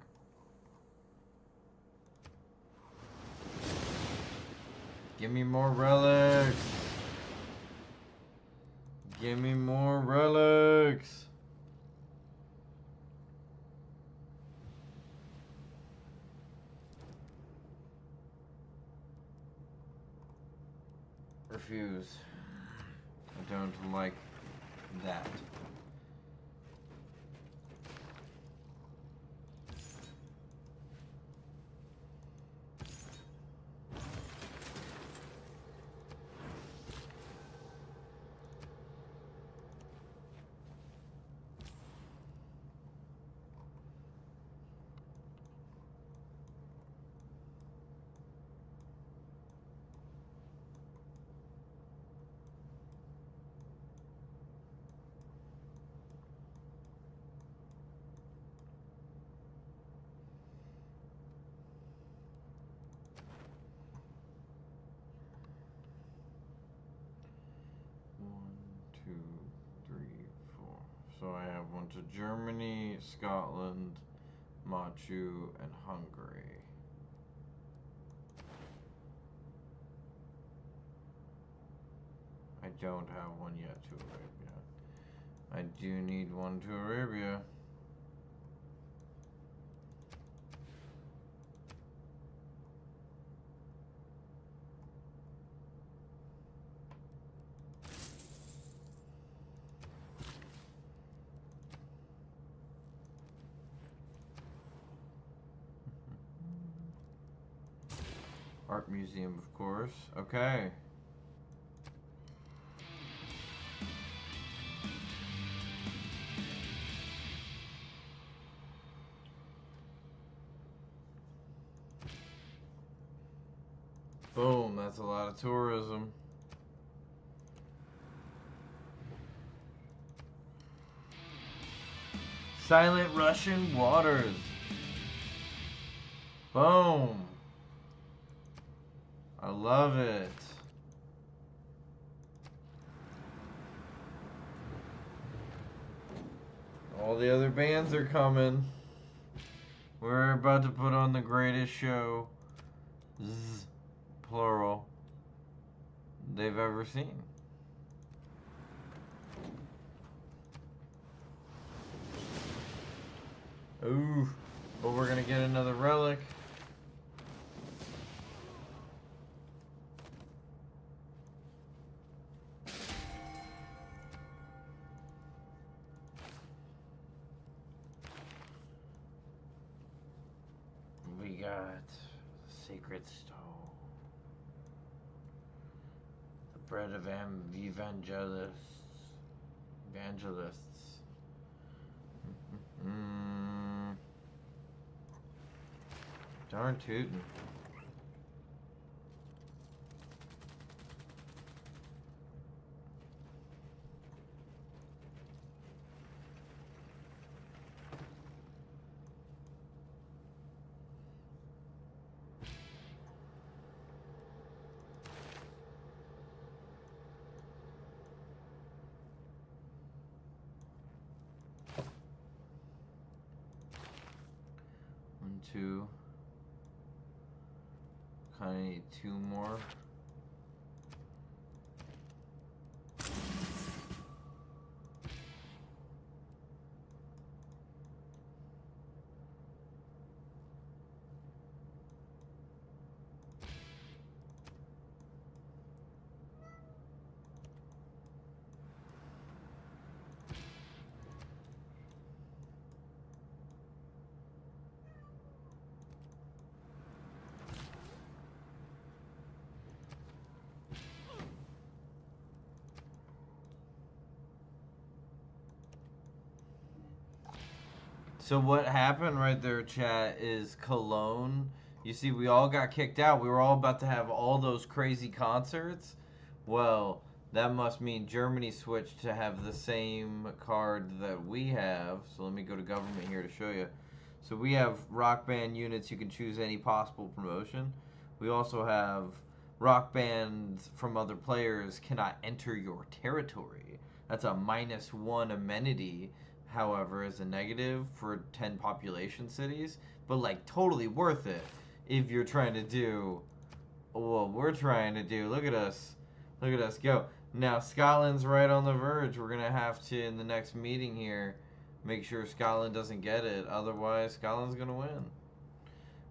Give me more relics. Give me more relics. Refuse. I don't like that. So I have one to Germany, Scotland, Machu, and Hungary. I don't have one yet to Arabia. I do need one to Arabia. Art museum, of course. Okay. Boom, that's a lot of tourism. Silent Russian waters. Boom. I love it. All the other bands are coming. We're about to put on the greatest show, plural, they've ever seen. Ooh, but we're gonna get another relic. We got Sacred Stone, the bread of evangelists. Darn tootin'. One, two. Kinda need two more. So what happened right there, chat, is Cologne. You see, we all got kicked out. We were all about to have all those crazy concerts. Well, that must mean Germany switched to have the same card that we have. So let me go to government here to show you. So we have rock band units. You can choose any possible promotion. We also have rock bands from other players cannot enter your territory. That's a -1 amenity. However, is a negative for 10 population cities, but like totally worth it if you're trying to do what we're trying to do. Look at us go. Now Scotland's right on the verge. We're gonna have to, in the next meeting here, make sure Scotland doesn't get it. Otherwise, Scotland's gonna win.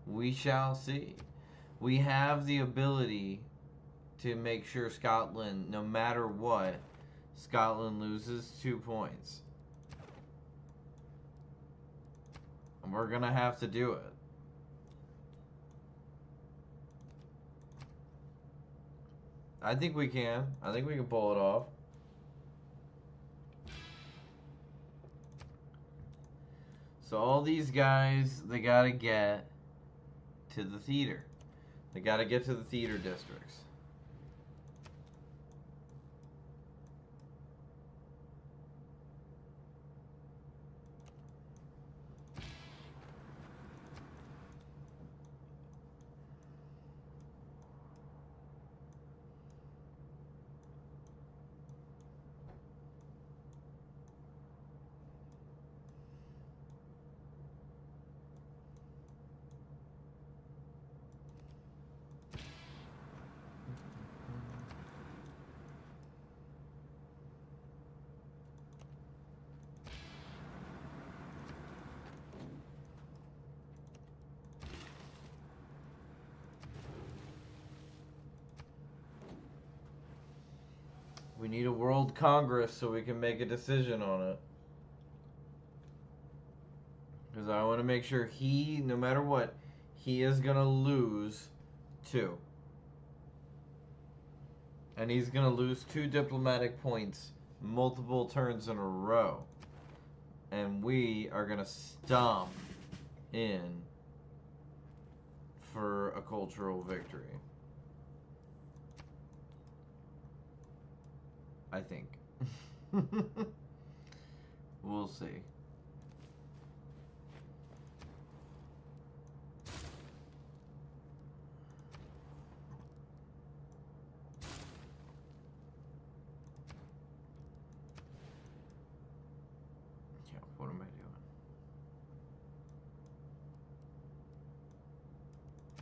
We shall see. We have the ability to make sure Scotland, no matter what, Scotland loses 2 points. And we're gonna have to do it. I think we can. I think we can pull it off. So all these guys, they gotta get to the theater. They gotta get to the theater districts. We need a World Congress so we can make a decision on it. Because I want to make sure he, no matter what, he is going to lose 2. And he's going to lose 2 diplomatic points multiple turns in a row. And we are going to stomp in for a cultural victory. I think. We'll see. Yeah, what am I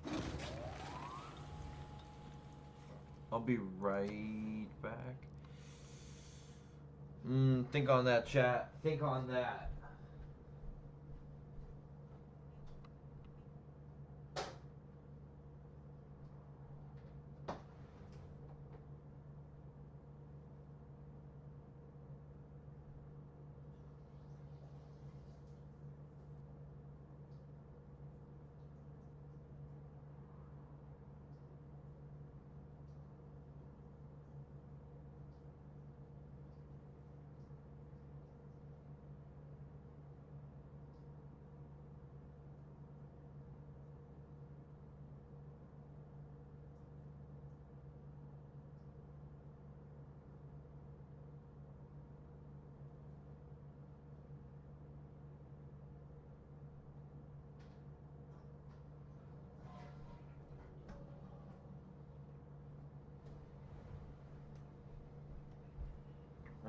doing? I'll be right back. Think on that, chat. Think on that.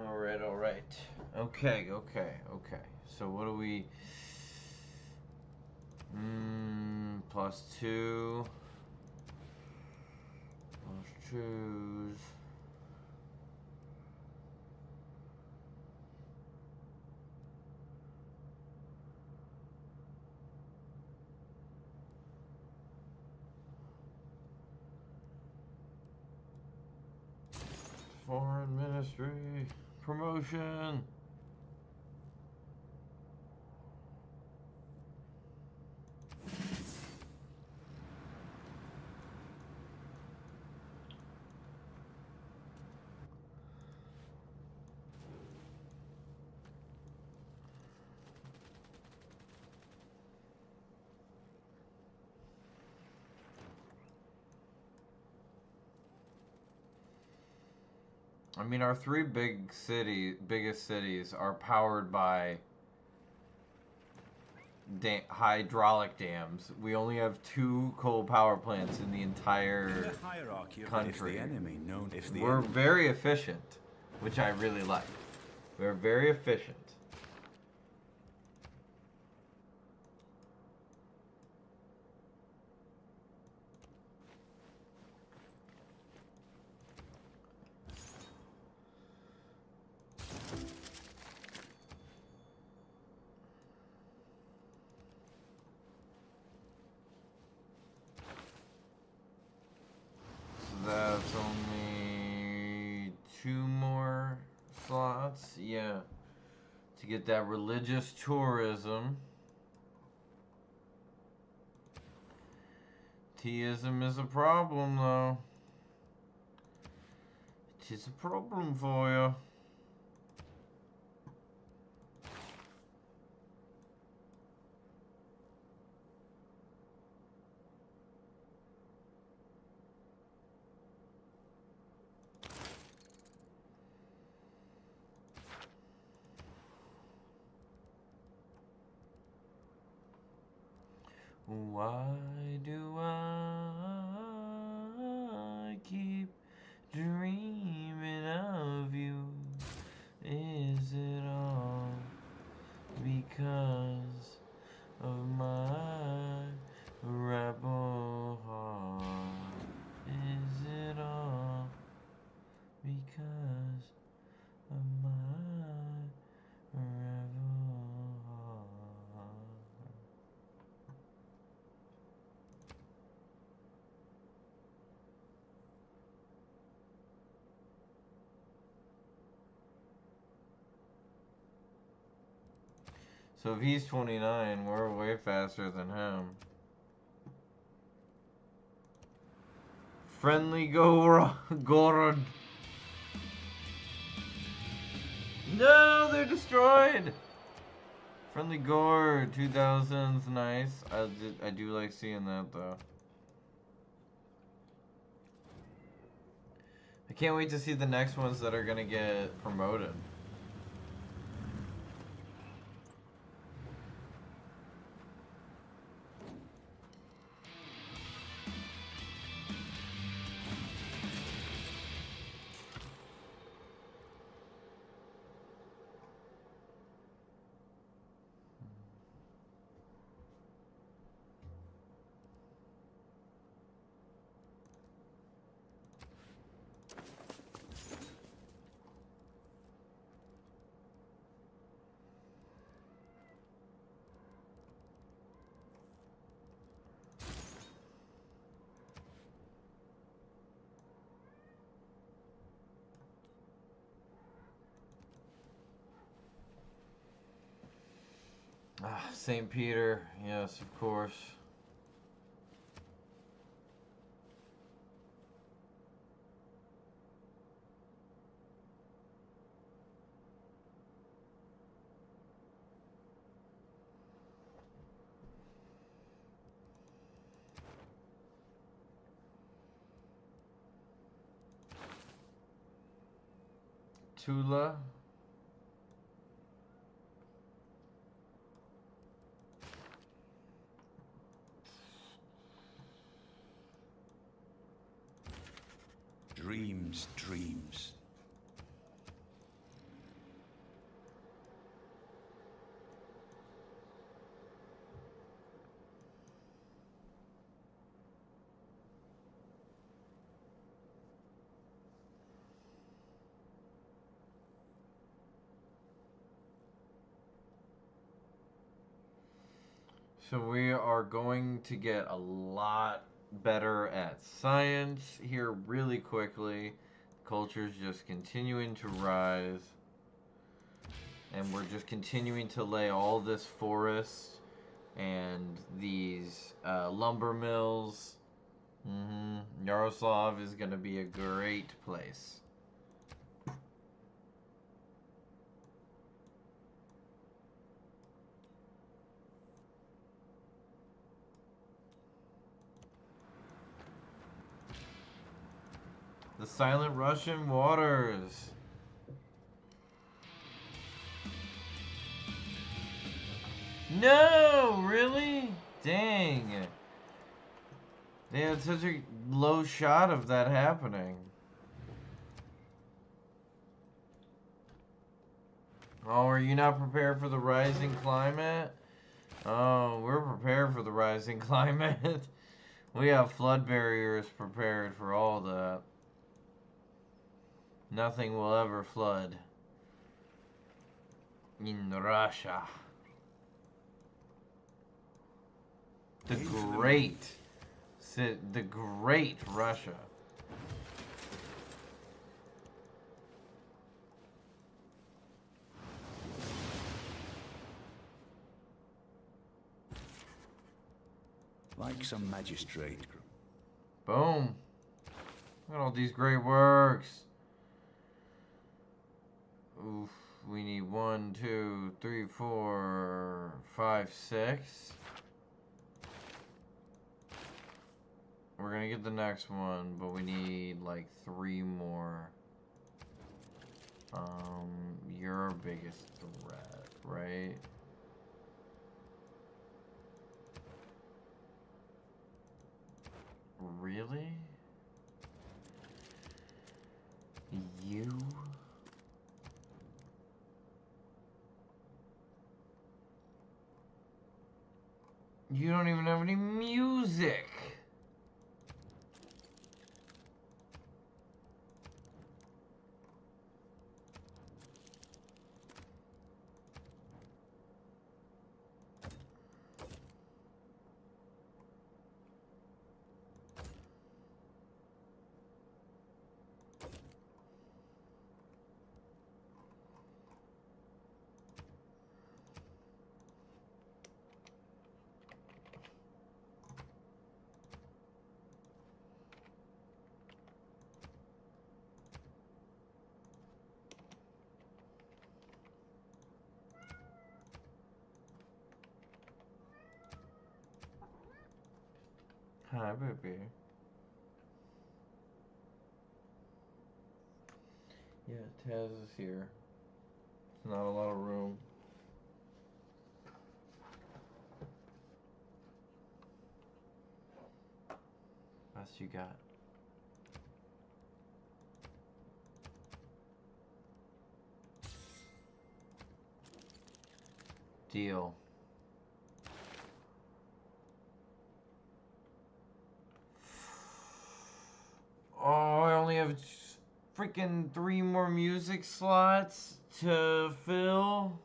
All right. Okay. So what do we... +2. +2s. Foreign Ministry. Promotion. I mean, our 3 biggest cities are powered by hydraulic dams. We only have 2 coal power plants in the entire country. We're very efficient, which I really like. We're very efficient. That's only 2 more slots, yeah, to get that religious tourism. Theism is a problem, though. It is a problem for you. Why do I keep dreaming of you? Is it all because of my rebel heart? Is it all because of my rebel heart? So if he's 29, we're way faster than him. Friendly Gorod. No, they're destroyed. Friendly Gore 2000's nice. I do like seeing that though. I can't wait to see the next ones that are gonna get promoted. Ah, St. Peter, yes, of course. Tula. Dreams, dreams. So we are going to get a lot better at science here really quickly. Culture's just continuing to rise. And we're just continuing to lay all this forest and these lumber mills. Yaroslav is going to be a great place. The Silent Russian Waters. No, really? Dang. They had such a low shot of that happening. Oh, are you not prepared for the rising climate? Oh, we're prepared for the rising climate. We have flood barriers prepared for all that. Nothing will ever flood in Russia. The great Russia. Like some magistrate. Boom. Look at all these great works. Oof. We need 1, 2, 3, 4, 5, 6. We're gonna get the next one, but we need like 3 more. You're our biggest threat, right? Really? You? You don't even have any music. Hi, baby. Yeah, Taz is here. There's not a lot of room. Best you got. Deal. Oh, I only have freaking 3 more music slots to fill.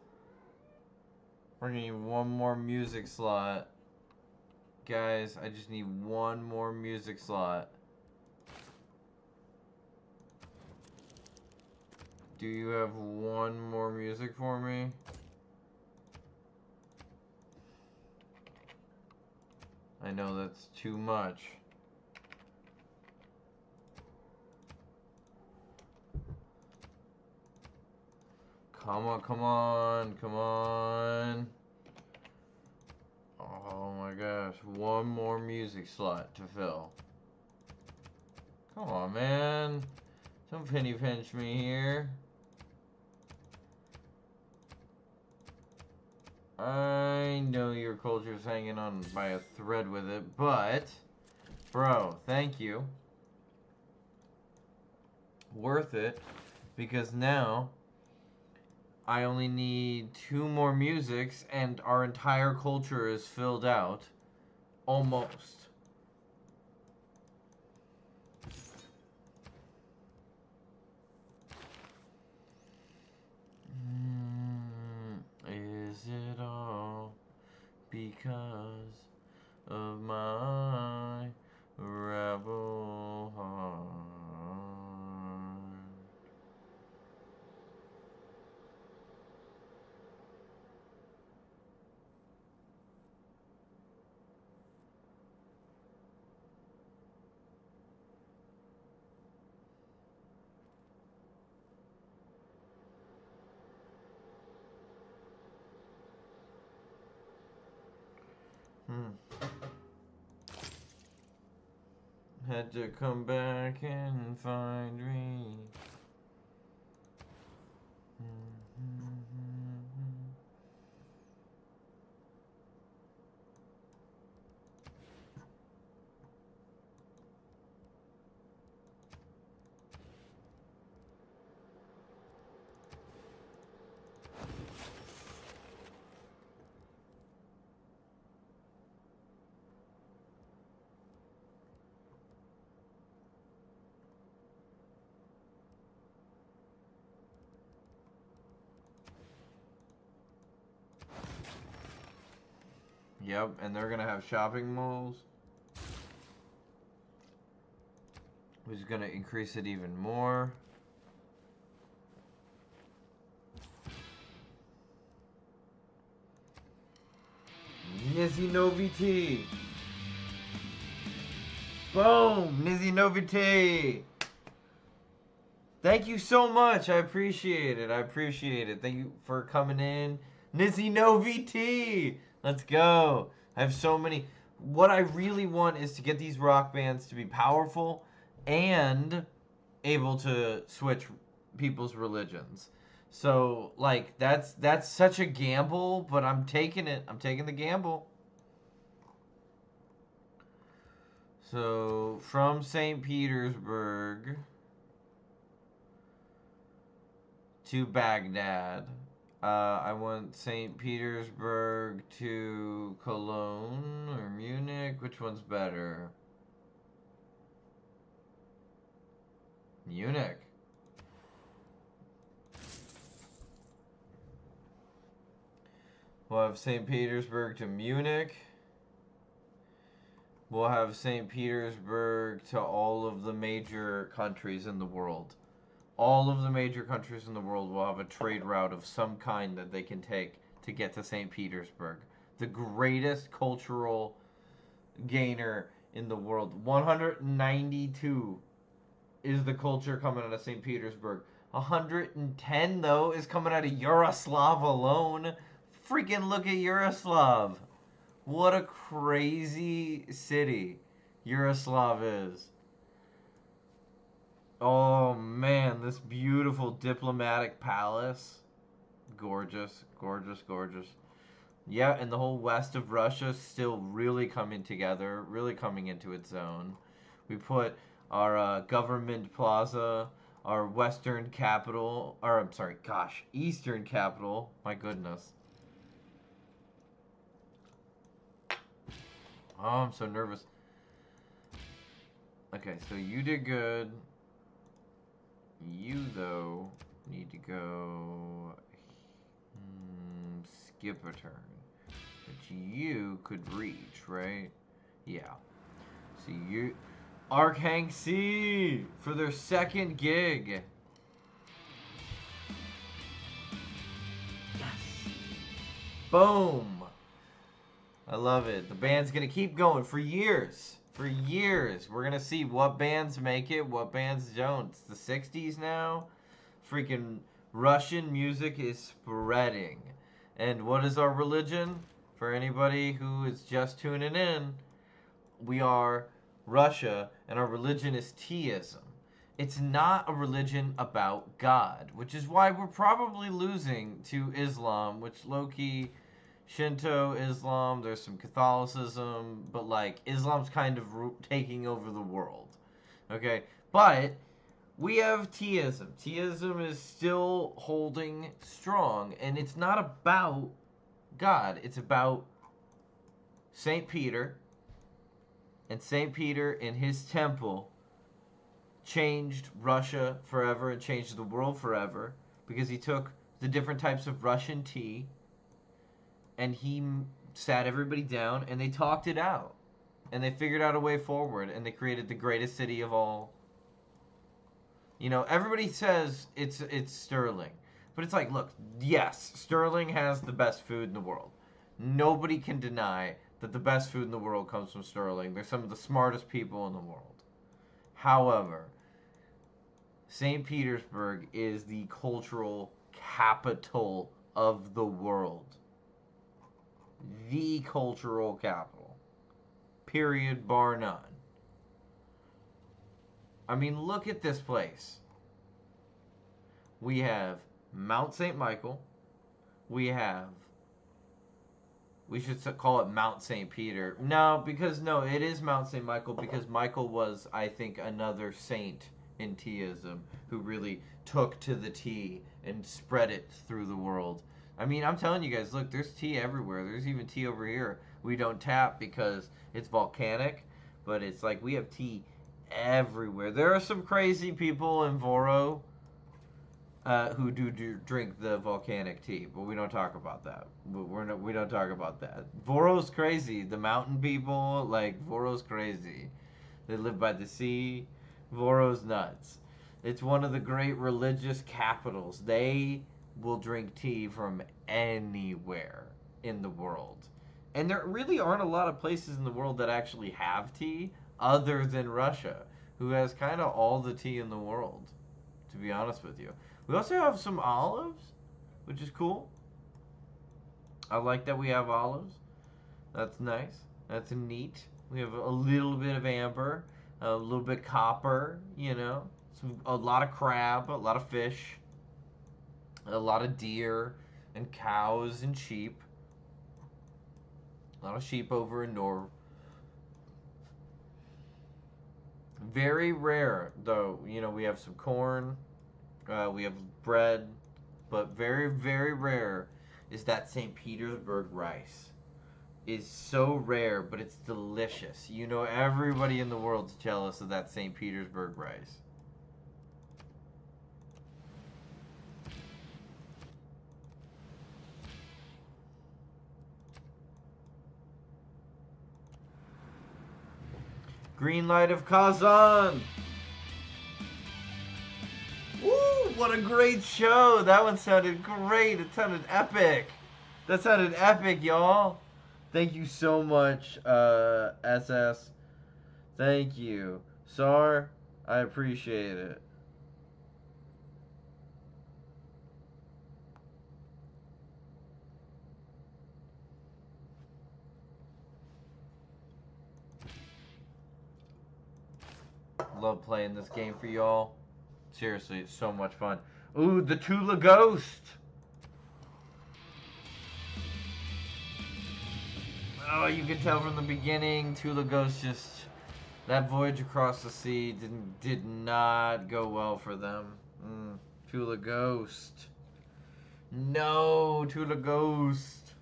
We're gonna need 1 more music slot. Guys, I just need 1 more music slot. Do you have 1 more music for me? I know that's too much. Come on, come on, come on. Oh my gosh, 1 more music slot to fill. Come on, man. Don't penny pinch me here. I know your culture's hanging on by a thread with it, but, bro, thank you. Worth it, because now I only need 2 more musics and our entire culture is filled out. Almost. Is it all because of my rebel heart? Had to come back and find me. Yep, and they're gonna have shopping malls, which is gonna increase it even more. Nizzy Noviti! Boom! Nizzy Noviti! Thank you so much. I appreciate it. I appreciate it. Thank you for coming in. Nizzy Noviti! Let's go. I have so many. What I really want is to get these rock bands to be powerful and able to switch people's religions. So, like, that's such a gamble, but I'm taking it. I'm taking the gamble. So, from St. Petersburg to Baghdad. I want St. Petersburg to Cologne or Munich. Which one's better? Munich. We'll have St. Petersburg to Munich. We'll have St. Petersburg to all of the major countries in the world. All of the major countries in the world will have a trade route of some kind that they can take to get to St. Petersburg. The greatest cultural gainer in the world. 192 is the culture coming out of St. Petersburg. 110, though, is coming out of Yaroslav alone. Freaking look at Yaroslav. What a crazy city. Yaroslav is. Oh man, this beautiful diplomatic palace. Gorgeous, gorgeous, gorgeous. Yeah, and the whole west of Russia still really coming together, really coming into its own. We put our government plaza, our western capital, or I'm sorry, gosh, eastern capital. My goodness. Oh, I'm so nervous. Okay, so you did good. You, though, need to go skip a turn. But you could reach, right? Yeah. So you... Arkhang C for their second gig. Yes. Boom. I love it. The band's going to keep going for years. For years. We're going to see what bands make it, what bands don't. It's the 60s now. Freaking Russian music is spreading. And what is our religion? For anybody who is just tuning in, we are Russia, and our religion is Teaism. It's not a religion about God, which is why we're probably losing to Islam, which low-key... Shinto, Islam, there's some Catholicism, but like Islam's kind of taking over the world. Okay? But we have Teaism. Teaism is still holding strong, and it's not about God. It's about St. Peter, and St. Peter in his temple changed Russia forever and changed the world forever because he took the different types of Russian tea and he sat everybody down and they talked it out. And they figured out a way forward and they created the greatest city of all. You know, everybody says it's Sterling. But it's like, look, yes, Sterling has the best food in the world. Nobody can deny that the best food in the world comes from Sterling. They're some of the smartest people in the world. However, St. Petersburg is the cultural capital of the world. The cultural capital. Period, bar none. I mean, look at this place. We have Mount St. Michael. We should call it Mount St. Peter. No, it is Mount St. Michael because Michael was, I think, another saint in Teaism who really took to the tea and spread it through the world. I mean, I'm telling you guys, look, there's tea everywhere. There's even tea over here. We don't tap because it's volcanic, but it's like we have tea everywhere. There are some crazy people in Voro who do drink the volcanic tea, but we don't talk about that. We don't talk about that. Voro's crazy. The mountain people, like, Voro's crazy. They live by the sea. Voro's nuts. It's one of the great religious capitals. They will drink tea from anywhere in the world. And there really aren't a lot of places in the world that actually have tea other than Russia, who has kind of all the tea in the world, to be honest with you. We also have some olives, which is cool. I like that we have olives. That's nice. That's neat. We have a little bit of amber, a little bit copper, you know. A lot of crab, a lot of fish, a lot of deer and cows and sheep. A lot of sheep over in Norv. Very rare, though. You know, we have some corn, we have bread, but very, very rare is that St. Petersburg rice. Is so rare, but it's delicious. You know, everybody in the world's jealous of that St. Petersburg rice. Green light of Kazan! Woo! What a great show! That one sounded great! It sounded epic! That sounded epic, y'all! Thank you so much, SS. Thank you. Sar, I appreciate it. Love playing this game for y'all. Seriously, it's so much fun. Ooh, the Tula Ghost. Oh, you can tell from the beginning, Tula Ghost just... That voyage across the sea did not go well for them. Tula Ghost. No, Tula Ghost.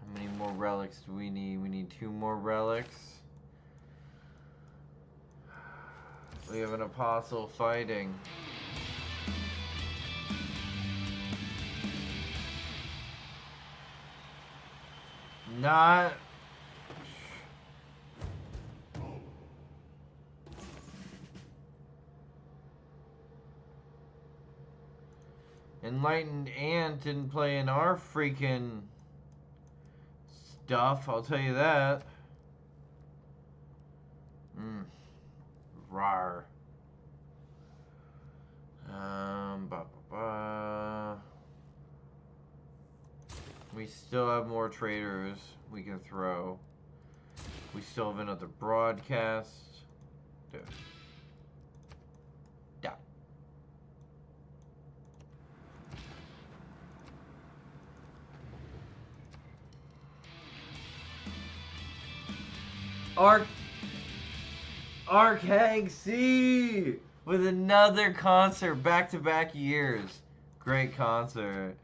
How many more relics do we need? We need 2 more relics. We have an apostle fighting. Not... Enlightened Ant didn't play in our freaking stuff, I'll tell you that. Rar. We still have more traders we can throw. We still have another broadcast. Dude. Yeah. Arkhag C with another concert, back-to-back years. Great concert.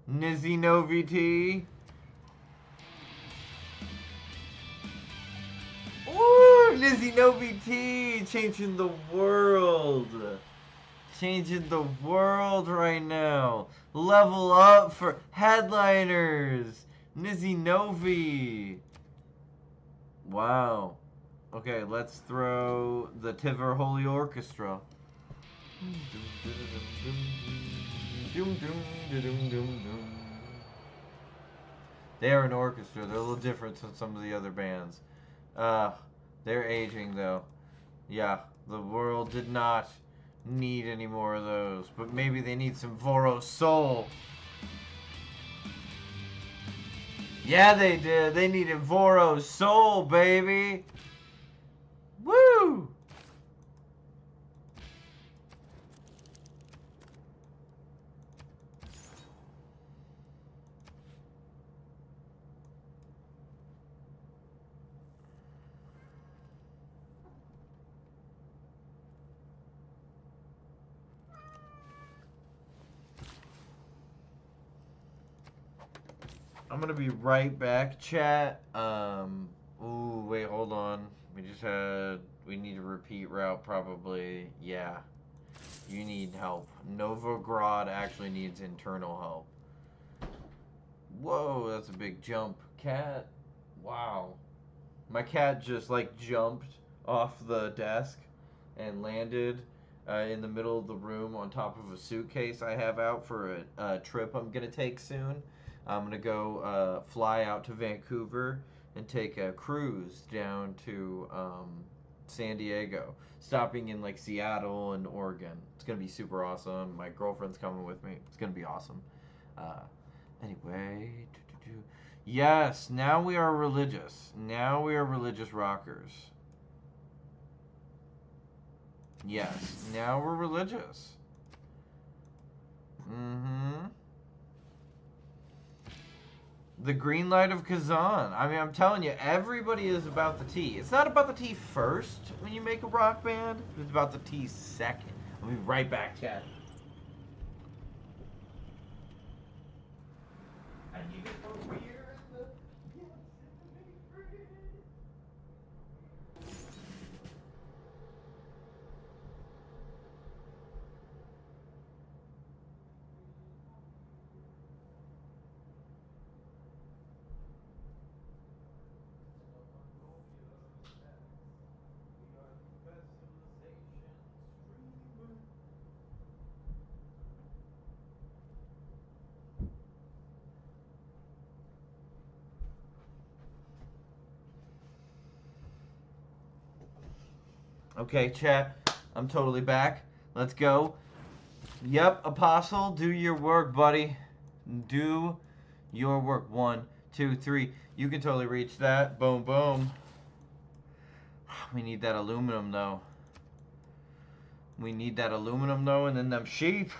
Nizzy Novi T. Ooh, Nizzy Novi T, changing the world. Changing the world right now. Level up for headliners. Nizzy Novi. Wow. Okay, let's throw the Tiver Holy Orchestra. They are an orchestra. They're a little different than some of the other bands. They're aging though. Yeah, the world did not need any more of those, but maybe they need some Voros Soul. Yeah, they did. They needed Voros Soul, baby. Woo! I'm gonna be right back, chat. Ooh, wait, hold on. We need a repeat route, probably. Yeah. You need help. Novograd actually needs internal help. Whoa, that's a big jump. Cat. Wow. My cat just, like, jumped off the desk and landed in the middle of the room on top of a suitcase I have out for a trip I'm gonna take soon. I'm going to go fly out to Vancouver and take a cruise down to San Diego, stopping in like Seattle and Oregon. It's going to be super awesome. My girlfriend's coming with me. It's going to be awesome. Anyway, yes, now we are religious. Now we are religious rockers. Yes, now we're religious. The green light of Kazan. I mean, I'm telling you, everybody is about the tea. It's not about the tea first when you make a rock band. It's about the tea second. I'll be right back, chat. I need it for weird. Okay, chat. I'm totally back. Let's go. Yep, Apostle, do your work, buddy. Do your work. 1, 2, 3. You can totally reach that. Boom, boom. We need that aluminum, though. We need that aluminum, though, and then them sheep.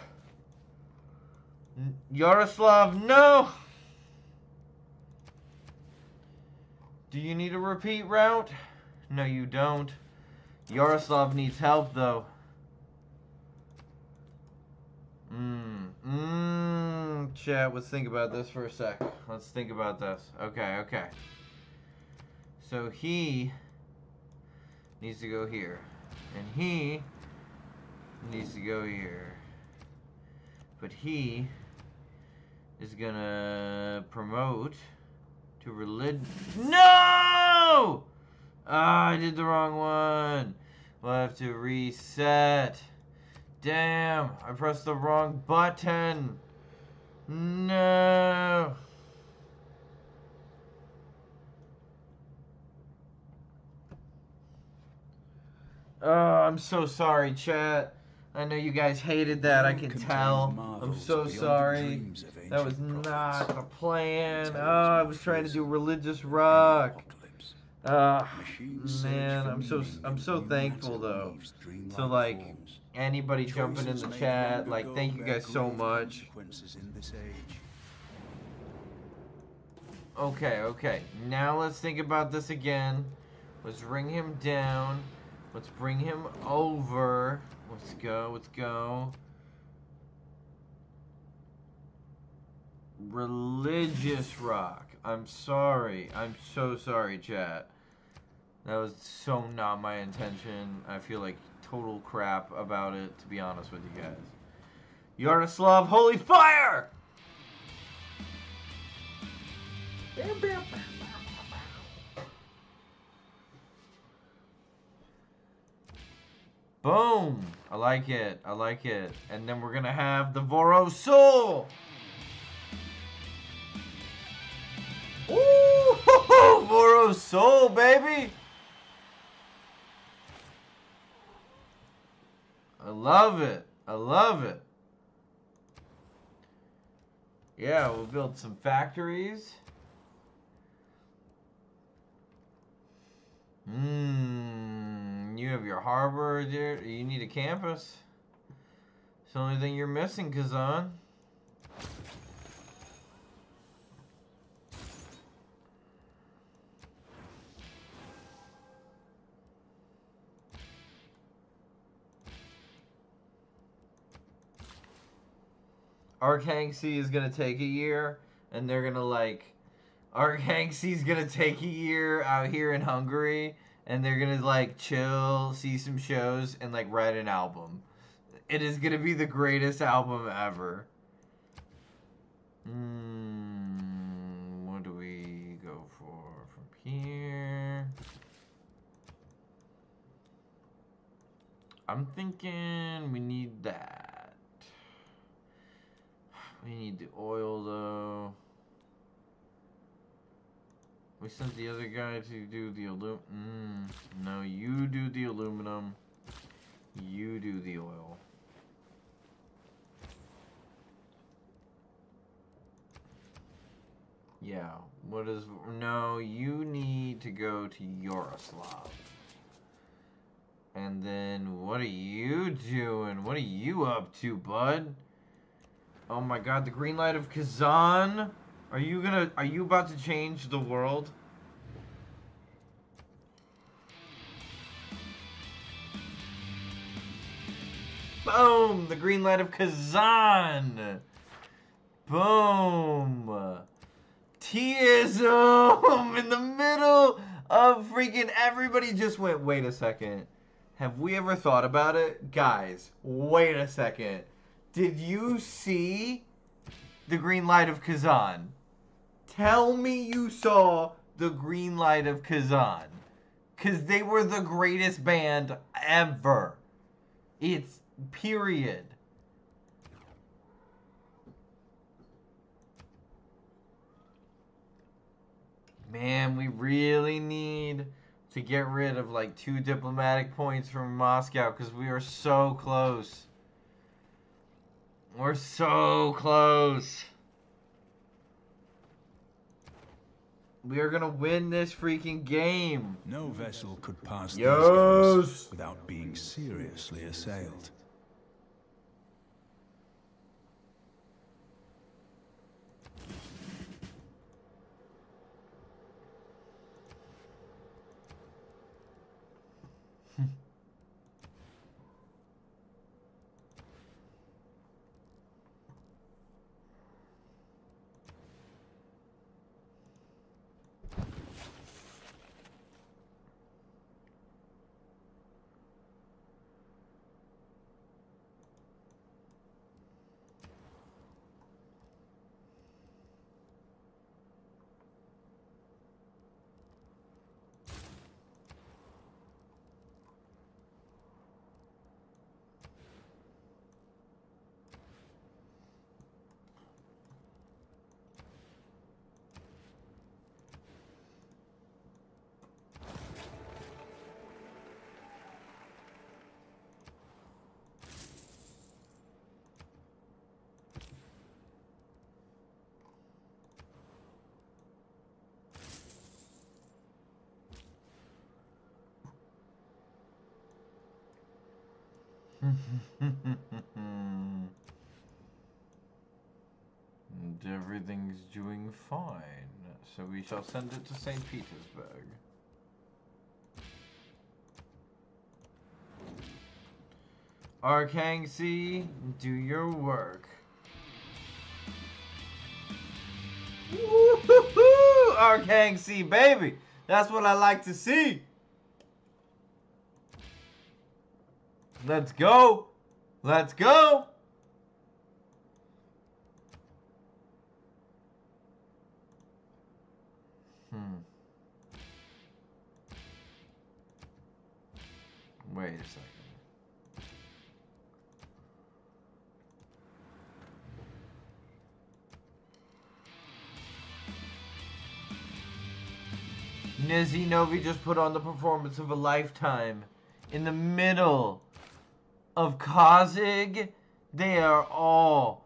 Yaroslav, no! Do you need a repeat route? No, you don't. Yaroslav needs help, though. Chat, let's think about this for a sec. Let's think about this. Okay. So he needs to go here. And he needs to go here. But he is gonna promote to religion. No! Ah, I did the wrong one. We'll have to reset. Damn, I pressed the wrong button. No. Oh, I'm so sorry, chat. I know you guys hated that, I can tell. I'm so sorry. That was not the plan. Oh, I was trying to do religious rock. Man, I'm so thankful though. So like anybody jumping in the chat, like thank you guys so much. Okay. Now let's think about this again. Let's bring him down. Let's bring him over. Let's go. Religious rock. I'm sorry. I'm so sorry, chat. That was so not my intention. I feel like total crap about it, to be honest with you guys. Yaroslav, holy fire! Boom! I like it. And then we're gonna have the Vorosul! Ooh! Vorosul, baby! I love it. Yeah, we'll build some factories. You have your harbor there. You need a campus. It's the only thing you're missing, Kazan. Arkhangsi is gonna take a year, and they're gonna like, Arkhangsi's gonna take a year out here in Hungary, and they're gonna like chill, see some shows, and like write an album. It is gonna be the greatest album ever. What do we go for from here? I'm thinking we need that. We need the oil, though. We sent the other guy to do the aluminum. No, you do the aluminum. You do the oil. Yeah, what is... No, you need to go to Yaroslav. And then, what are you doing? What are you up to, bud? Oh my god, the green light of Kazan? Are you about to change the world? Boom! The green light of Kazan! Boom! Teism in the middle of freaking everybody just went, wait a second. Have we ever thought about it? Guys, wait a second. Did you see the green light of Kazan? Tell me you saw the green light of Kazan. Because they were the greatest band ever. It's period. Man, we really need to get rid of like 2 diplomatic points from Moscow because we are so close. We're so close. We are gonna win this freaking game. No vessel could pass these Yes. gates without being seriously assailed. And everything's doing fine. So we shall send it to St. Petersburg. Arkangsy, do your work. Woo-hoo-hoo! Arkangsy, baby! That's what I like to see! Let's go! Let's go! Wait a second. Nizzy Novi just put on the performance of a lifetime. In the middle of Kozig, they are all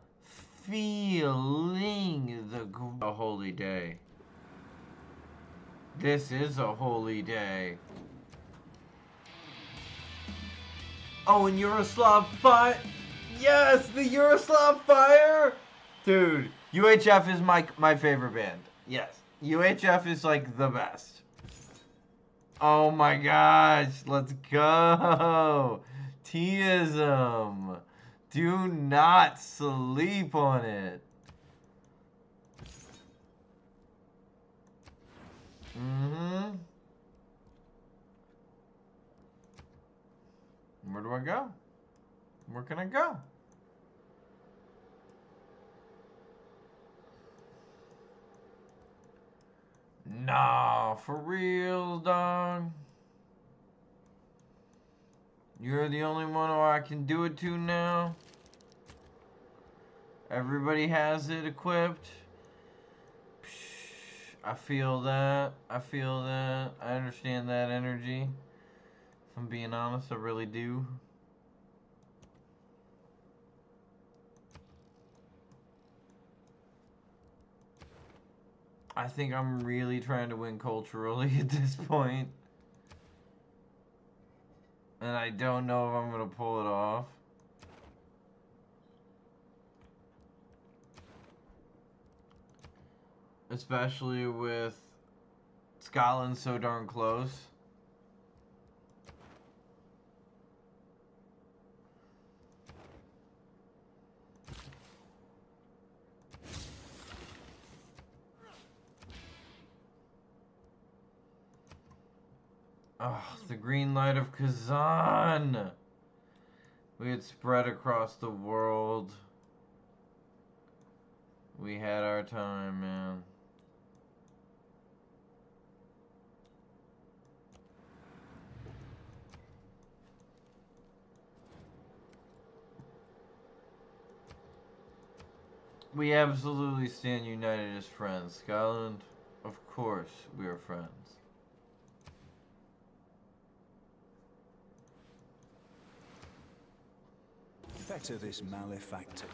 feeling a holy day. This is a holy day. Oh, and Yuroslav fire! Yes, the Yuroslav fire! Dude, UHF is my favorite band. Yes, UHF is like the best. Oh my gosh, let's go! Teism! Do not sleep on it. Where do I go? Where can I go? Nah, for real, dog. You're the only one who I can do it to now. Everybody has it equipped. I feel that. I feel that. I understand that energy. If I'm being honest, I really do. I think I'm really trying to win culturally at this point. And I don't know if I'm going to pull it off. Especially with Scotland so darn close. Oh, the green light of Kazan! We had spread across the world. We had our time, man. We absolutely stand united as friends. Scotland, of course, we are friends. Fetter this malefactor.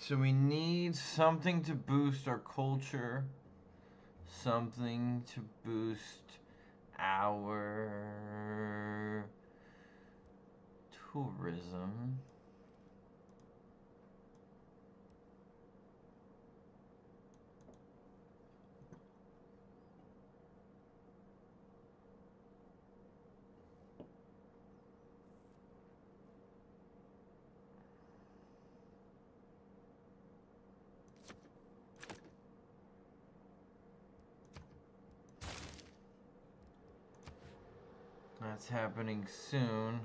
So we need something to boost our culture. Something to boost our tourism. That's happening soon.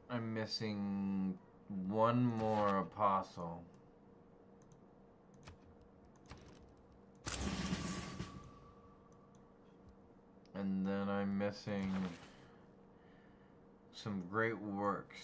I'm missing one more apostle. And then I'm missing some great works.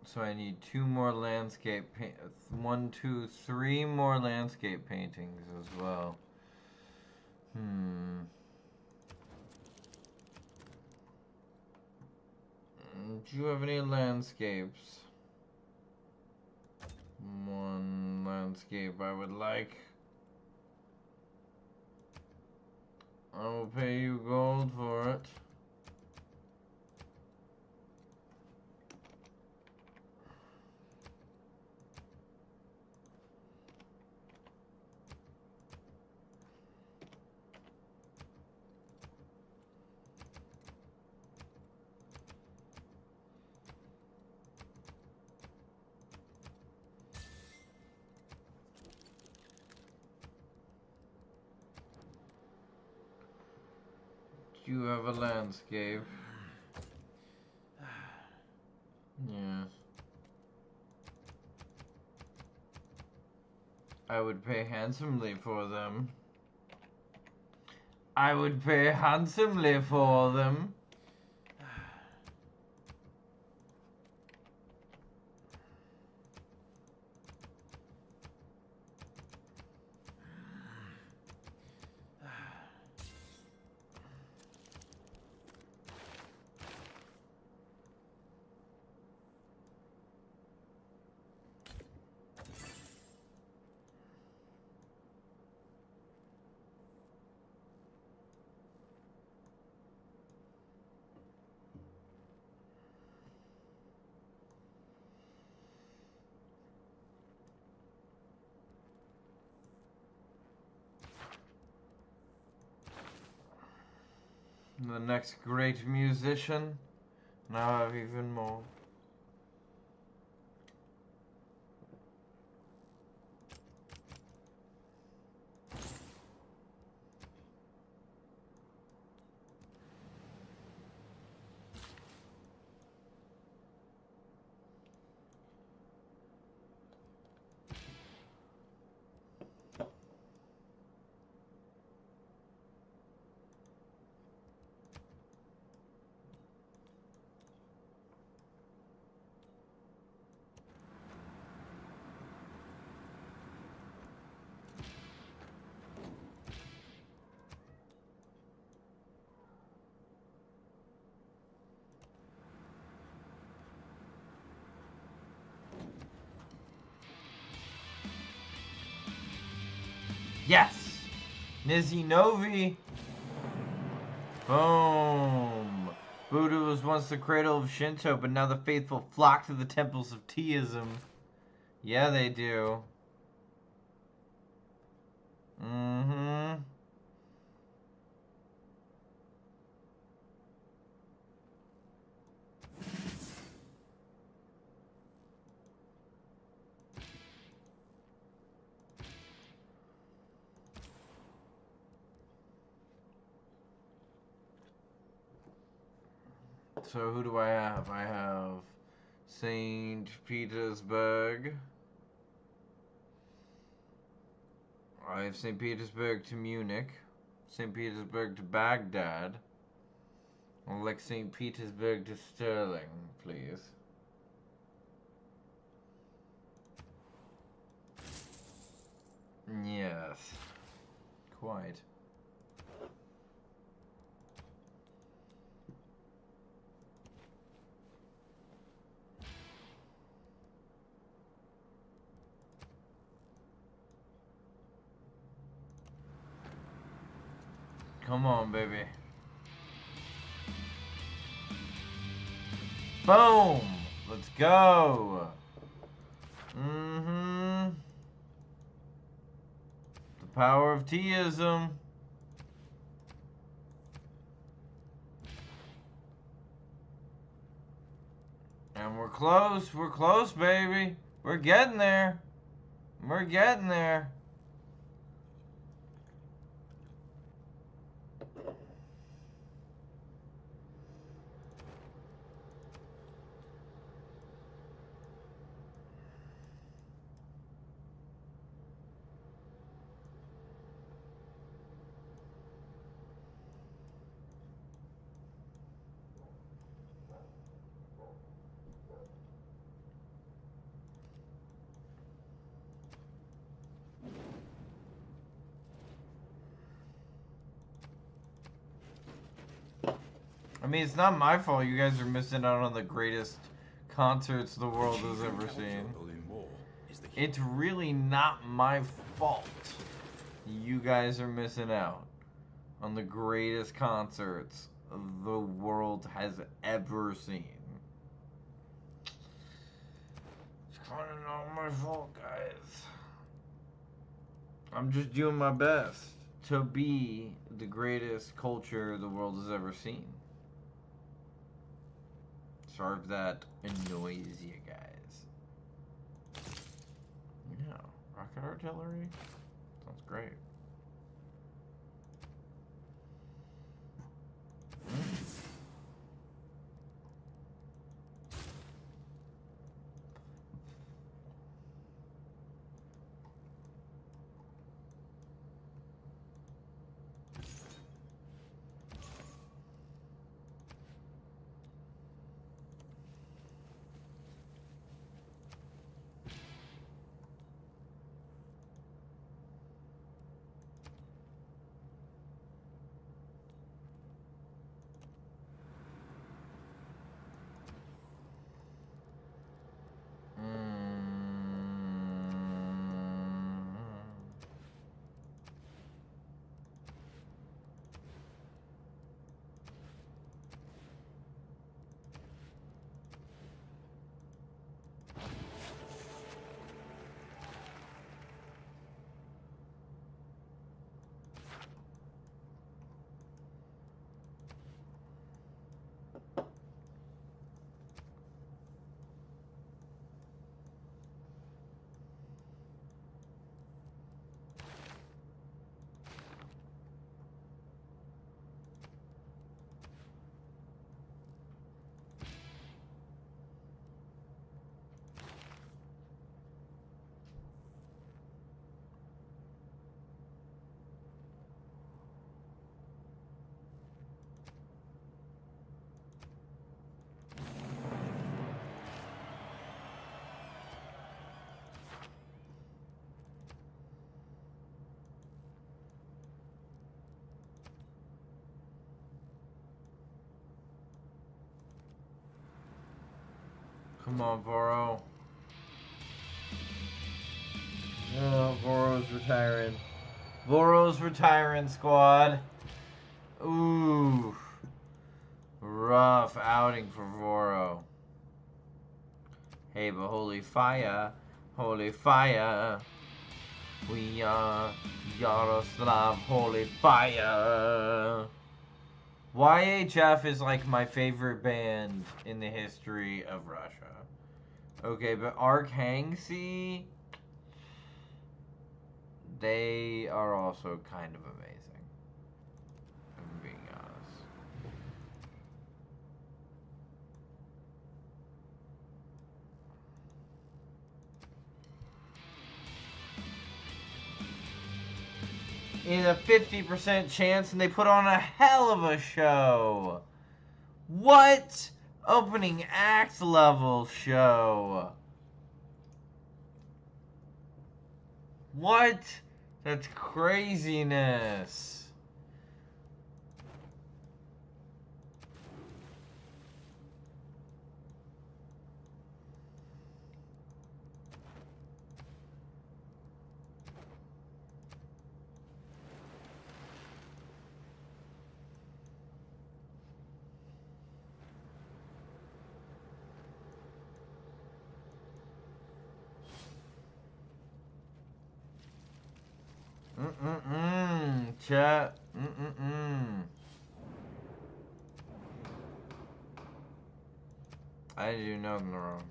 So I need two more landscape three more landscape paintings as well. Do you have any landscapes? One landscape I would like. I will pay you gold for it. You have a landscape. Yes. I would pay handsomely for them. I would pay handsomely for them. The next great musician. Now I have even more. Yes! Nizzy Novi! Boom! Buddha was once the cradle of Shinto, but now the faithful flock to the temples of Teaism. Yeah, they do. Mm-hmm. So who do I have? I have St. Petersburg. I have St. Petersburg to Munich. St. Petersburg to Baghdad. I'd like St. Petersburg to Sterling, please. Yes. Quite. Come on, baby. Boom! Let's go! Mm-hmm. The power of Teaism. And we're close, baby. We're getting there. We're getting there. I mean, it's not my fault you guys are missing out on the greatest concerts the world has ever seen. It's really not my fault you guys are missing out on the greatest concerts the world has ever seen. It's kind of not my fault, guys. I'm just doing my best to be the greatest culture the world has ever seen. Sorry if that annoys you guys. Yeah, rocket artillery? Sounds great. Come on, Voro. Oh, Voro's retiring. Voro's retiring, squad. Ooh. Rough. coming for Voro. Hey, but holy fire, we are Yaroslav, holy fire. YHF is like my favorite band in the history of Russia. Okay, but Arkhangsi, they are also kind of amazing, if I'm being honest. In a 50% chance, and they put on a hell of a show. What? Opening act level show. What? That's craziness. Chat. I didn't do nothing wrong.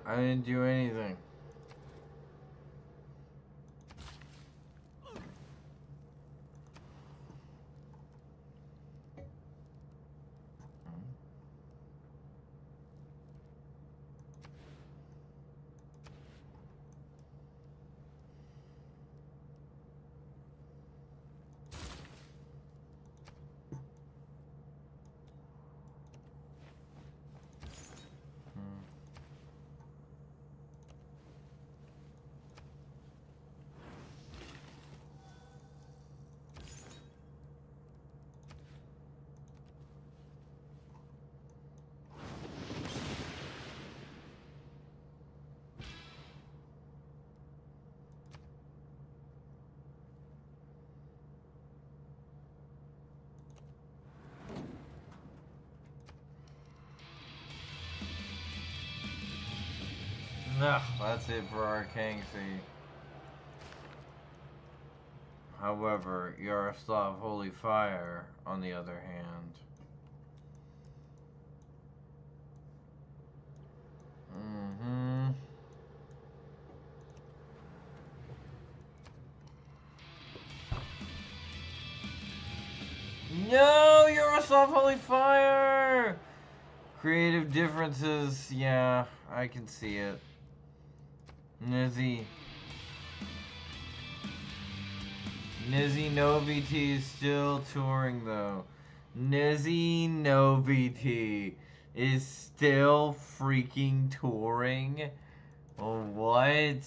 I didn't do anything. No, that's it for Arkhangsi. However, Yaroslav Holy Fire, on the other hand. No, Yaroslav Holy Fire! Creative differences, yeah, I can see it. Nizzy Noviti is still touring though. Nizzy Noviti is still freaking touring? What?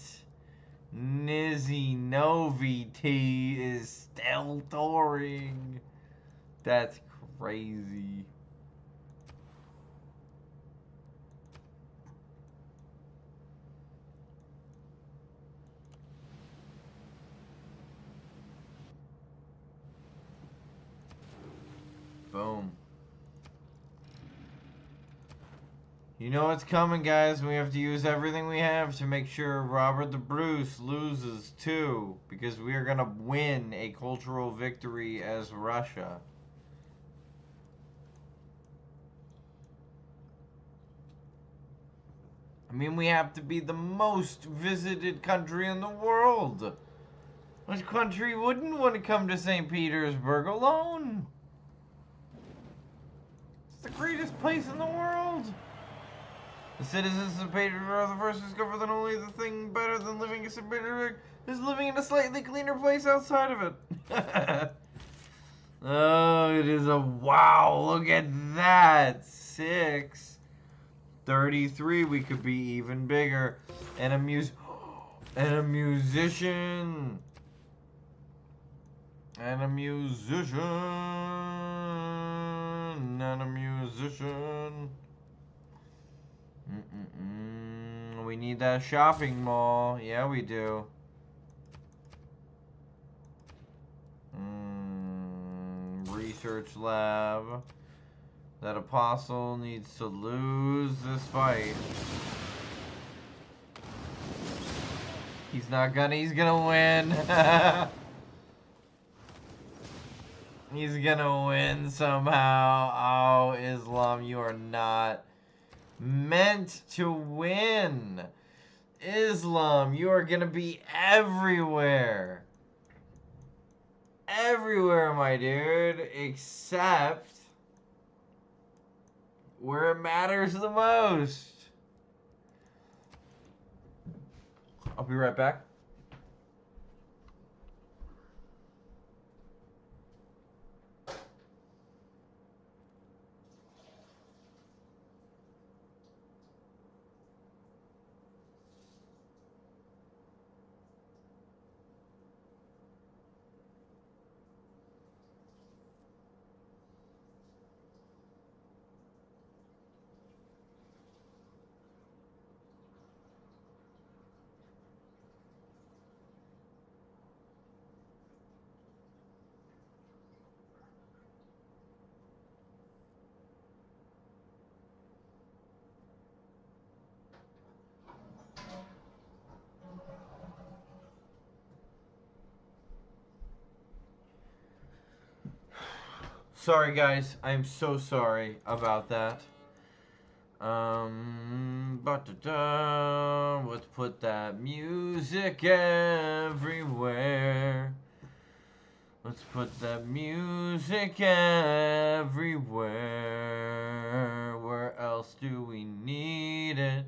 Nizzy Noviti is still touring. That's crazy. Boom. You know what's coming, guys. We have to use everything we have to make sure Robert the Bruce loses too, because we are going to win a cultural victory as Russia. I mean, we have to be the most visited country in the world. Which country wouldn't want to come to St. Petersburg alone? It's the greatest place in the world. The citizens of St. Petersburg are the first to discover that only the thing better than living in St. Petersburg is living in a slightly cleaner place outside of it. Oh, it is a wow. Look at that. 633. We could be even bigger. And a musician. And a musician. And a musician. We need that shopping mall. Yeah, we do. research lab. That apostle needs to lose this fight. He's gonna win. He's gonna win somehow. Oh, Islam, you are not meant to win. Islam, you are gonna be everywhere. Everywhere, my dude, except where it matters the most. I'll be right back. Sorry, guys. I'm so sorry about that. Let's put that music everywhere. Let's put that music everywhere. Where else do we need it?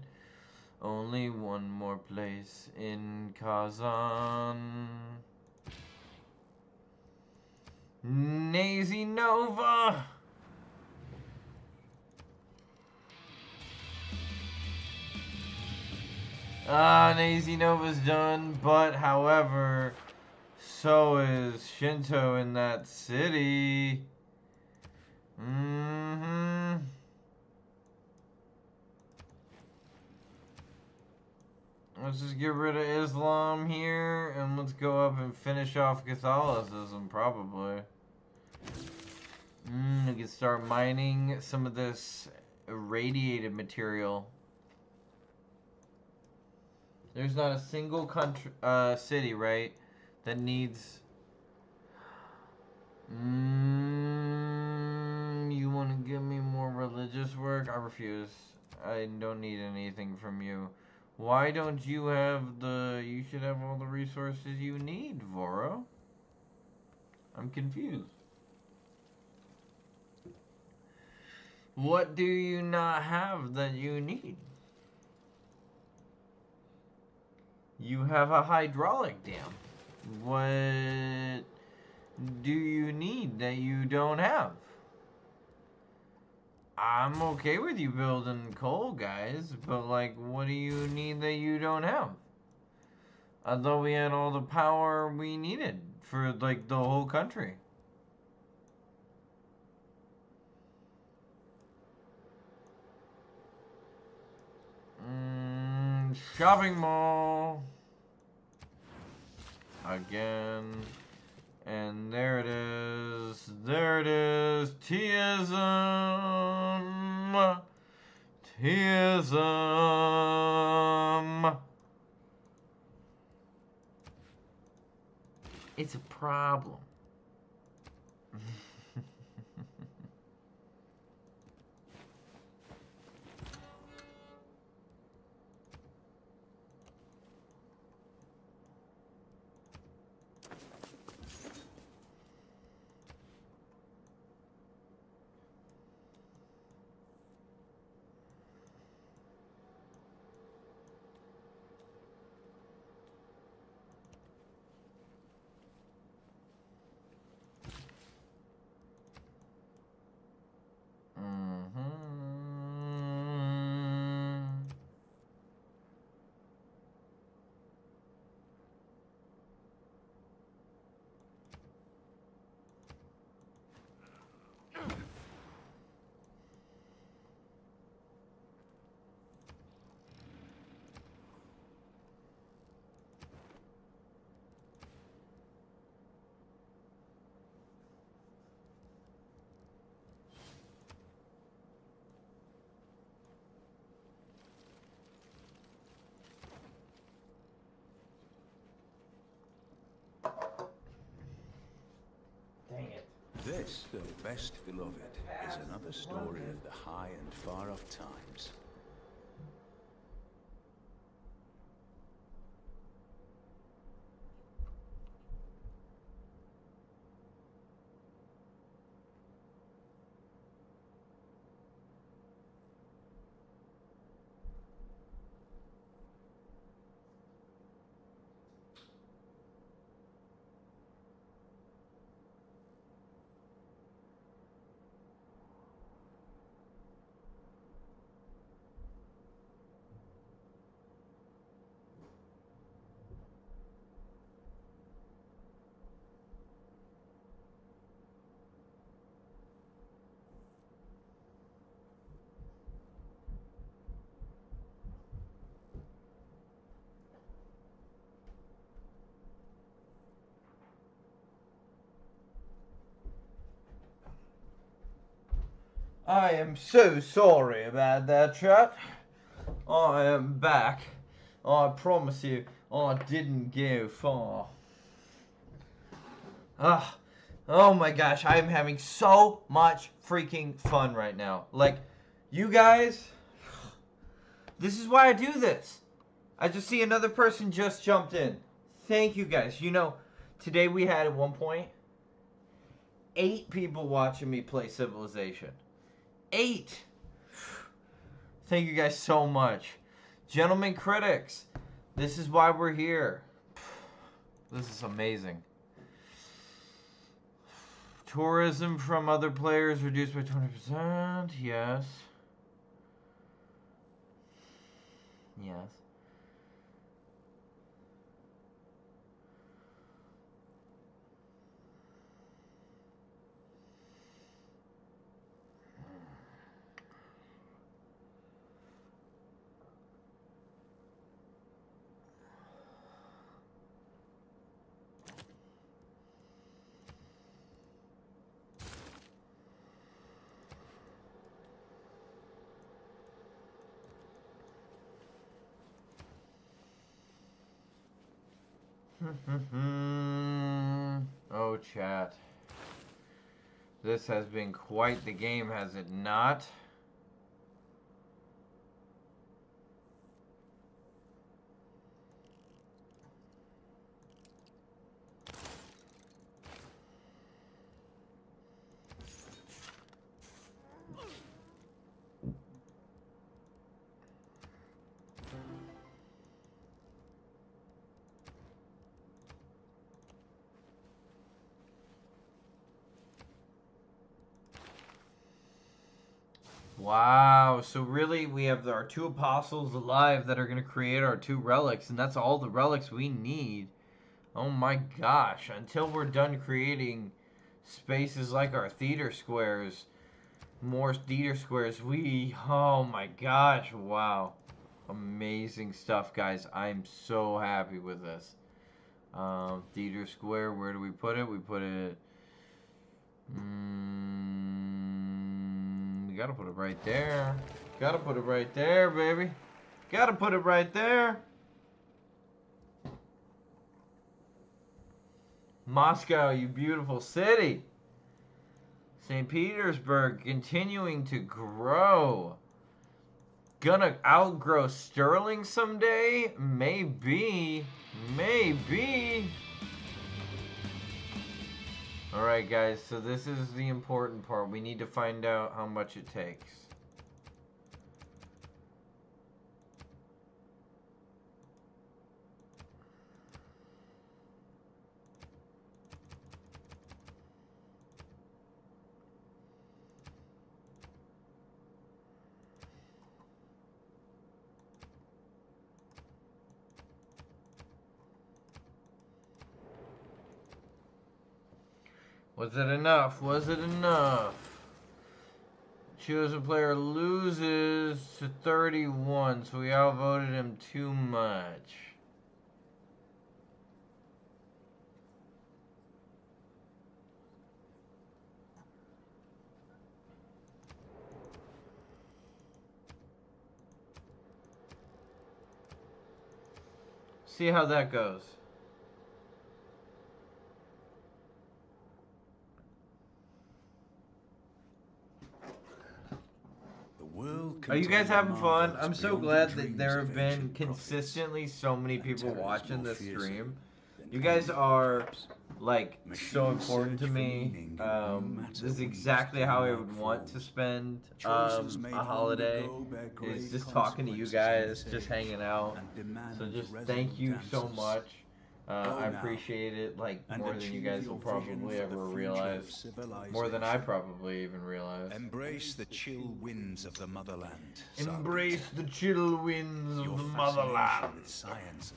Only one more place in Kazan. Nazi Nova. Nazi Nova's done, but however, so is Shinto in that city. Let's just get rid of Islam here, and let's go up and finish off Catholicism, probably. We can start mining some of this irradiated material. There's not a single country, city, right, that needs... You want to give me more religious work? I refuse. I don't need anything from you. Why don't you have the... You should have all the resources you need, Voro. I'm confused. What do you not have that you need? You have a hydraulic dam. What do you need that you don't have? I'm okay with you building coal, guys, but like, what do you need that you don't have? I thought we had all the power we needed for like the whole country. Shopping mall. Again. And there it is. There it is. Teaism. Teaism. It's a problem. This, though best beloved, is another story of the high and far-off times. I am so sorry about that, chat. I am back. I promise you, I didn't go far. Ah, oh my gosh, I am having so much freaking fun right now. Like, you guys, this is why I do this. I just see another person just jumped in. Thank you guys. You know, today we had at one point 8 people watching me play Civilization. 8! Thank you guys so much. Gentlemen critics, this is why we're here. This is amazing. Tourism from other players reduced by 20%. Yes. Yes. Oh, chat. This has been quite the game, has it not? Wow, so really we have our 2 apostles alive that are going to create our 2 relics, and that's all the relics we need. Oh my gosh, until we're done creating spaces like our theater squares, more theater squares, oh my gosh, wow. Amazing stuff, guys. I'm so happy with this. Theater square, where do we put it? We put it... gotta put it right there. Gotta put it right there, baby. Gotta put it right there. Moscow, you beautiful city. St. Petersburg continuing to grow. Gonna outgrow Sterling someday? Maybe. Maybe. Alright guys, so this is the important part. We need to find out how much it takes. Was it enough? Was it enough? Chosen player loses to 31, so we outvoted him too much. See how that goes. Are you guys contain having fun? marvels I'm so beyond the glad that dreams there of have been ancient prophets, consistently so many and people terrors watching more this fearsome stream. than You guys any are apocalypse. like so Machines important to search for me. meaning and new matter This is weaves exactly how I dreamlike would want to forms. spend Choices made a long holiday. ago bear Is grave just talking to you consequences in guys, this just age, hanging out. and demand So just resolute thank you so answers. much. Go I now, appreciate it like and more than you achieve guys your will vision probably for the ever future of realize. More than I civilization. probably even realize. Embrace the chill winds of the motherland. Embrace Sarpent. the chill winds of Your the fascination motherland. with science.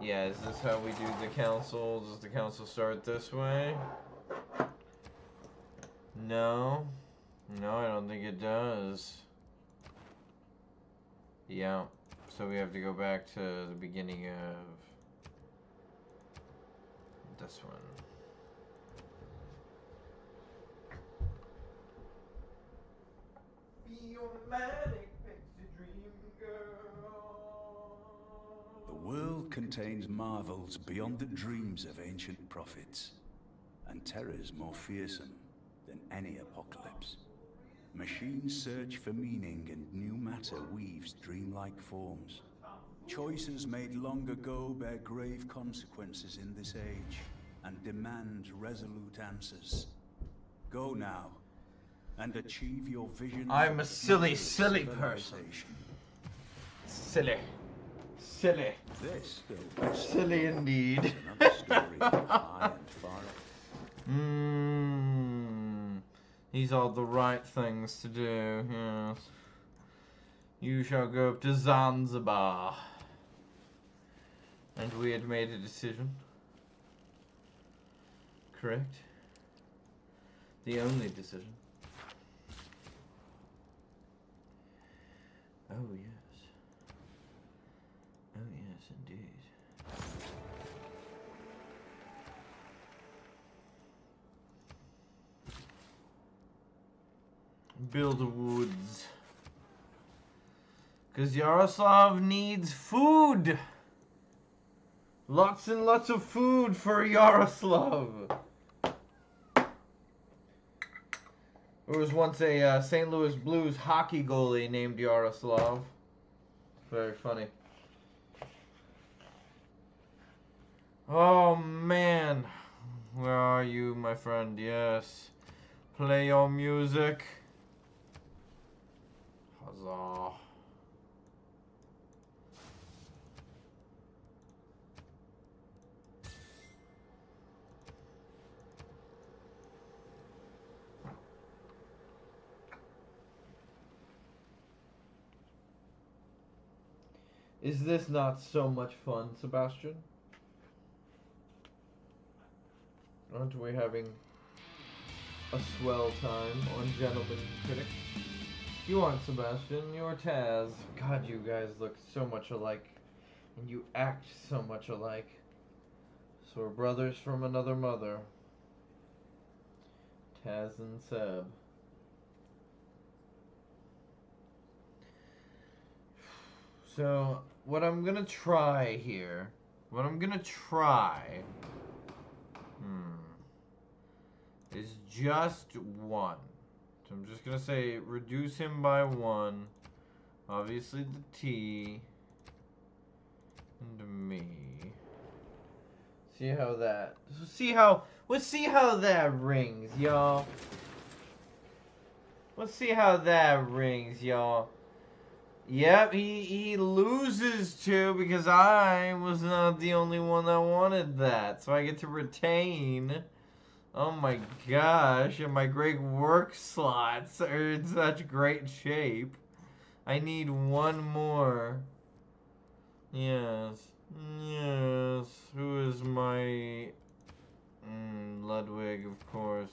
Yeah, is this how we do the council? Does the council start this way? No. No, I don't think it does. Yeah. So we have to go back to the beginning of this one. Be your manic pixie dream girl. The world contains marvels beyond the dreams of ancient prophets, and terrors more fearsome than any apocalypse. Machines search for meaning, and new matter weaves dreamlike forms. Choices made long ago bear grave consequences in this age, and demand resolute answers. Go now, and achieve your vision. I'm for a the silly, future of silly person. civilization. Silly. Silly. This, though best Silly known, indeed. is another story of high and far off. These are the right things to do, yes. You shall go up to Zanzibar. And we had made a decision. Correct? The only decision. Oh, yes. Oh, yes, indeed. Build woods. Because Yaroslav needs food. Lots and lots of food for Yaroslav. There was once a St. Louis Blues hockey goalie named Yaroslav. Very funny. Oh man. Where are you, my friend? Yes. Play your music. Huzzah. Is this not so much fun, Sebastian? Aren't we having a swell time on Gentleman Critics? You aren't Sebastian, you're Taz. God, you guys look so much alike. And you act so much alike. So we're brothers from another mother. Taz and Seb. So, what I'm gonna try here, is just one. So I'm just gonna say reduce him by one. Obviously the T and me. Let's see how that rings, y'all. Let's see how that rings, y'all. Yep, he loses two because I was not the only one that wanted that. So I get to retain. Oh my gosh, and my great work slots are in such great shape. I need one more. Yes. Yes. Who is my... Ludwig, of course.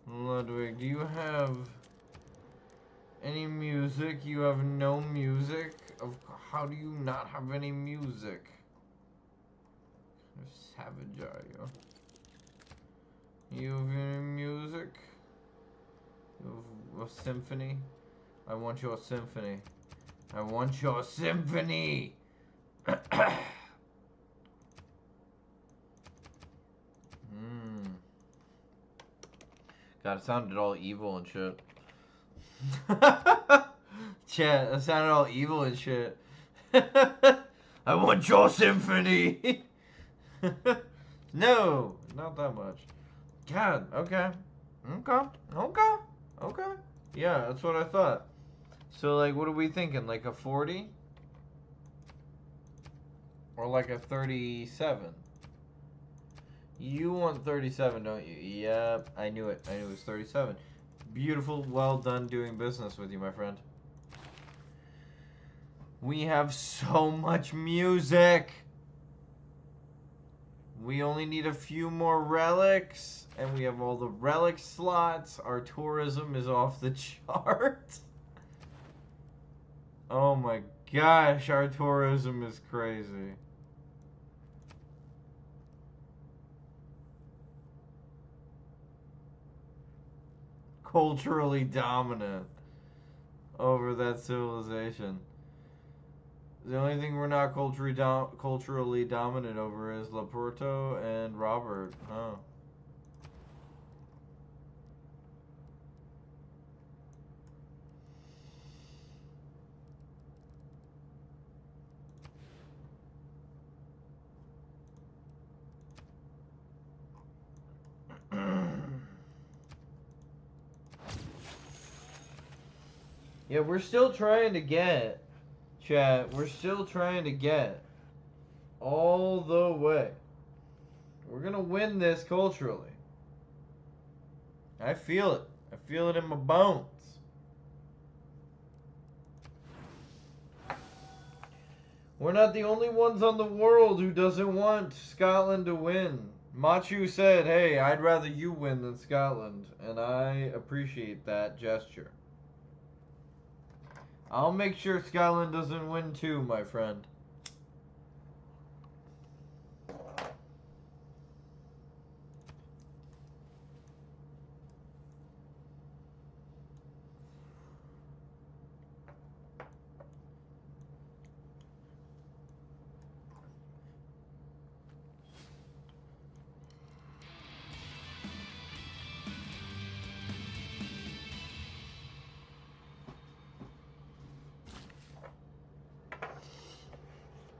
Ludwig, do you have any music? You have no music? How do you not have any music? How savage are you? You have any music? You have a symphony? I want your symphony. I want your symphony! God, it sounded all evil and shit. Chat, that sounded all evil and shit. I want your symphony. No, not that much. God, okay. Okay. Yeah, that's what I thought. So, like, what are we thinking? Like a 40? Or like a 37? You want 37, don't you? Yep, I knew it. I knew it was 37. Beautiful, well done doing business with you, my friend. We have so much music. We only need a few more relics, and we have all the relic slots. Our tourism is off the chart. Oh my gosh, our tourism is crazy. Culturally dominant over that civilization. The only thing we're not culturally dominant over is Laporto and Robert. Huh. Yeah, we're still trying to get, chat, we're still trying to get all the way. We're gonna win this culturally. I feel it. I feel it in my bones. We're not the only ones on the world who doesn't want Scotland to win. Machu said, hey, I'd rather you win than Scotland, and I appreciate that gesture. I'll make sure Scotland doesn't win too, my friend.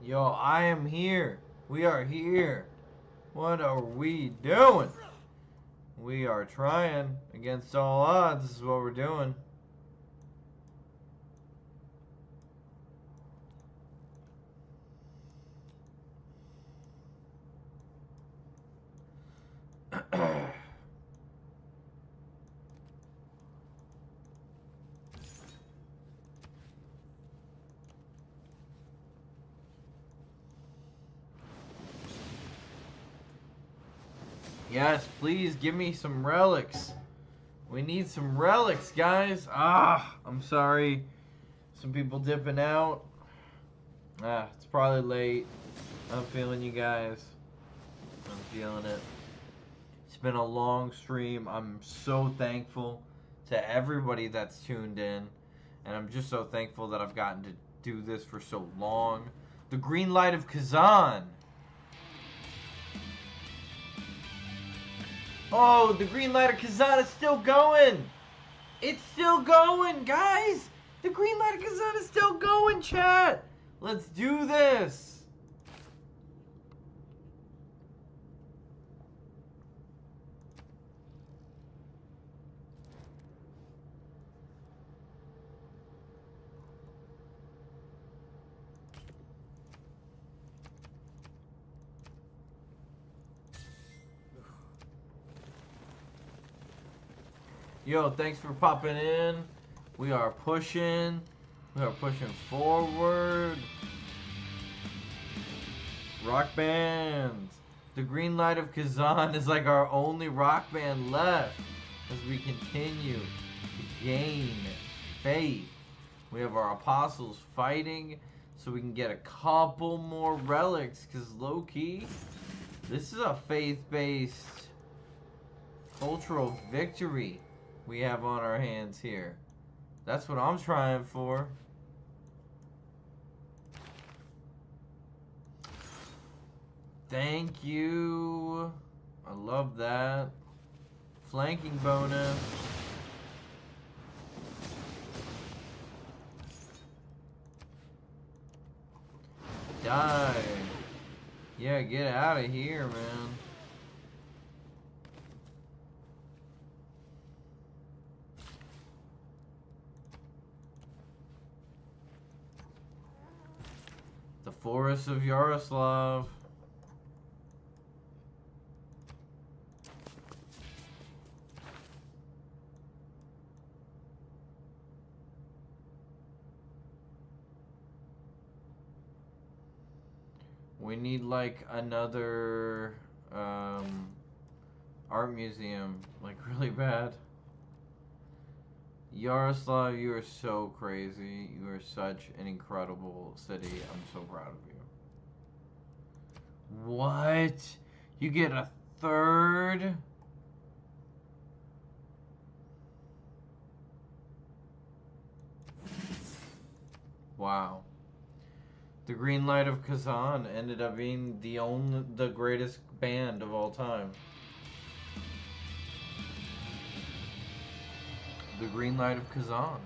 Yo, I am here. We are here. What are we doing? We are trying against all odds. This is what we're doing. Yes, please give me some relics. We need some relics, guys. I'm sorry. Some people dipping out. It's probably late. I'm feeling you guys. I'm feeling it. It's been a long stream. I'm so thankful to everybody that's tuned in. And I'm just so thankful that I've gotten to do this for so long. The Green Light of Kazan. Oh, the Green Light of Kazan is still going. It's still going, guys. The Green Light of Kazan is still going, chat. Let's do this. Yo, thanks for popping in. We are pushing. We are pushing forward. Rock bands. The Green Light of Kazan is like our only rock band left as we continue to gain faith. We have our apostles fighting so we can get a couple more relics, because low-key, this is a faith-based cultural victory we have on our hands here. That's what I'm trying for. Thank you. I love that. Flanking bonus. Die. Yeah, get out of here, man. The Forest of Yaroslav. We need like another art museum, like really bad. Yaroslav, you are so crazy. You are such an incredible city. I'm so proud of you. What? You get a third? Wow. The Green Light of Kazan ended up being the greatest band of all time. The Green Light of Kazan.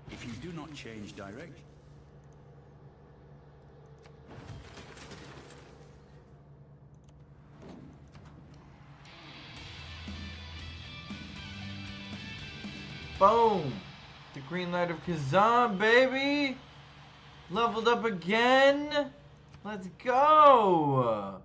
If you do not change direction, Boom! The Green Light of Kazan, baby! Leveled up again! Let's go!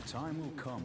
the time will come.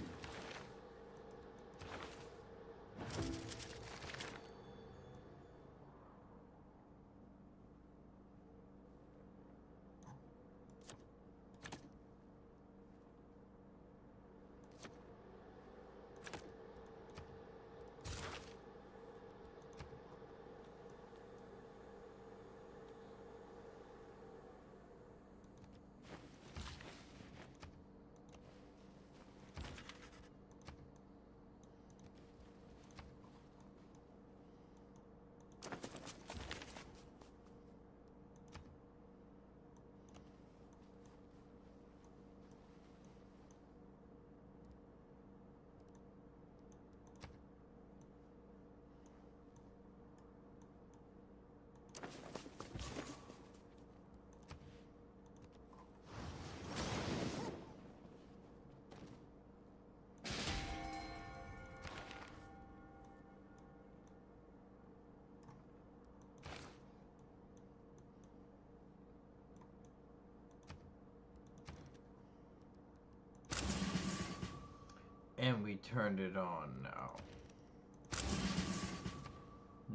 And we turned it on now.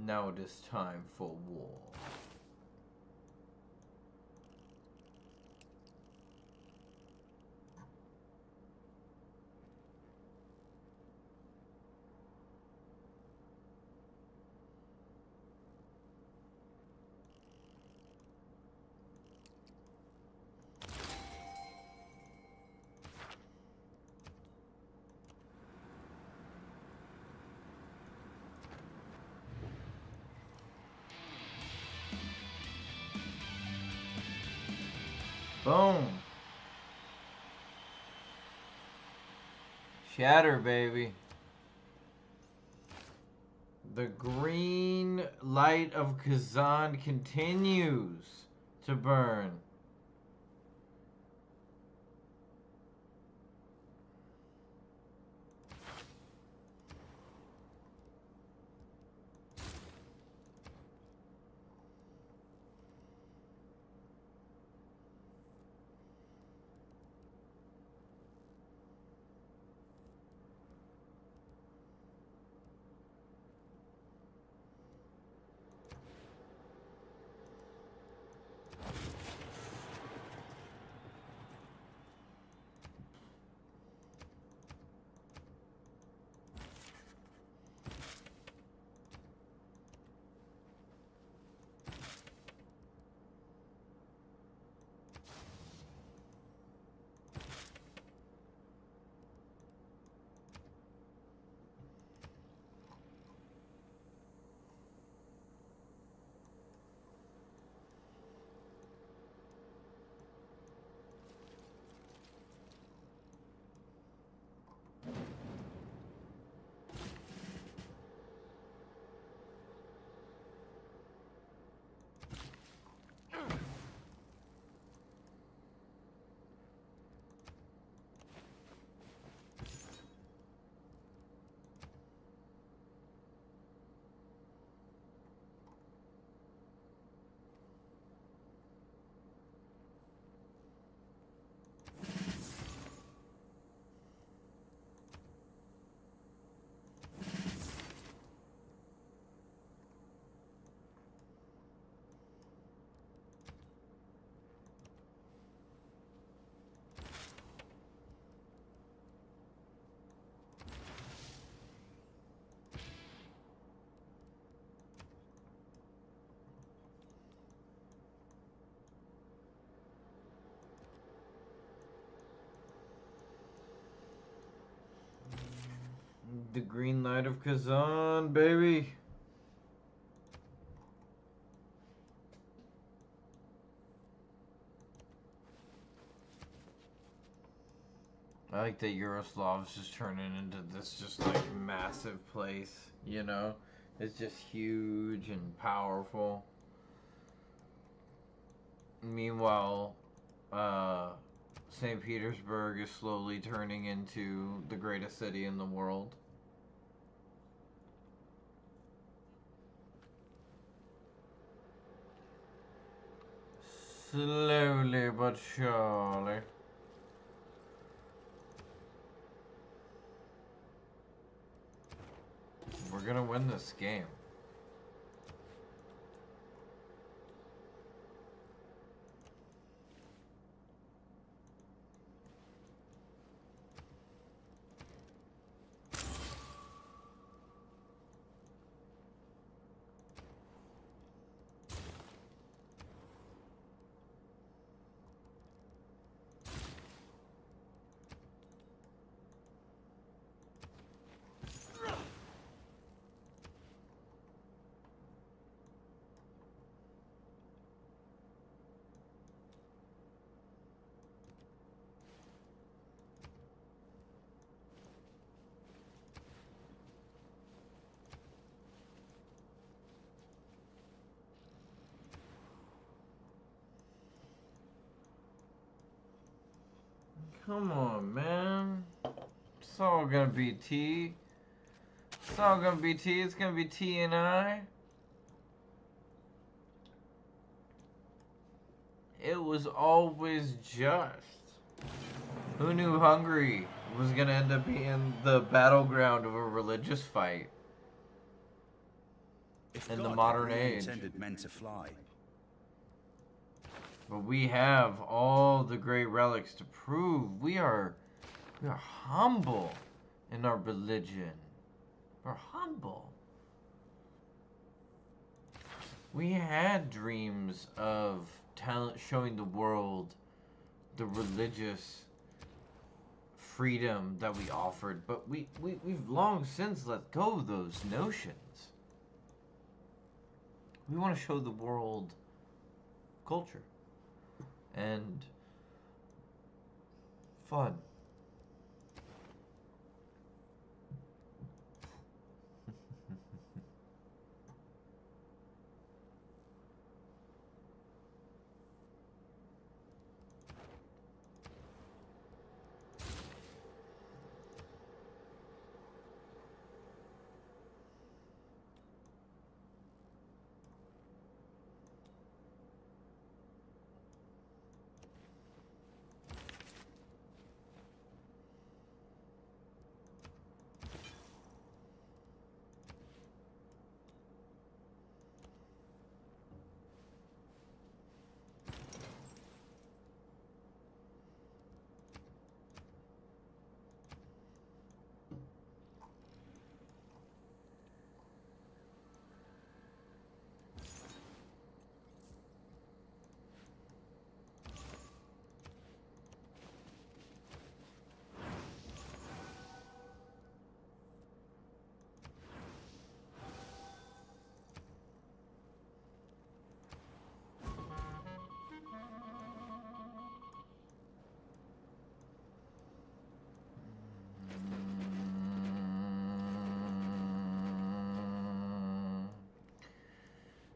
Now it is time for war. Boom. Shatter, baby. The green light of Kazan continues to burn. The green light of Kazan, baby. I like that Yaroslav's just turning into this just like massive place, you know? It's just huge and powerful. Meanwhile, St. Petersburg is slowly turning into the greatest city in the world. Slowly but surely. We're gonna win this game. Come on, man. It's all gonna be T. It's all gonna be T. It's gonna be T and I. It was always just. Who knew Hungary was gonna end up being the battleground of a religious fight If in God the had modern really age. intended men to fly, But we have all the great relics to prove we are humble in our religion. We're humble. We had dreams of showing the world the religious freedom that we offered, but we've long since let go of those notions. We want to show the world culture and fun.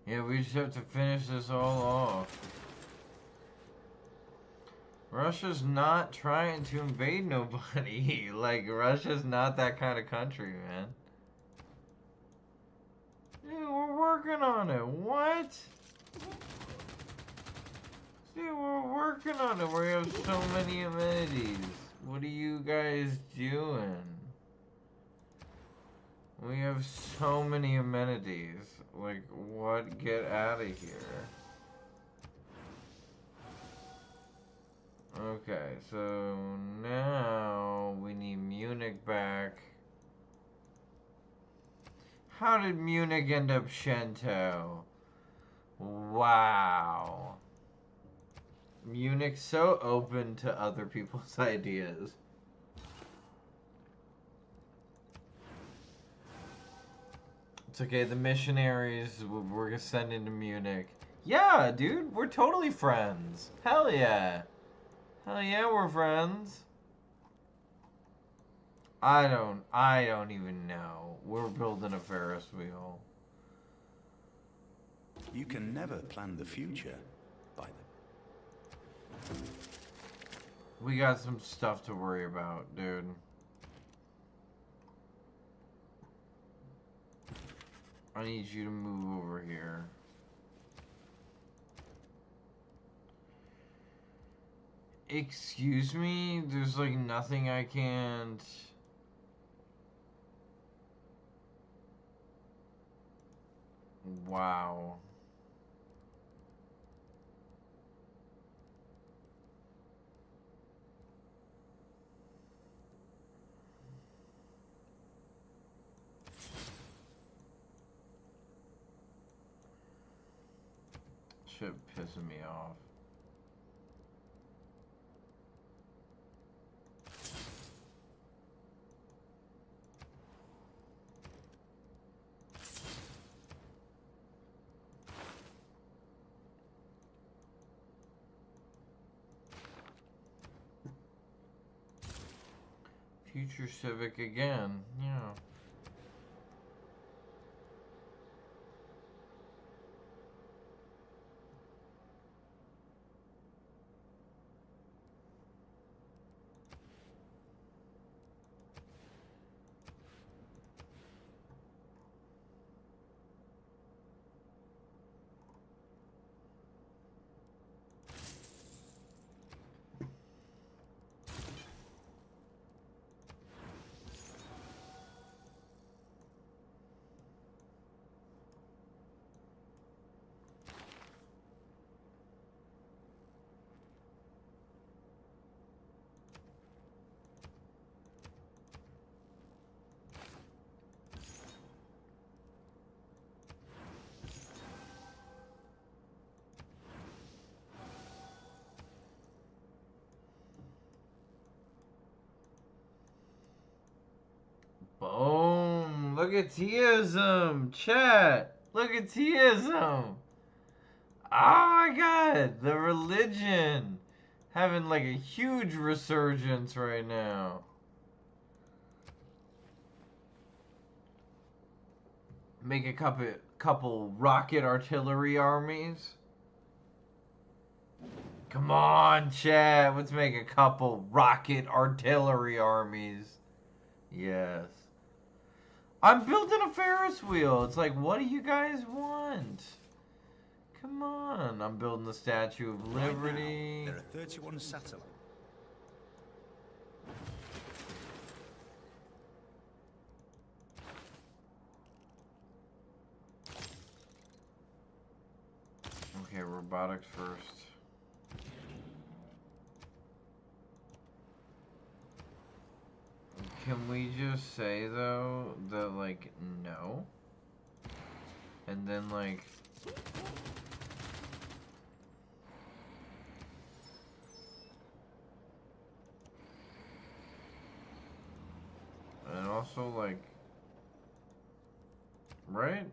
Yeah, we just have to finish this all off. Russia's not trying to invade nobody. Like, Russia's not that kind of country, man. Dude, we're working on it. What? Dude, we're working on it. We have so many amenities. What are you guys doing? We have so many amenities. Like, what? Get out of here. Okay, so now we need Munich back. How did Munich end up Shento? Wow. Munich's so open to other people's ideas. It's okay, the missionaries we're sending to Munich. Yeah, dude, we're totally friends. Hell yeah. Hell yeah, we're friends. I don't even know. We're building a Ferris wheel. you can never plan the future by the... We got some stuff to worry about, dude. I need you to move over here. Excuse me? There's like nothing I can't... Wow. Shit pissing me off. Future Civic again, yeah. Look at Teism, chat. Look at Teism. Oh my god, the religion having like a huge resurgence right now. Make a couple rocket artillery armies. Come on, chat. Let's make a couple rocket artillery armies. Yes. I'm building a Ferris wheel. It's like, what do you guys want? Come on. I'm building the Statue of Liberty. Right now, there are 31 satellites. Okay, robotics first. Can we just say, though, that, like, no? And then, like... And also, like... Right?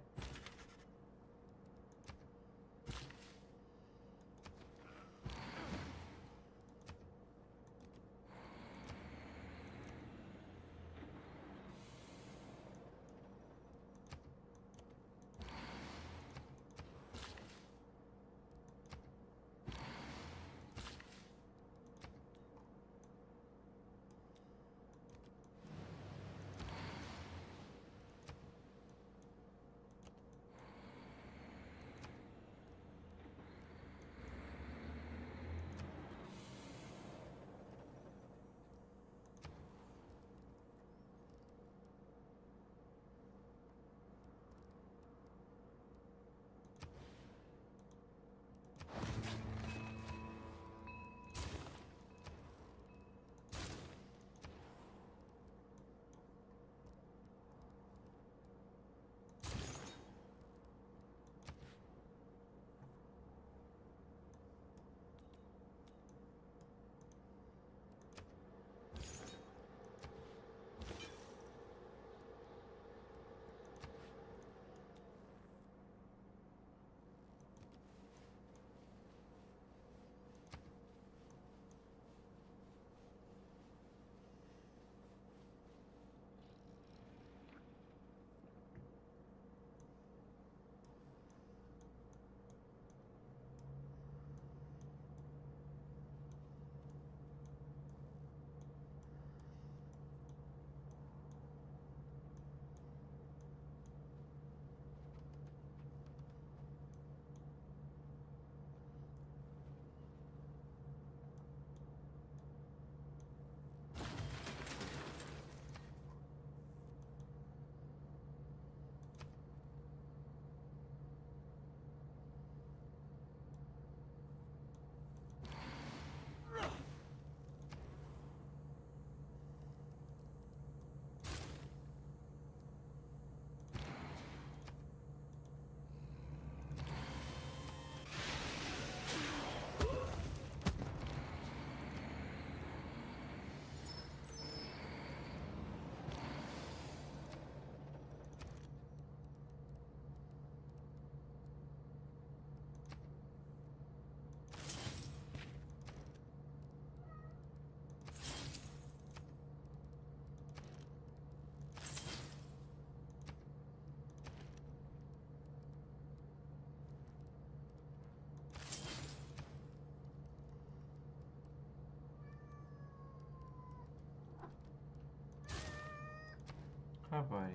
Hi, buddy.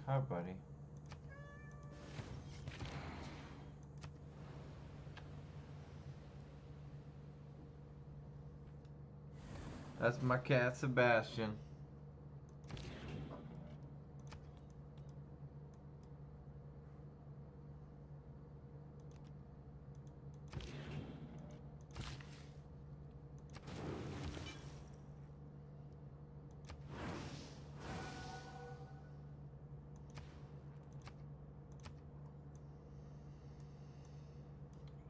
Hi, buddy. That's my cat, Sebastian.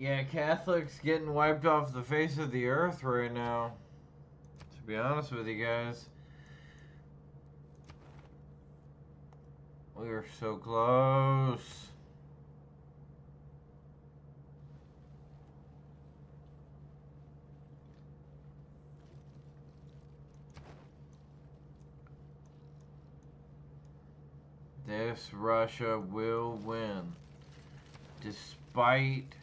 Yeah, Catholics getting wiped off the face of the earth right now. To be honest with you guys. We are so close. This Russia will win. Despite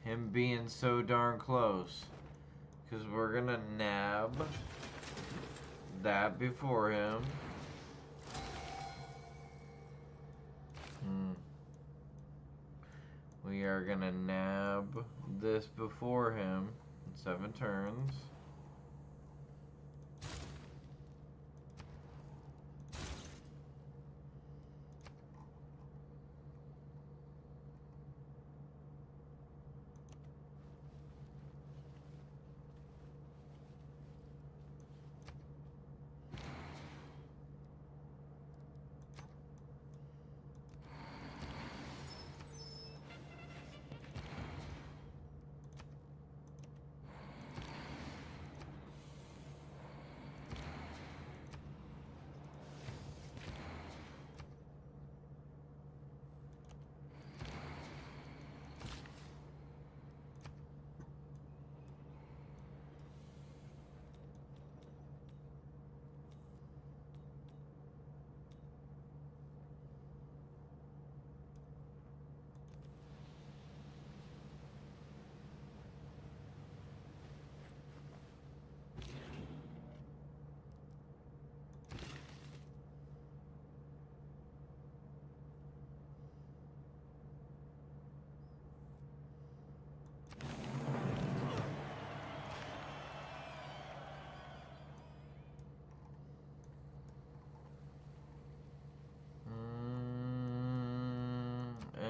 him being so darn close. Because we're gonna nab that before him. We are gonna nab this before him in 7 turns.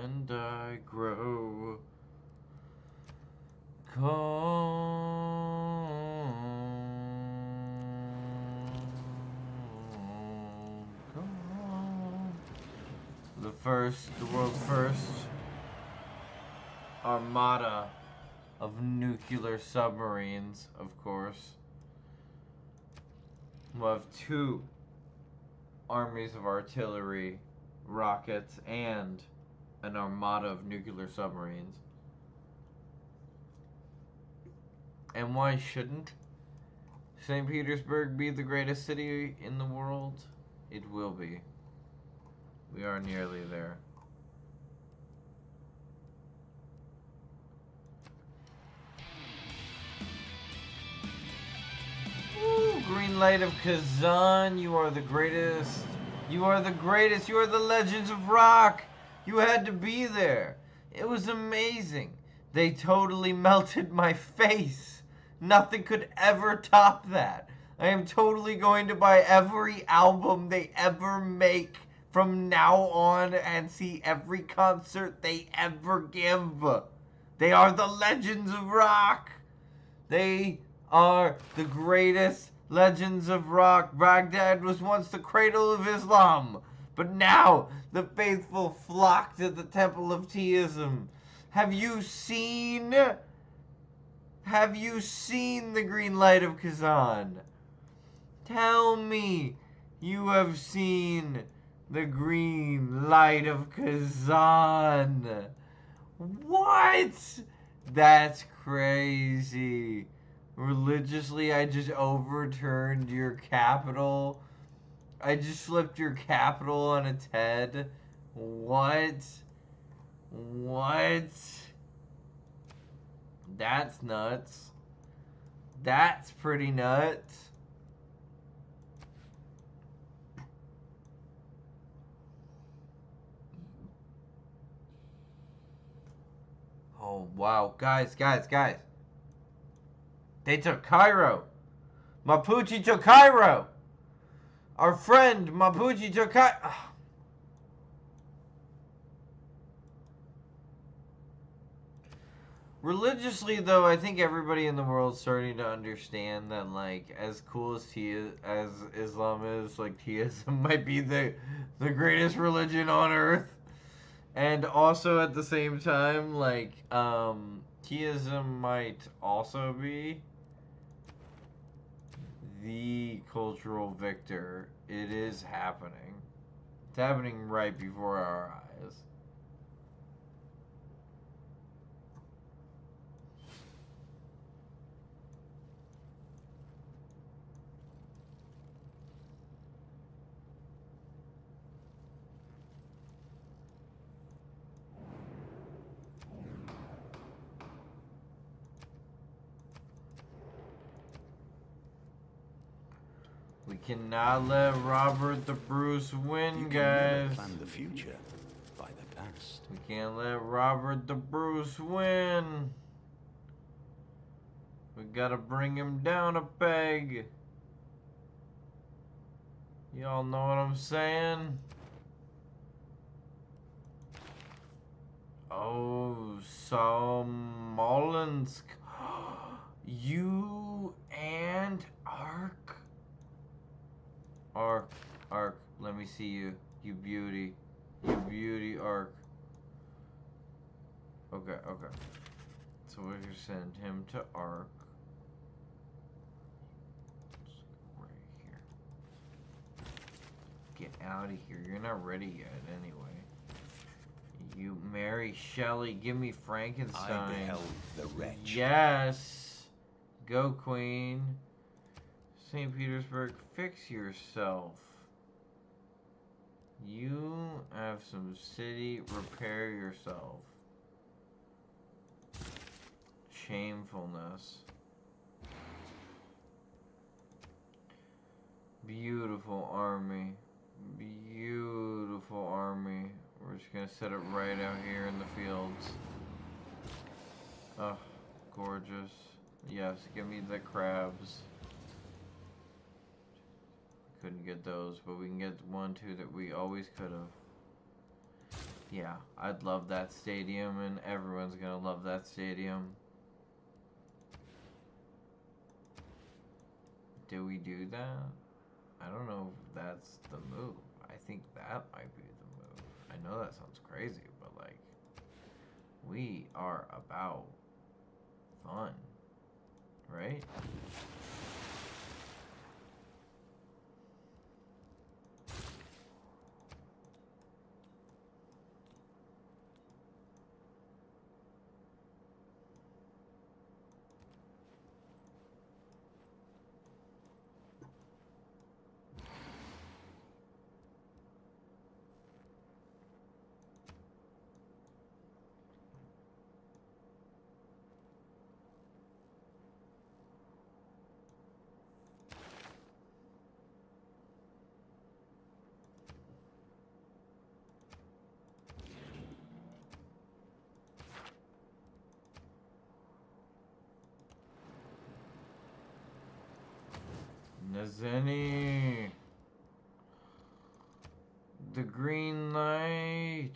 And I grow calm. The world's first armada of nuclear submarines, of course. We'll have 2 armies of artillery, rockets, and an armada of nuclear submarines. And why shouldn't St. Petersburg be the greatest city in the world? It will be. We are nearly there. Ooh, green light of Kazan, you are the greatest. You are the greatest. You are the Legends of Rock. You had to be there. It was amazing. They totally melted my face. Nothing could ever top that. I am totally going to buy every album they ever make from now on and see every concert they ever give. They are the Legends of Rock. They are the greatest Legends of Rock. Baghdad was once the cradle of Islam, but now the faithful flock to the Temple of Teism. Have you seen the green light of Kazan? Tell me you have seen the green light of Kazan. What? That's crazy. Religiously, I just overturned your capital. I just flipped your capital on its head. What? What? That's nuts. That's pretty nuts. Oh, wow. Guys. They took Cairo. Mapuche took Cairo. Our friend Mapuche took Cairo. Religiously, though, I think everybody in the world's starting to understand that, like, as cool as Islam is, like, Teism might be the greatest religion on earth. And also at the same time, like, Theism might also be the cultural victor. It is happening. It's happening right before our eyes. We cannot let Robert the Bruce win, You can never guys. plan the future by the past. We can't let Robert the Bruce win. We gotta bring him down a peg. Y'all know what I'm saying? Oh, Smolensk. You and Ark. Ark, let me see you. You beauty. You beauty, Ark. Okay. So we're gonna send him to Ark. Right here. Get out of here. You're not ready yet, anyway. You Mary Shelley, give me Frankenstein. I beheld the wretch. Yes. Go, Queen. St. Petersburg, fix yourself. You have some city, repair yourself. Shamefulness. Beautiful army. Beautiful army. We're just gonna set it right out here in the fields. Oh, gorgeous. Yes, give me the crabs. Couldn't get those, but we can get 1, 2 that we always could have. Yeah, I'd love that stadium, and everyone's gonna love that stadium. Do we do that? I don't know if that's the move. I think that might be the move. I know that sounds crazy, but like, we are about fun, right? Nazeni. The green light.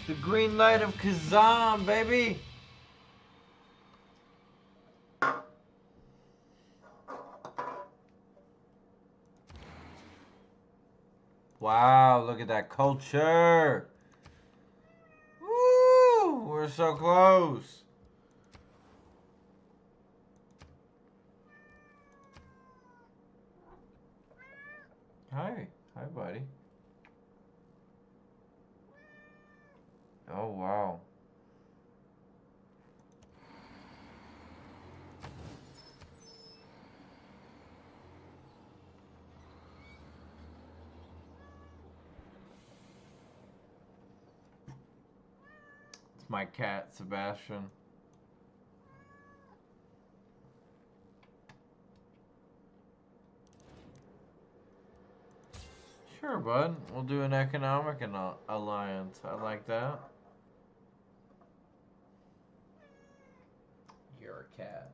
The green light of Kazan, baby. Wow, look at that culture. Woo! We're so close. Hi. Hi, buddy. Oh, wow. It's my cat, Sebastian. Sure, bud. We'll do an economic alliance. I like that. You're a cat.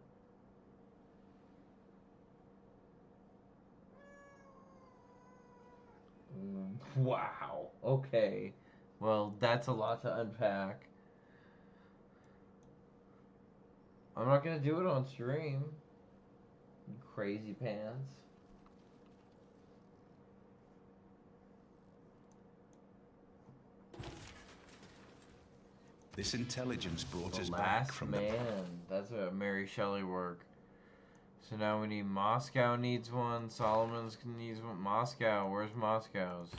Wow. Okay. Well, that's a lot to unpack. I'm not gonna do it on stream. You crazy pants. This intelligence brought us The back Last from Man. That's a Mary Shelley work. So now we need Moscow needs one. Solomon's needs one. Moscow. Where's Moscow's?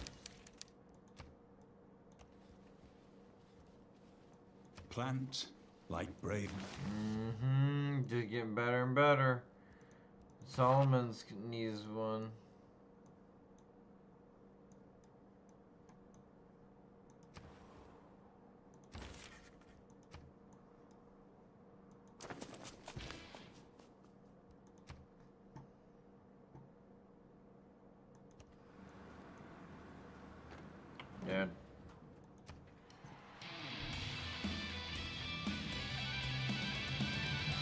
Plant like brave. Just getting better and better. Solomon's needs one. Dude.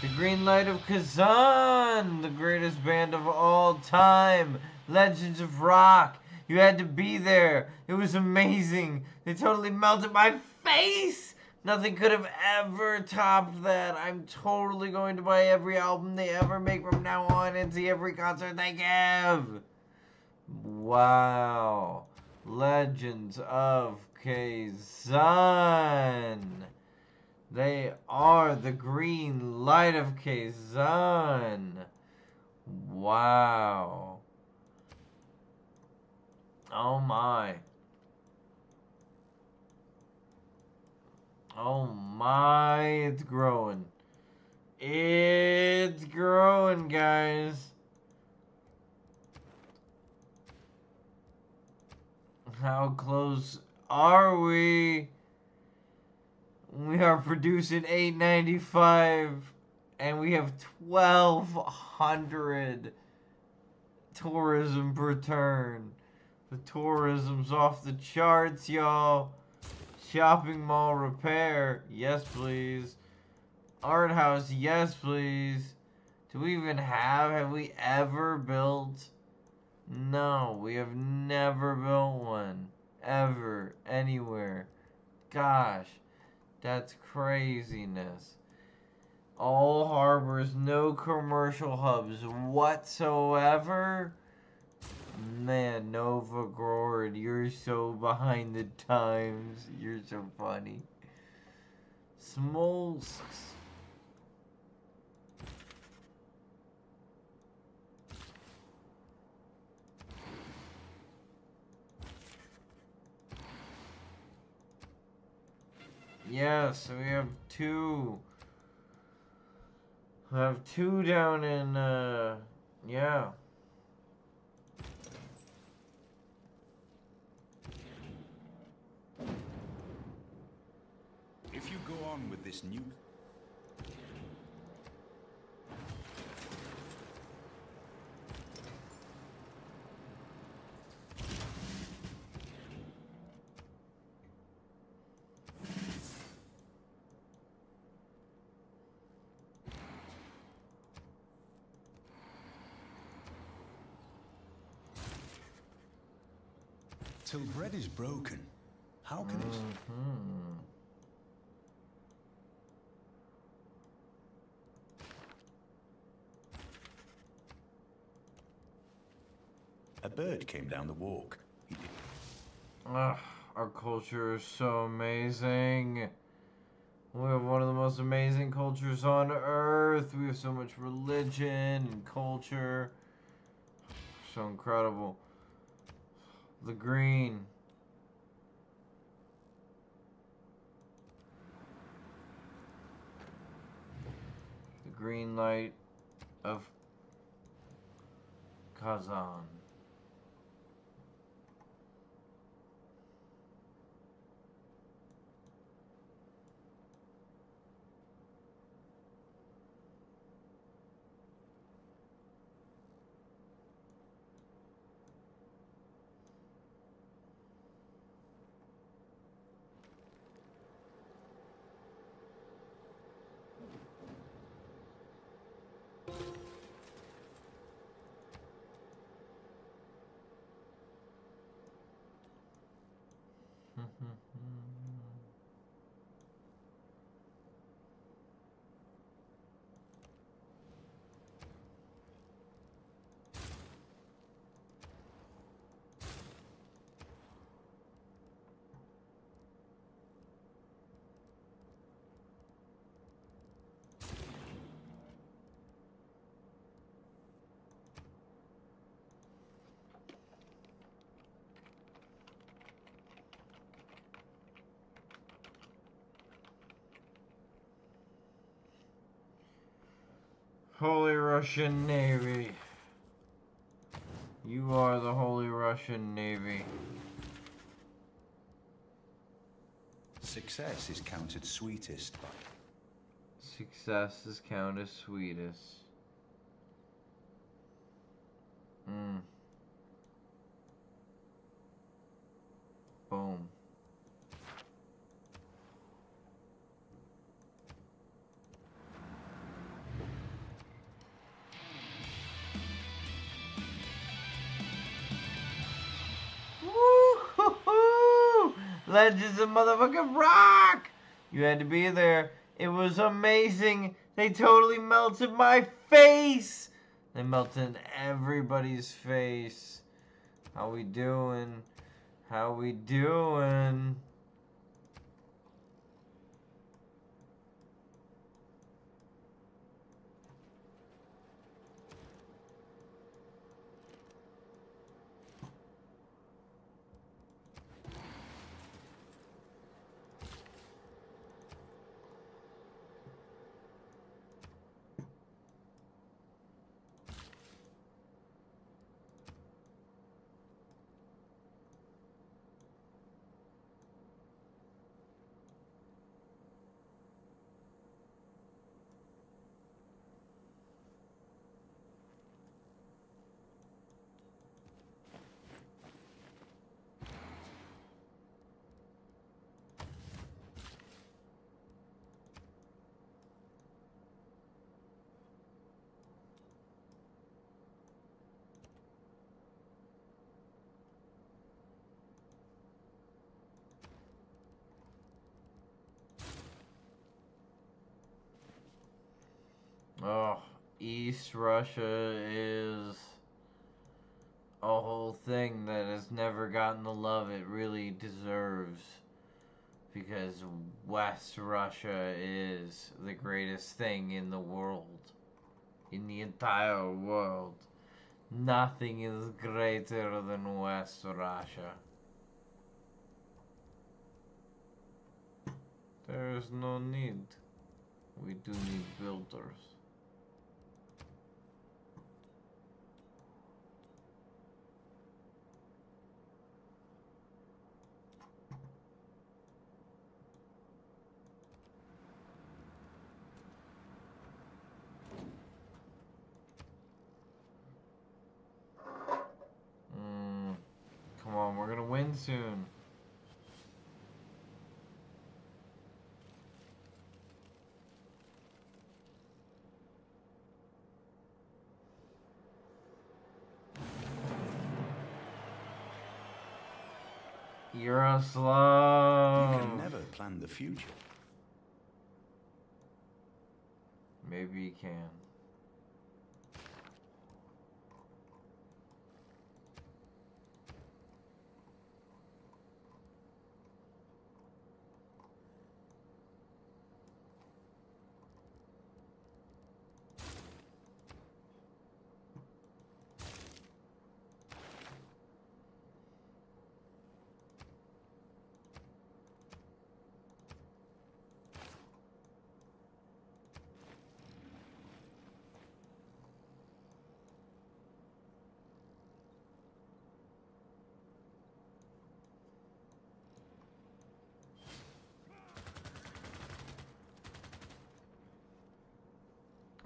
The Green Light of Kazan, the greatest band of all time. Legends of Rock. You had to be there. It was amazing. They totally melted my face. Nothing could have ever topped that. I'm totally going to buy every album they ever make from now on and see every concert they give. Wow. Legends of Kazan. They are the green light of Kazan. Wow. Oh my. Oh my, it's growing. It's growing, guys. How close are we? We are producing 895 and we have 1,200 tourism per turn. The tourism's off the charts, y'all. Shopping mall repair, yes please. Art house, yes please. Do we even have we ever built? No, we have never built one. Ever, anywhere. Gosh, that's craziness. All harbors, no commercial hubs whatsoever. Man, Novgorod, you're so behind the times. You're so funny. Smolsk. Yes, we have two. We have two down in, yeah. If you go on with this new... Till bread is broken, how can it... A bird came down the walk. He did. Ugh, our culture is so amazing. We have one of the most amazing cultures on earth. We have so much religion and culture. So incredible. The green. The green light of Kazan. Holy Russian Navy. You are the Holy Russian Navy. Success is counted sweetest by... Success is counted sweetest. Boom. Woo-hoo-hoo! Legends of motherfucking Rock! You had to be there. It was amazing. They totally melted my face. They melted everybody's face. How we doing? How we doing? Oh, East Russia is a whole thing that has never gotten the love it really deserves. Because West Russia is the greatest thing in the world. In the entire world. Nothing is greater than West Russia. There is no need. We do need builders. Come on, we're gonna win soon. Yaroslav. You can never plan the future. Maybe you can.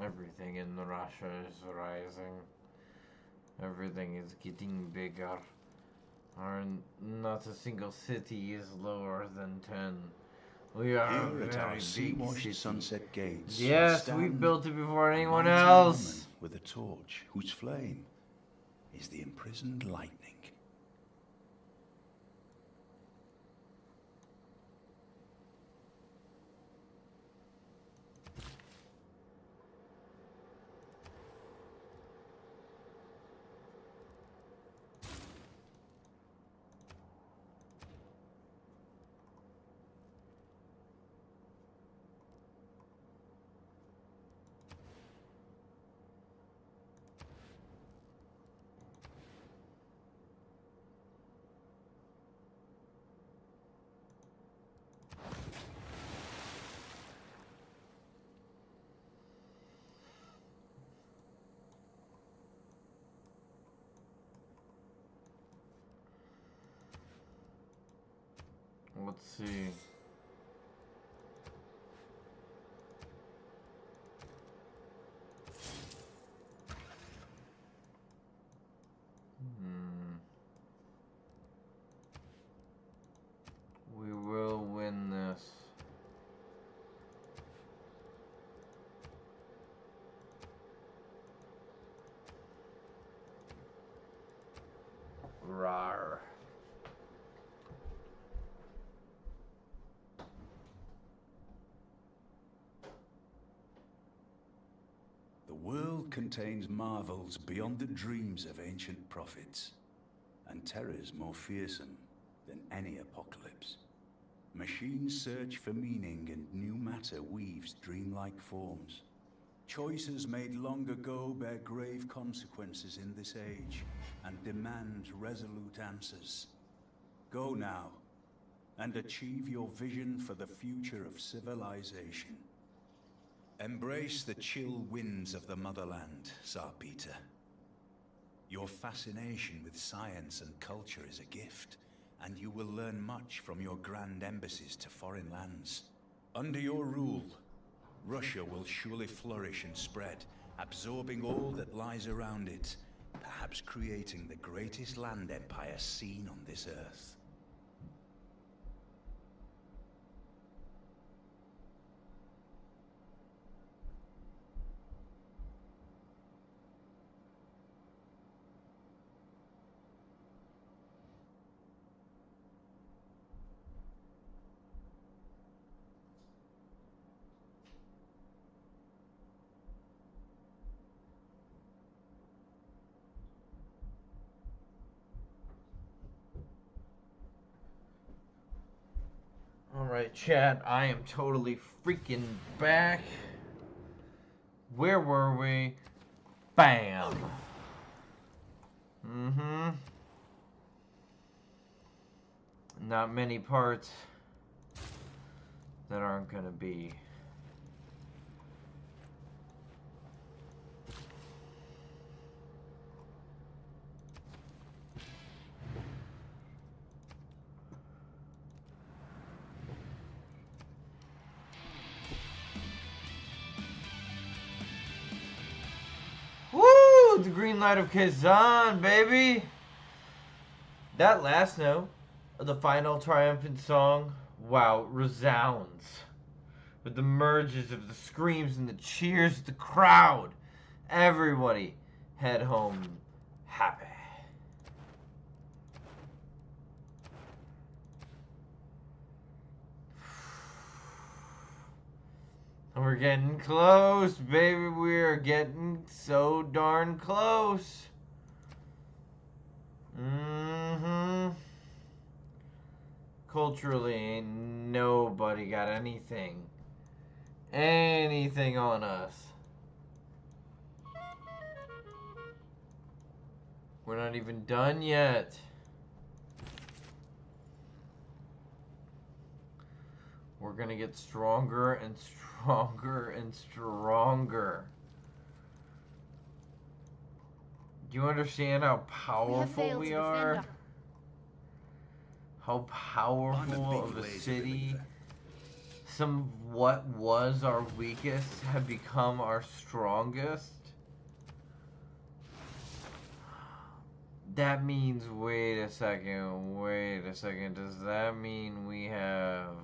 Everything in Russia is rising. Everything is getting bigger. Not a single city is lower than 10. We are Here a at our very big sea-washed city. sunset gates. Yes, we stand built it before a anyone mighty else. woman with a torch whose flame is the imprisoned lightning. Let's see. We will win this. Rawr. The world contains marvels beyond the dreams of ancient prophets, and terrors more fearsome than any apocalypse. Machines search for meaning, and new matter weaves dreamlike forms. Choices made long ago bear grave consequences in this age, and demand resolute answers. Go now, and achieve your vision for the future of civilization. Embrace the chill winds of the motherland, Tsar Peter. Your fascination with science and culture is a gift, and you will learn much from your grand embassies to foreign lands. Under your rule, Russia will surely flourish and spread, absorbing all that lies around it, perhaps creating the greatest land empire seen on this earth. Alright, chat, I am totally freaking back. Where were we? Bam! Not many parts that aren't gonna be. Woo! The green light of Kazan, baby! That last note of the final triumphant song, wow, resounds with the merges of the screams and the cheers of the crowd. Everybody head home happy. We're getting close, baby. We are getting so darn close. Culturally, ain't nobody got anything on us. We're not even done yet. We're gonna get stronger and stronger and stronger. Do you understand how powerful we are? How powerful of a city some of what was our weakest have become our strongest? That means, wait a second, does that mean we have...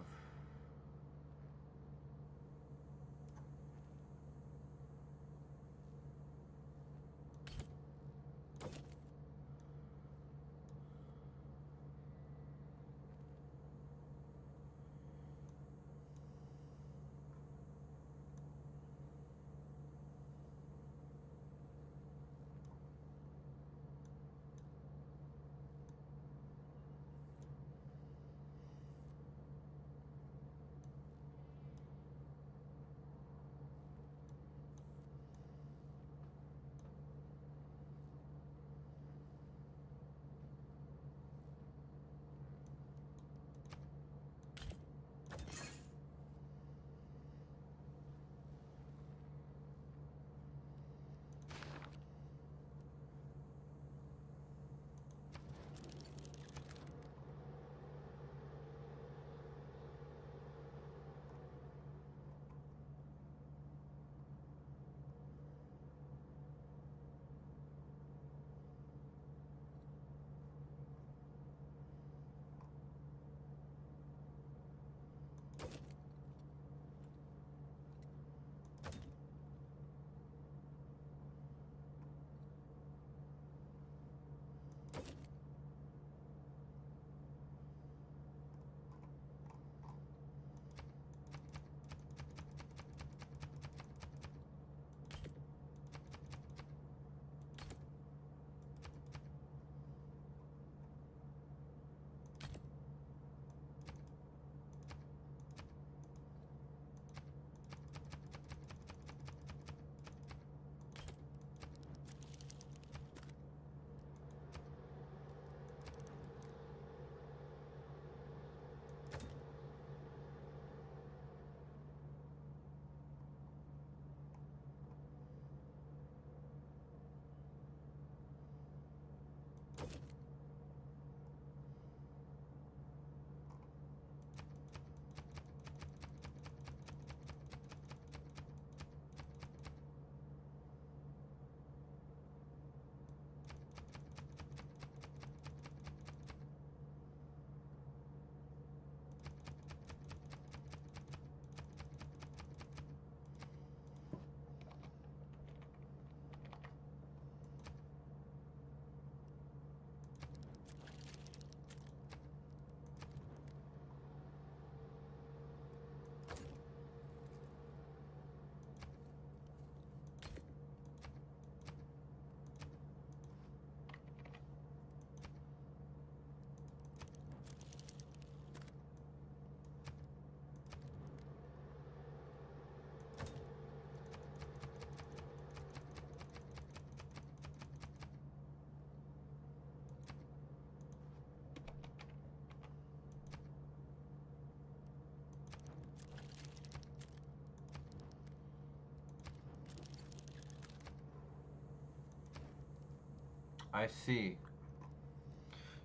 I see.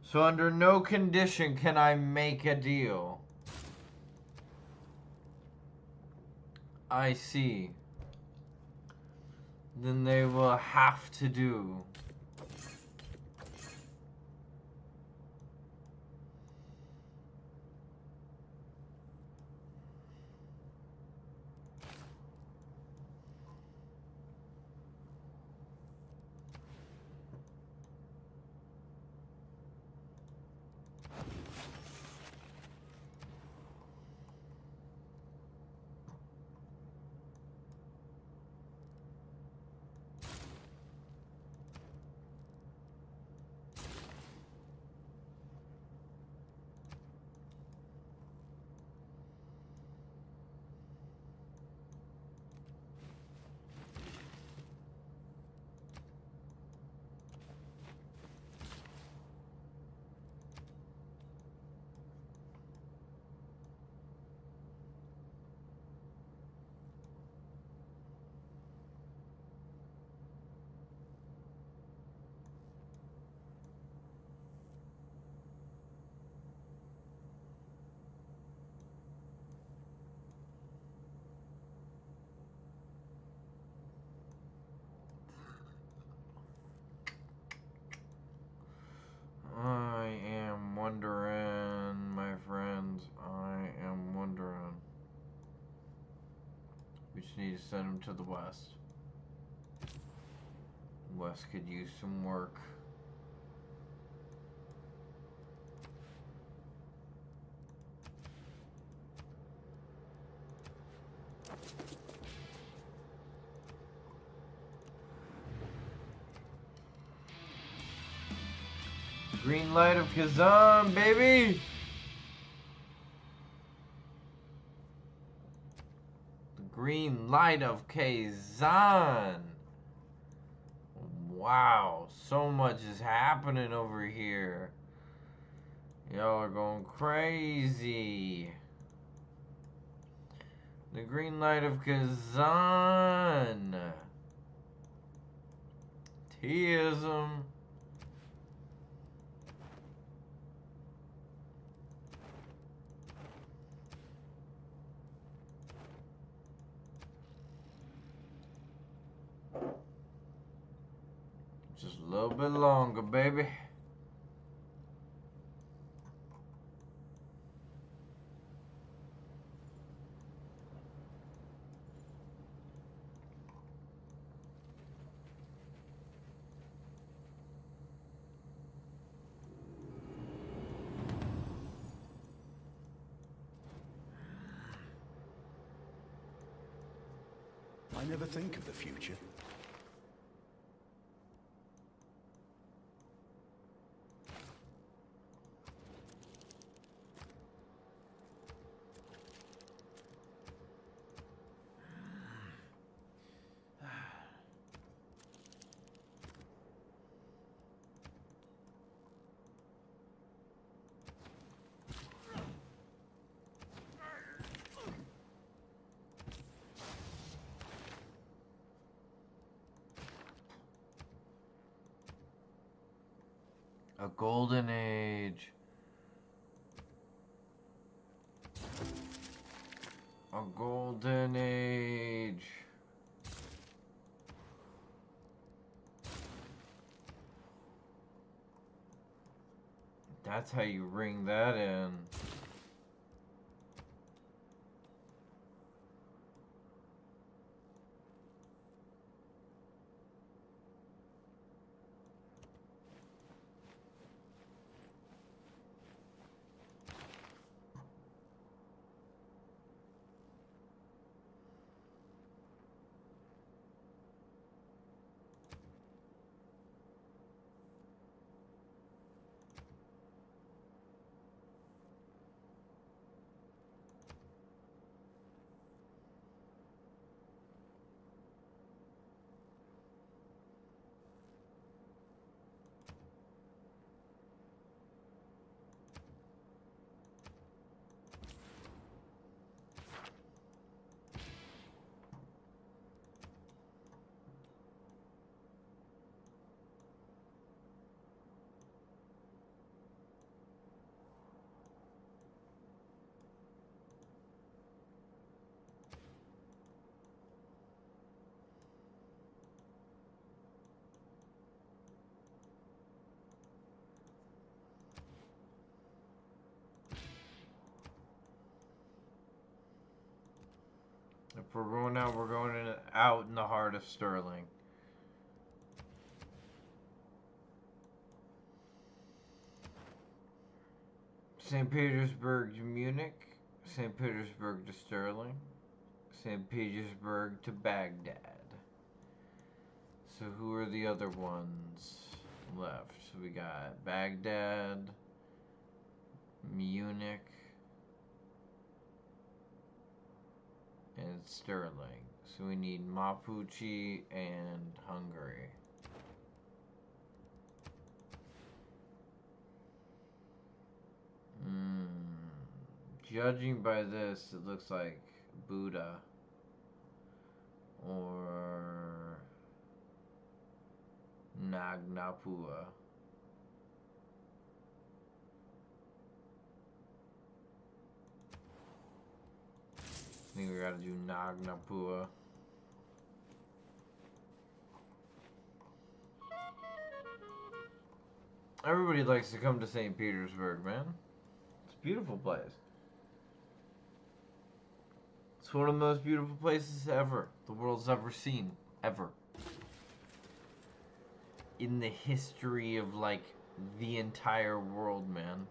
So under no condition can I make a deal. I see. Then they will have to do. I am wondering, my friends, I am wondering. We just need to send him to the west. West could use some work. Green light of Kazan, baby! The green light of Kazan! Wow, so much is happening over here. Y'all are going crazy. The green light of Kazan. Teism. Just a little bit longer, baby. I never think of the future. A golden age. A golden age. That's how you ring that in. we're going out, we're going out in the heart of Sterling. St. Petersburg to Munich, St. Petersburg to Sterling, St. Petersburg to Baghdad. So who are the other ones left? So we got Baghdad, Munich, and Sterling. So we need Mapuche and Hungary. Judging by this, it looks like Buddha or Nagnapua. I think we gotta do Nagnapua. Everybody likes to come to St. Petersburg, man. It's a beautiful place. It's one of the most beautiful places ever the world's ever seen. Ever. In the history of, like, the entire world, man.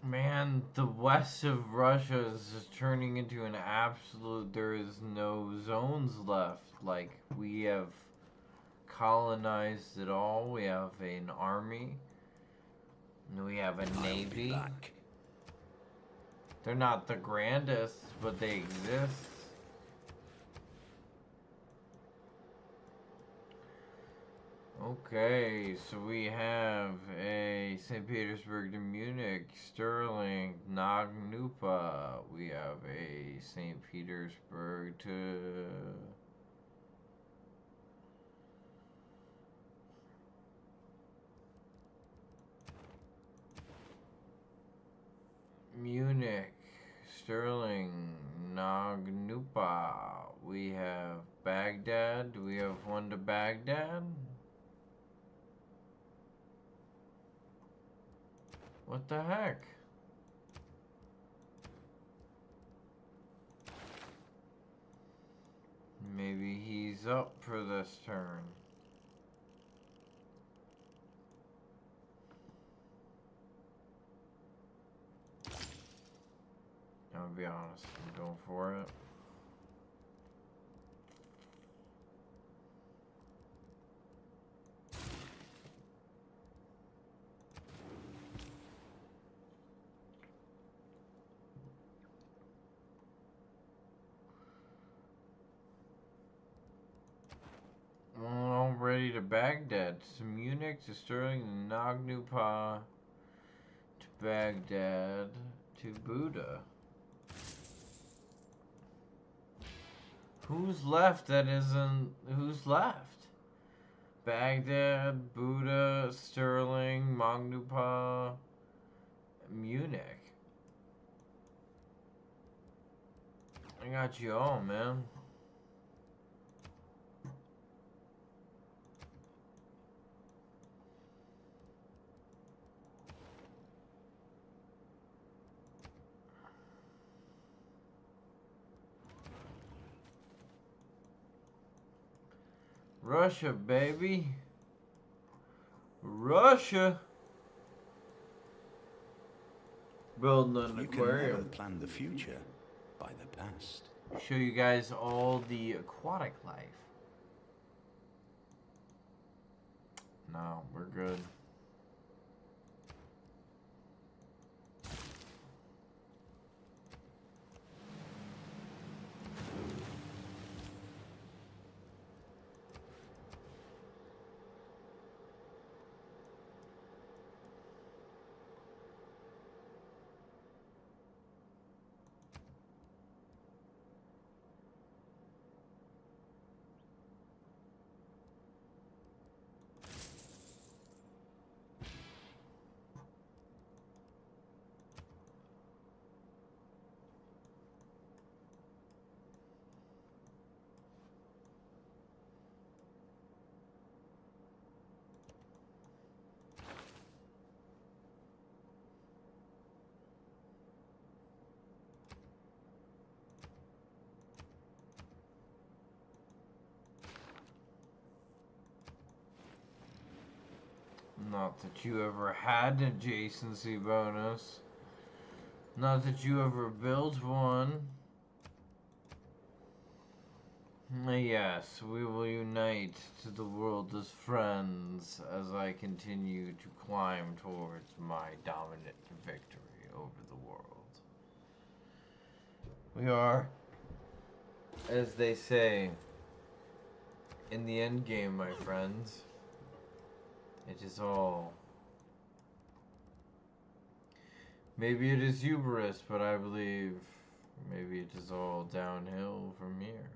Man, the west of Russia is just turning into an absolute. There is no zones left. Like, we have colonized it all. We have an army. And we have a navy. They're not the grandest, but they exist. Okay, so we have a St. Petersburg to Munich, Sterling, Nagnupa. We have a St. Petersburg to Munich, Sterling, Nagnupa. We have Baghdad. Do we have one to Baghdad? What the heck? He's up for this turn. I'll be honest, I'm going for it. Well, ready to Baghdad, to Munich, to Sterling, to Nagnupah, to Baghdad, to Buda. Who's left that isn't... Who's left? Baghdad, Buda, Sterling, Nagnupah, Munich. I got you all, man. Russia, baby. Russia. Building an You can never aquarium. plan the future by the past. Show you guys all the aquatic life. No, we're good. Not that you ever had an adjacency bonus. Not that you ever built one. Yes, we will unite to the world as friends as I continue to climb towards my dominant victory over the world. We are, as they say, in the end game, my friends. It is all. Maybe it is hubris, but I believe maybe it is all downhill from here.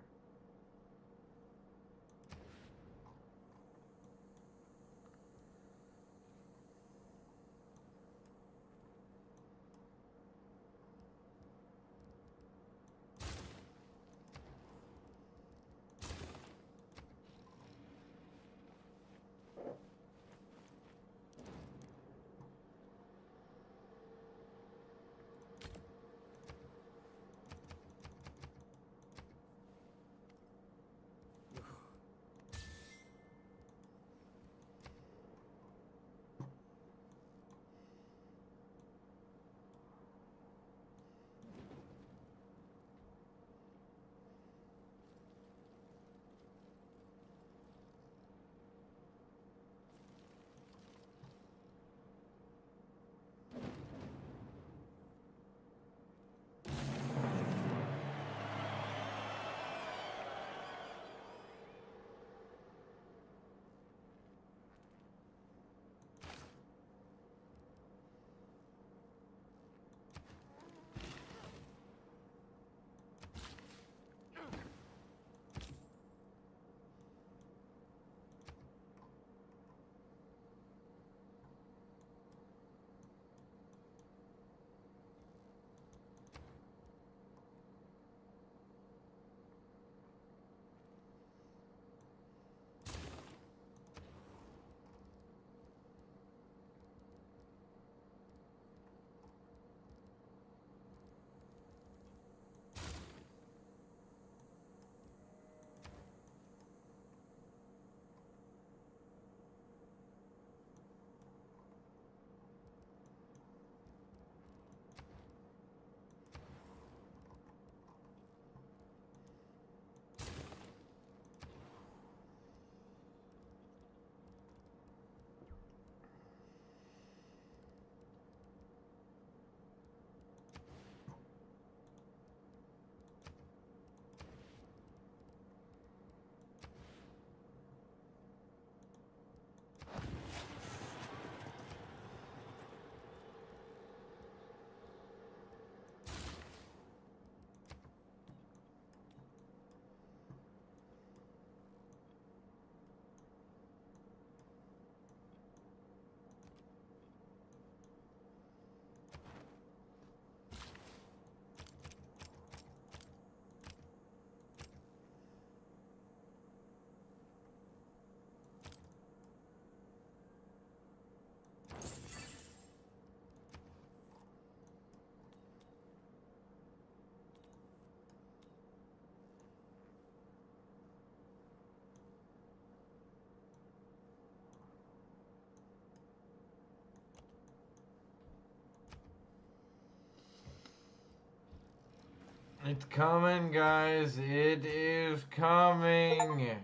It's coming, guys. It is coming.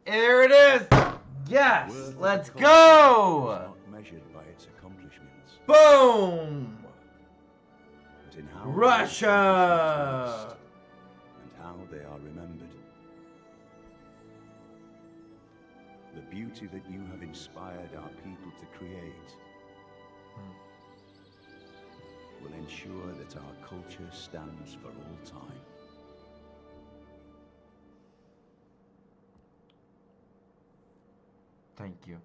There it is. Yes. Worth of a Let's culture go. is not measured by its accomplishments, Boom. but in how those Russia. accomplishments last and how they are remembered. The beauty that you have inspired our people to create will ensure that our culture stands for all time. Thank you.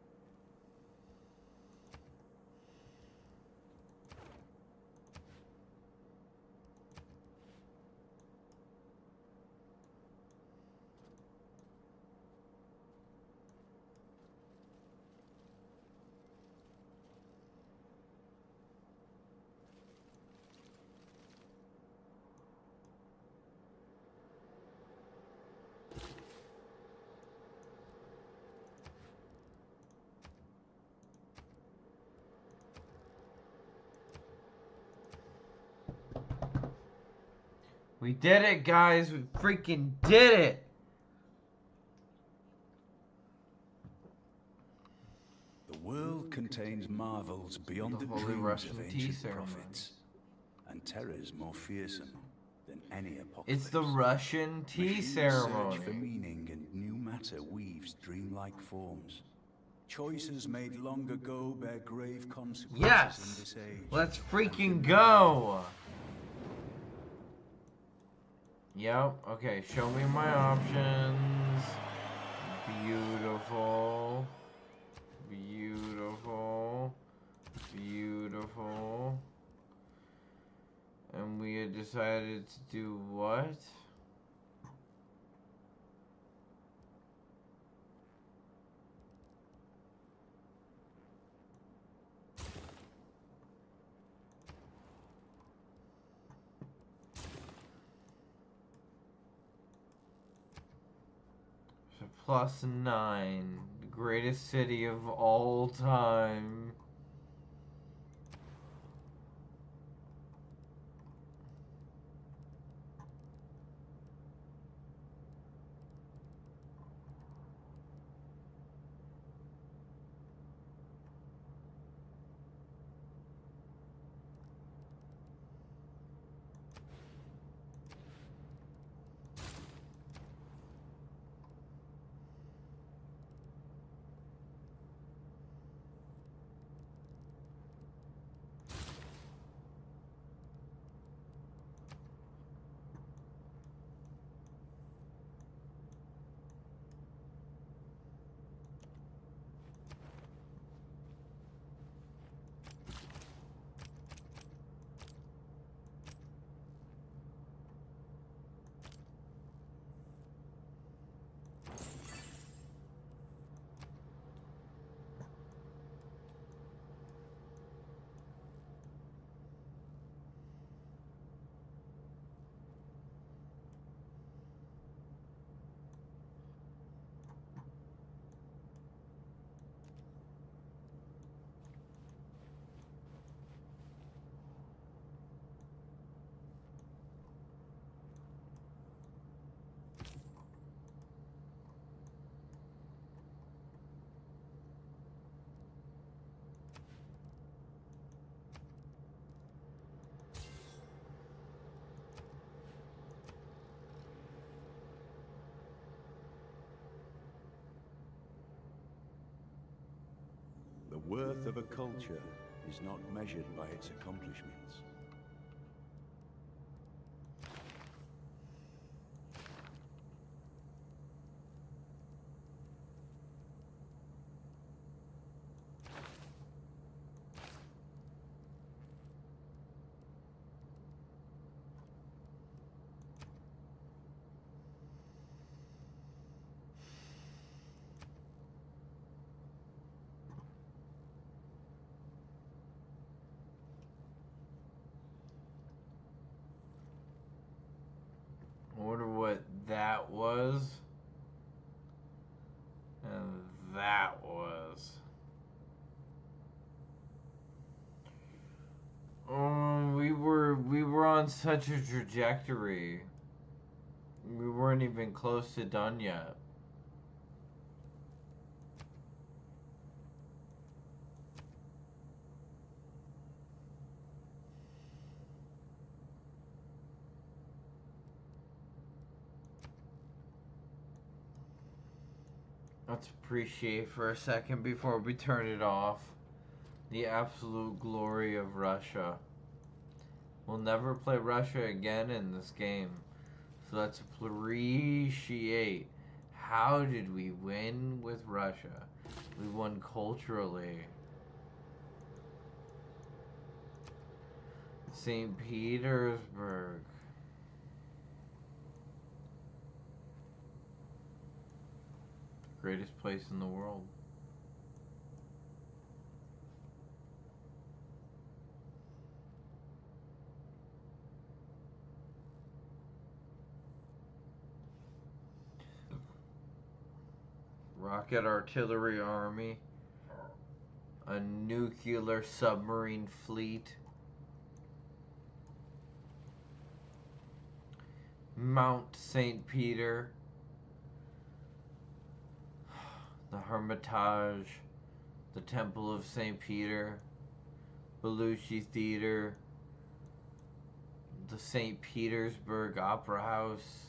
We did it, guys. We freaking did it. The world contains marvels beyond The the, Holy dreams Russian of tea ancient ceremony. prophets, and terrors more fearsome than any apocalypse. It's the Russian tea Machines ceremony. search for meaning, and new matter weaves dreamlike forms. Choices made long ago bear grave consequences in Yes. this age. Let's and freaking demand go. Yep. Okay. Show me my options. Beautiful. Beautiful. Beautiful. And we had decided to do what? So +9. The greatest city of all time. The worth of a culture is not measured by its accomplishments. I wonder what that was. And that was. We were on such a trajectory. We weren't even close to done yet. Let's appreciate for a second before we turn it off the absolute glory of Russia. We'll never play Russia again in this game. So let's appreciate how did we win with Russia. We won culturally. St. Petersburg. Greatest place in the world. Rocket artillery army. A nuclear submarine fleet. Mount St. Peter. The Hermitage, the Temple of St. Peter, Belushi Theater, the St. Petersburg Opera House.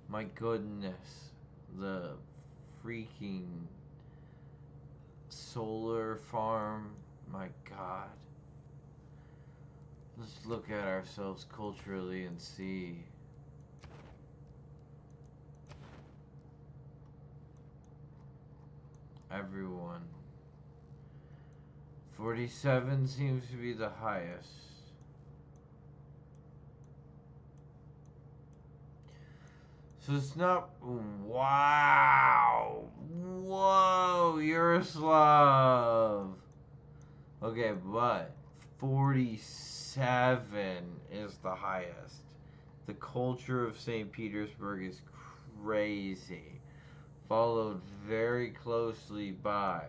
My goodness, the freaking solar farm. My God. Let's look at ourselves culturally and see. Everyone. 47 seems to be the highest. So it's not. Wow! Whoa! Yaroslav! Okay, but 47 is the highest. The culture of St. Petersburg is crazy. Followed very closely by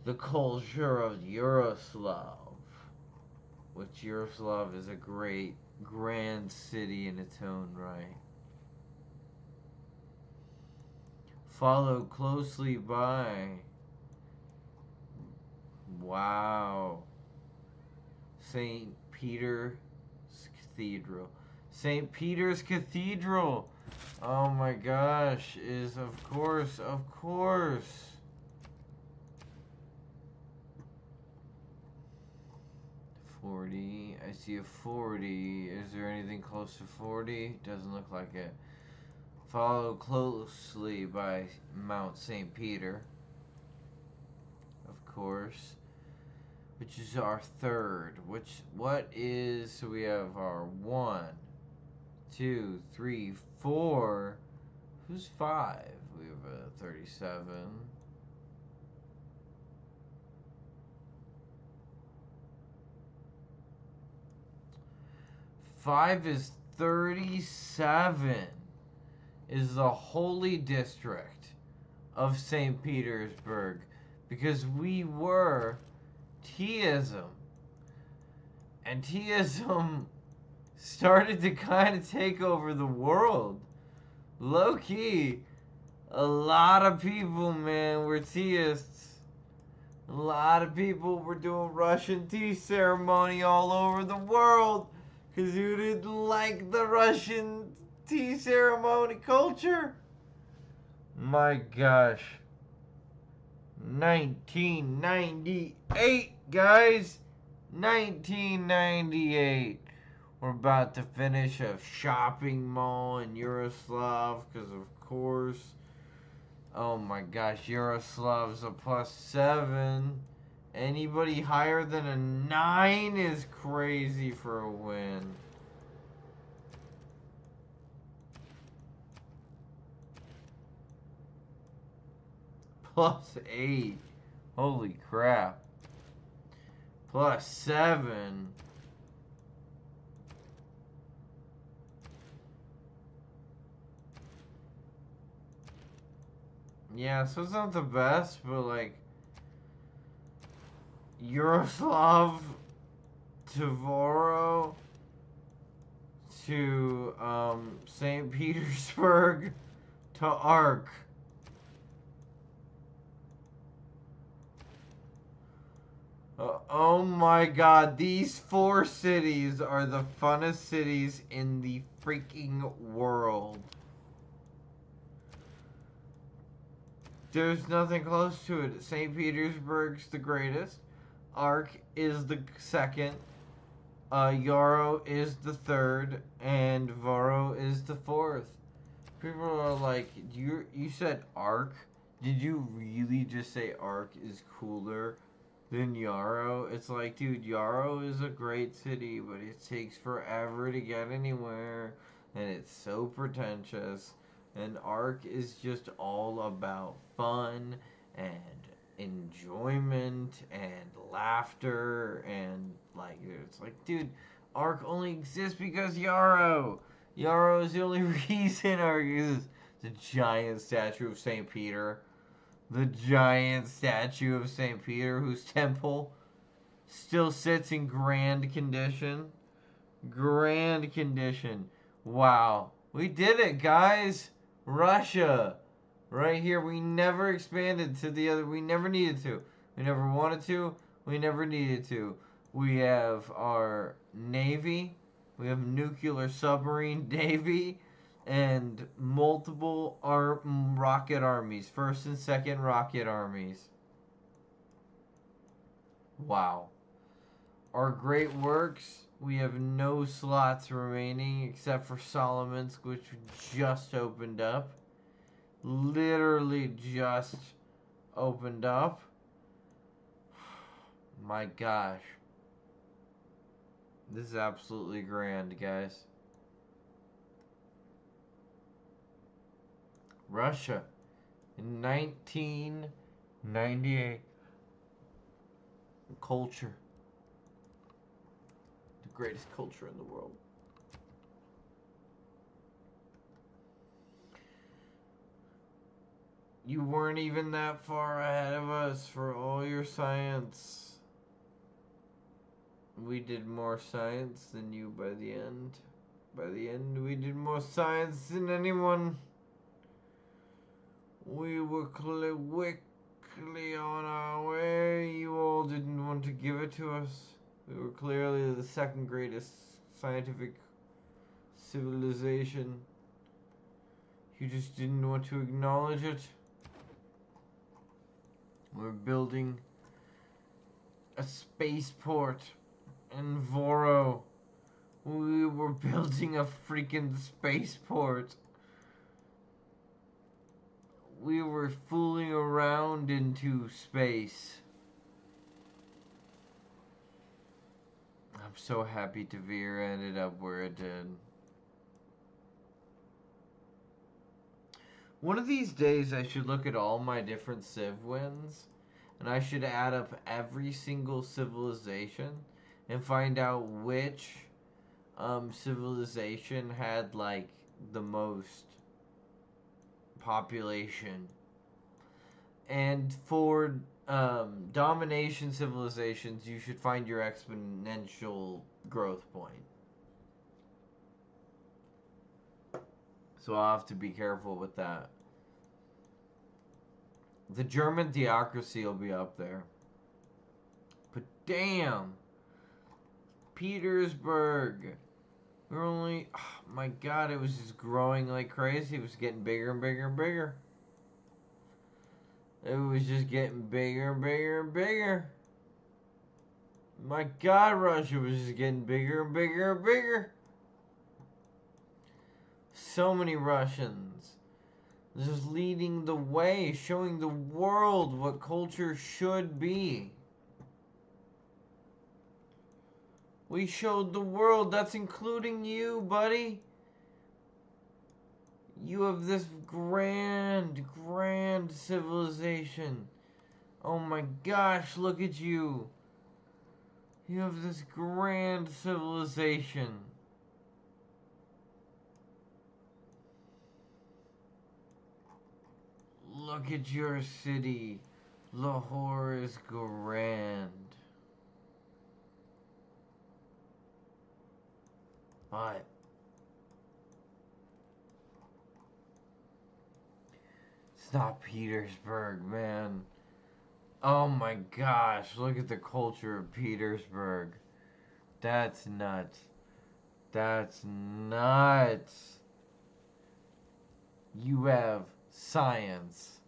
the culture of Yaroslav, which Yaroslav is a great, grand city in its own right. Followed closely by, wow, St. Peter's Cathedral. St. Peter's Cathedral, oh my gosh, is of course. 40, I see a 40, is there anything close to 40? Doesn't look like it. Followed closely by Mount St. Peter, of course, which is our third, so we have our 1, 2, 3, 4. Who's 5? We have a 37. Five is 37. Is the holy district of St. Petersburg, because we were Teaism, and Teaism started to kind of take over the world. Low key, a lot of people, man, were Teists. A lot of people were doing Russian tea ceremony all over the world because you didn't like the Russian tea ceremony culture. My gosh. 1998, guys. 1998. We're about to finish a shopping mall in Yaroslav because, of course, oh my gosh, Yaroslav's a +7. Anybody higher than a 9 is crazy for a win. +8. Holy crap. +7. Yeah, so it's not the best, but like Yaroslav to Voro to St. Petersburg to Ark. Oh my god, these 4 cities are the funnest cities in the freaking world. There's nothing close to it. St. Petersburg's the greatest. Ark is the second. Yarrow is the third. And Voro is the fourth. People are like, you said Ark? Did you really just say Ark is cooler than Yarrow? It's like, dude, Yarrow is a great city, but it takes forever to get anywhere. And it's so pretentious. And Ark is just all about fun and enjoyment and laughter and like it's like, dude, Ark only exists because Yarrow. Yarrow is the only reason Ark exists. The giant statue of St. Peter. The giant statue of St. Peter, whose temple still sits in grand condition. Grand condition. Wow. We did it, guys. Russia. Right here. We never expanded to the other. We never needed to. We never wanted to. We never needed to. We have our navy. We have nuclear submarine navy. And multiple rocket armies. First and second rocket armies. Wow. Our great works. We have no slots remaining except for Solomon's, which just opened up. Literally just opened up. My gosh. This is absolutely grand, guys. Russia in 1998. Culture. The greatest culture in the world. You weren't even that far ahead of us for all your science. We did more science than you by the end. By the end, we did more science than anyone. We were quickly on our way. You all didn't want to give it to us. We were clearly the second greatest scientific civilization. You just didn't want to acknowledge it. We're building a spaceport in Voro. We were building a freaking spaceport. We were fooling around into space. I'm so happy Tavir ended up where it did. One of these days I should look at all my different Civ wins, and I should add up every single civilization and find out which civilization had like the most population. And for domination civilizations, you should find your exponential growth point. So I'll have to be careful with that. The German theocracy will be up there. But damn! Petersburg! We're only... Oh my god, it was just growing like crazy. It was getting bigger and bigger and bigger. It was just getting bigger and bigger and bigger. My god, Russia was just getting bigger and bigger and bigger. So many Russians. Just leading the way, showing the world what culture should be. We showed the world, that's including you, buddy. You have this grand, grand civilization. Oh my gosh, look at you. You have this grand civilization. Look at your city. Lahore is grand. But it's not Petersburg, man. Oh my gosh, look at the culture of Petersburg. That's nuts. That's nuts. You have science,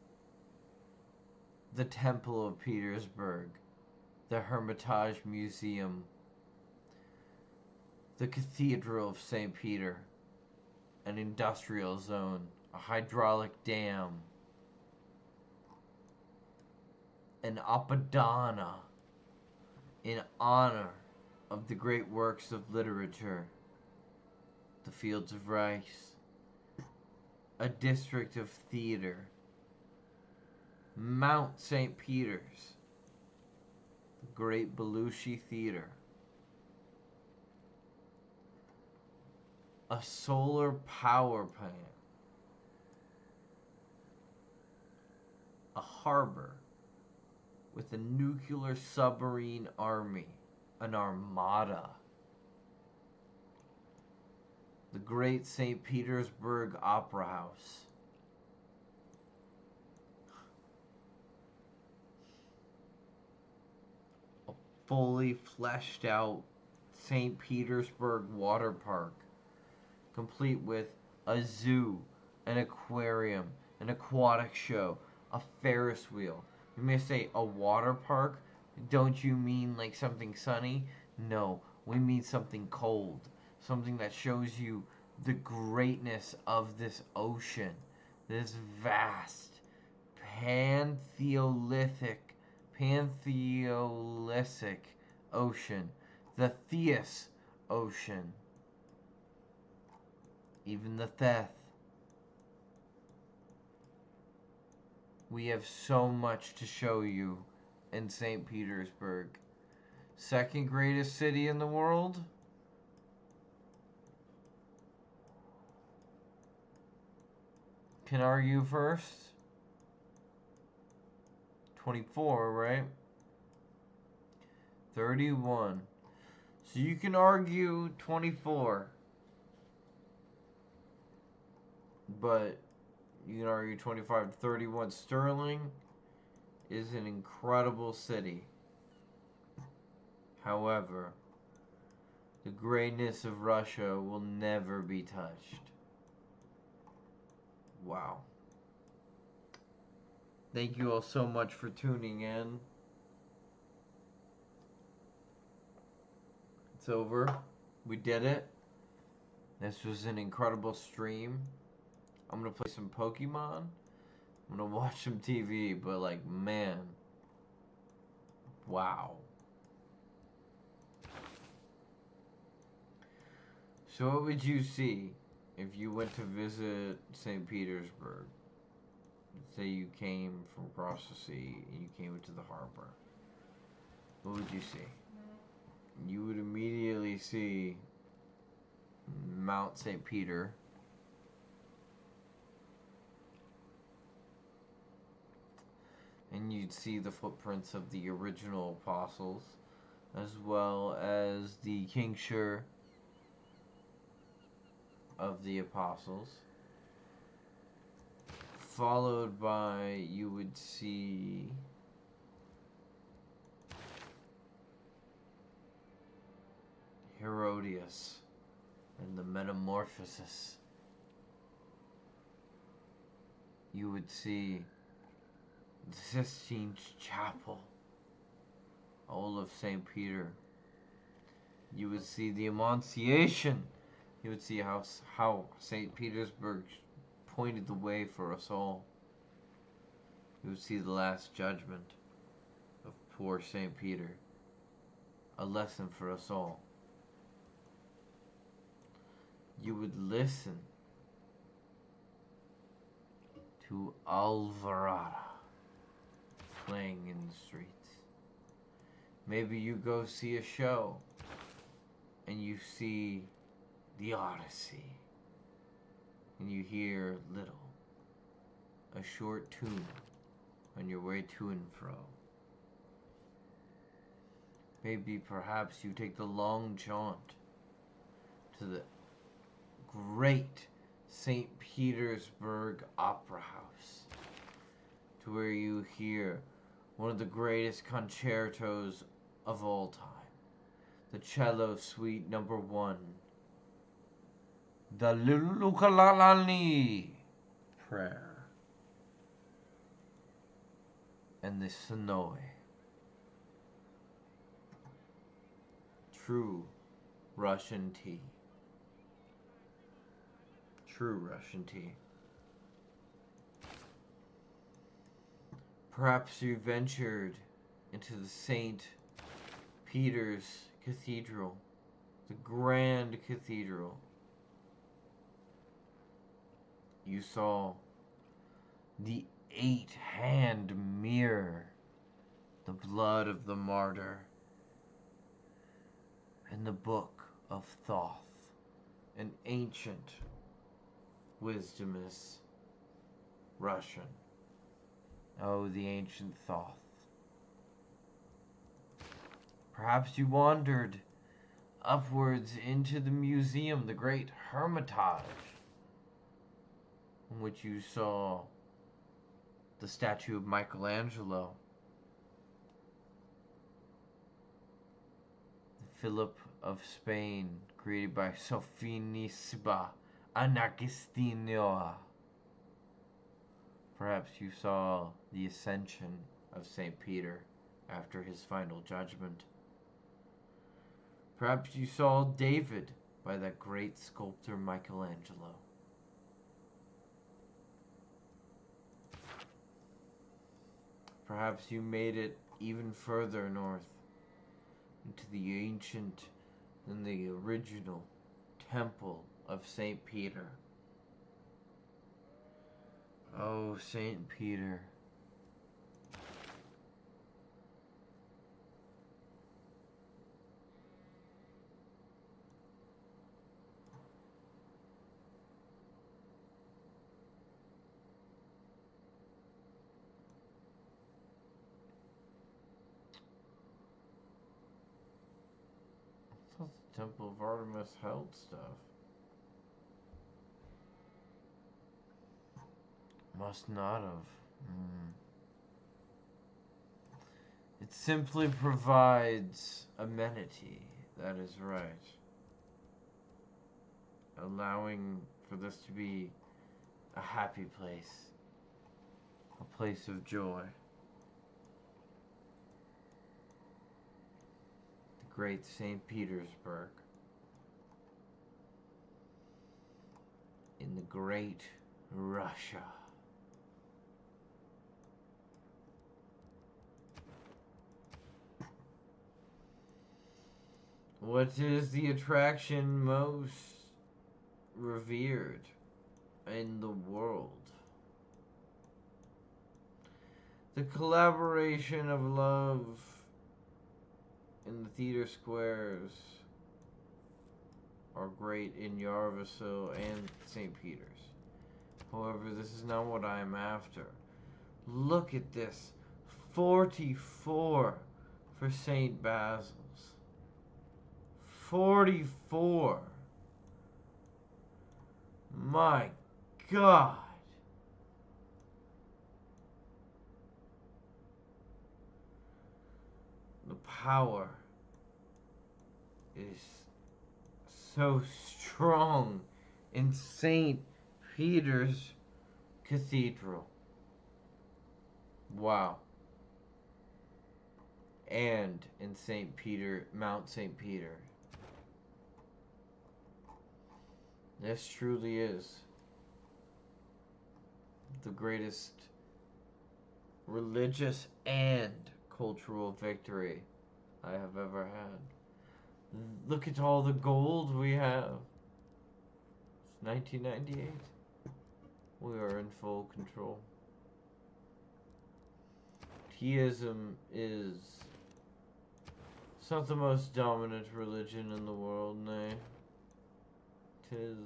the Temple of Petersburg, the Hermitage Museum, the Cathedral of St. Peter, an industrial zone, a hydraulic dam, an Apadana in honor of the great works of literature, the Fields of Rice, a district of theater, Mount St. Peter's, the Great Belushi Theater, a solar power plant, a harbor with a nuclear submarine army, an armada, the Great St. Petersburg Opera House, a fully fleshed out St. Petersburg water park, complete with a zoo, an aquarium, an aquatic show, a Ferris wheel. You may say a water park. Don't you mean like something sunny? No, we mean something cold. Something that shows you the greatness of this ocean. This vast, pantheolithic ocean. The Theus Ocean. Even the Theth. We have so much to show you in St. Petersburg. Second greatest city in the world? Can argue first. 24, right? 31. So you can argue 24. But you can argue 25 to 31. Sterling is an incredible city. However, the greatness of Russia will never be touched. Wow. Thank you all so much for tuning in. It's over. We did it. This was an incredible stream. I'm gonna play some Pokemon. I'm gonna watch some TV, but like, man. Wow. So what would you see if you went to visit St. Petersburg? Say you came from across the sea and you came into the harbor. What would you see? You would immediately see Mount St. Peter. And you'd see the footprints of the original apostles, as well as the cincture of the apostles. Followed by, you would see Herodias and the Metamorphosis. You would see the Sistine Chapel, all of St. Peter. You would see the Annunciation. You would see how St. Petersburg pointed the way for us all. You would see the Last Judgment of poor St. Peter, a lesson for us all. You would listen to Alvarado playing in the streets. Maybe you go see a show and you see the Odyssey and you hear little, a short tune on your way to and fro. Maybe perhaps you take the long jaunt to the great St. Petersburg Opera House, to where you hear one of the greatest concertos of all time, the Cello Suite Number 1, the Lulukalani Prayer, and the Sonoy. True Russian tea. True Russian tea. Perhaps you ventured into the St. Peter's Cathedral, the Grand Cathedral. You saw the 8-hand mirror, the blood of the martyr, and the Book of Thoth, an ancient wisdomous Russian. Oh, the ancient Thoth. Perhaps you wandered upwards into the museum, the great Hermitage, in which you saw the statue of Michelangelo, Philip of Spain, created by Sofinisba Anagistino. Perhaps you saw the ascension of St. Peter after his final judgment. Perhaps you saw David by that great sculptor Michelangelo. Perhaps you made it even further north into the ancient and the original temple of St. Peter. Oh, St. Peter. I thought the Temple of Artemis held stuff. Must not have. It simply provides amenity. That is right. Allowing for this to be a happy place. A place of joy. The great St. Petersburg. In the great Russia. What is the attraction most revered in the world? The collaboration of love in the theater squares are great in Yarvassil and St. Peter's. However, this is not what I am after. Look at this. 44 for St. Basil's. 44. My God. The power is so strong in St. Peter's Cathedral. Wow. And in St. Peter, Mount St. Peter. This truly is the greatest religious and cultural victory I have ever had. Look at all the gold we have. It's 1998. We are in full control. Teaism is... It's not the most dominant religion in the world, nay. 'Tis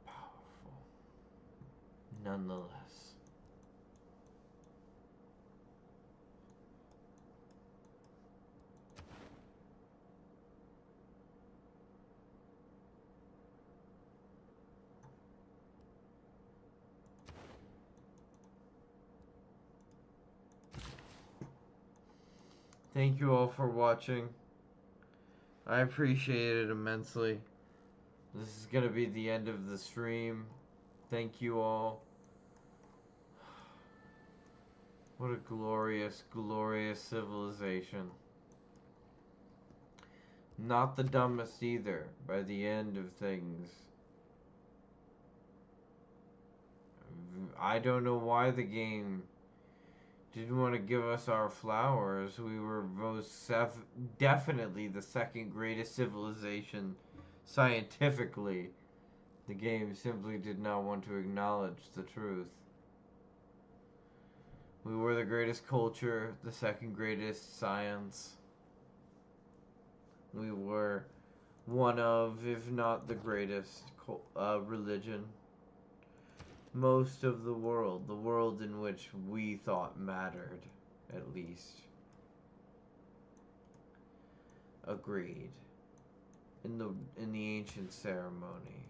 powerful, nonetheless. Thank you all for watching. I appreciate it immensely. This is gonna be the end of the stream. Thank you all. What a glorious, glorious civilization. Not the dumbest either, by the end of things. I don't know why the game didn't want to give us our flowers. We were definitely the second greatest civilization scientifically. The game simply did not want to acknowledge the truth. We were the greatest culture, the second greatest science. We were one of, if not the greatest, religion. Most of the world in which we thought mattered, at least. Agreed. In the ancient ceremony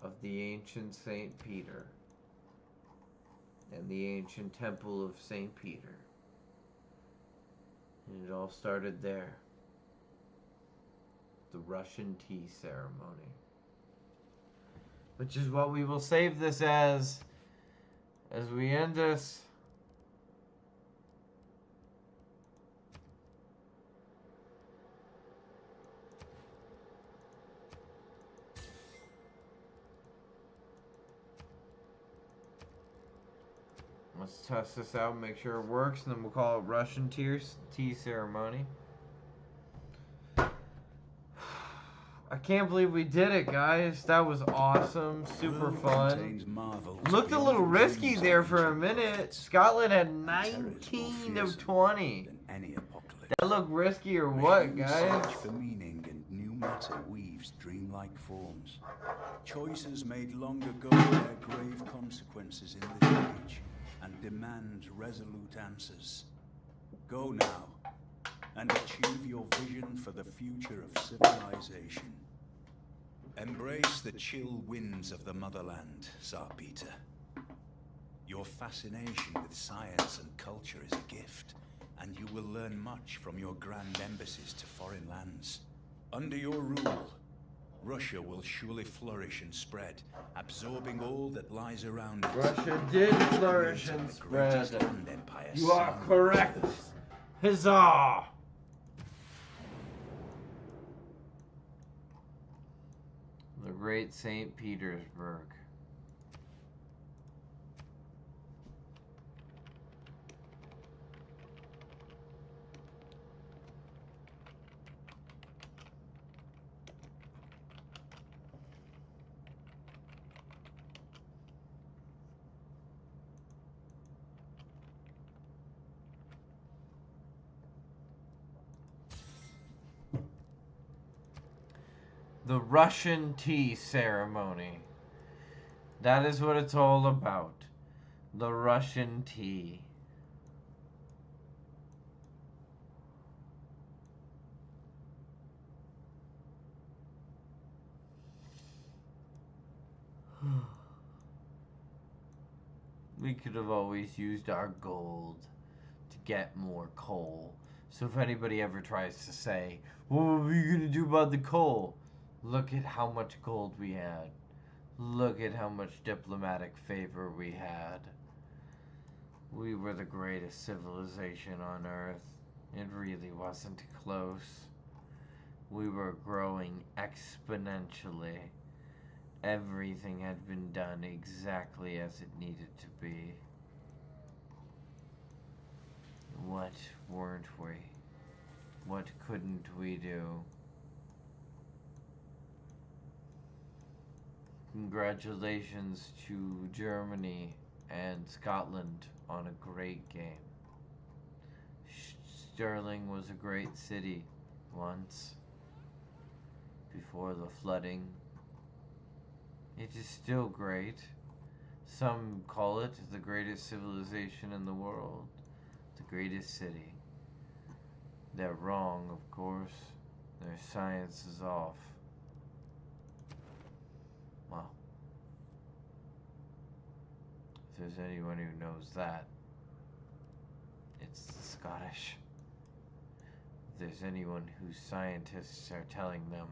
of the ancient Saint Peter and the ancient temple of Saint Peter. And it all started there. The Russian tea ceremony. Which is what we will save this as we end this. Let's test this out, make sure it works, and then we'll call it Russian tea ceremony. I can't believe we did it, guys. That was awesome. Super fun. Looked a little risky there for a minute. Scotland had 19 of 20. That looked risky or what, guys? For meaning and new matter weaves dreamlike forms. Choices made long ago bear grave consequences in this age and demand resolute answers. Go now and achieve your vision for the future of civilization. Embrace the chill winds of the motherland, Tsar Peter. Your fascination with science and culture is a gift, and you will learn much from your grand embassies to foreign lands. Under your rule, Russia will surely flourish and spread, absorbing all that lies around it. Russia did flourish and spread. You are correct. Huzzah! The great St. Petersburg. The Russian tea ceremony. That is what it's all about. The Russian tea. We could have always used our gold to get more coal. So if anybody ever tries to say, what are you going to do about the coal? Look at how much gold we had. Look at how much diplomatic favor we had. We were the greatest civilization on Earth. It really wasn't close. We were growing exponentially. Everything had been done exactly as it needed to be. What weren't we? What couldn't we do? Congratulations to Germany and Scotland on a great game. Stirling was a great city once, before the flooding. It is still great. Some call it the greatest civilization in the world, the greatest city. They're wrong, of course. Their science is off. Well, if there's anyone who knows that, it's the Scottish. there's anyone whose scientists are telling them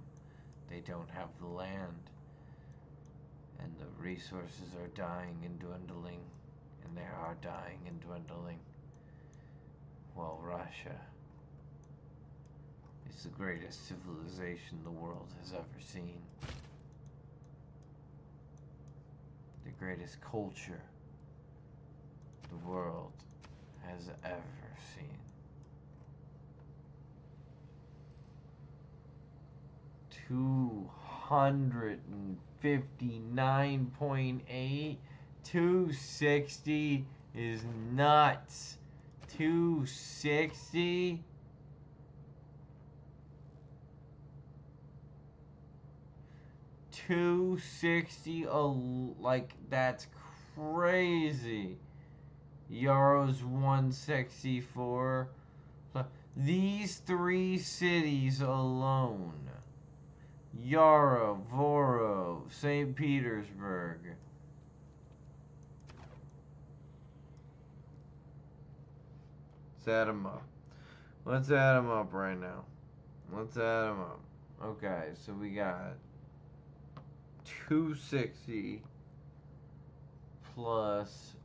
they don't have the land, and the resources are dying and dwindling, and they are dying and dwindling, well, Russia is the greatest civilization the world has ever seen. The greatest culture the world has ever seen. 259.8, 260 is nuts. 260. Like, that's crazy. Yaro's 164. These three cities alone, Yarrow, Voro, St. Petersburg, let's add them up. Let's add them up right now. Let's add them up. Okay, so we got 260 plus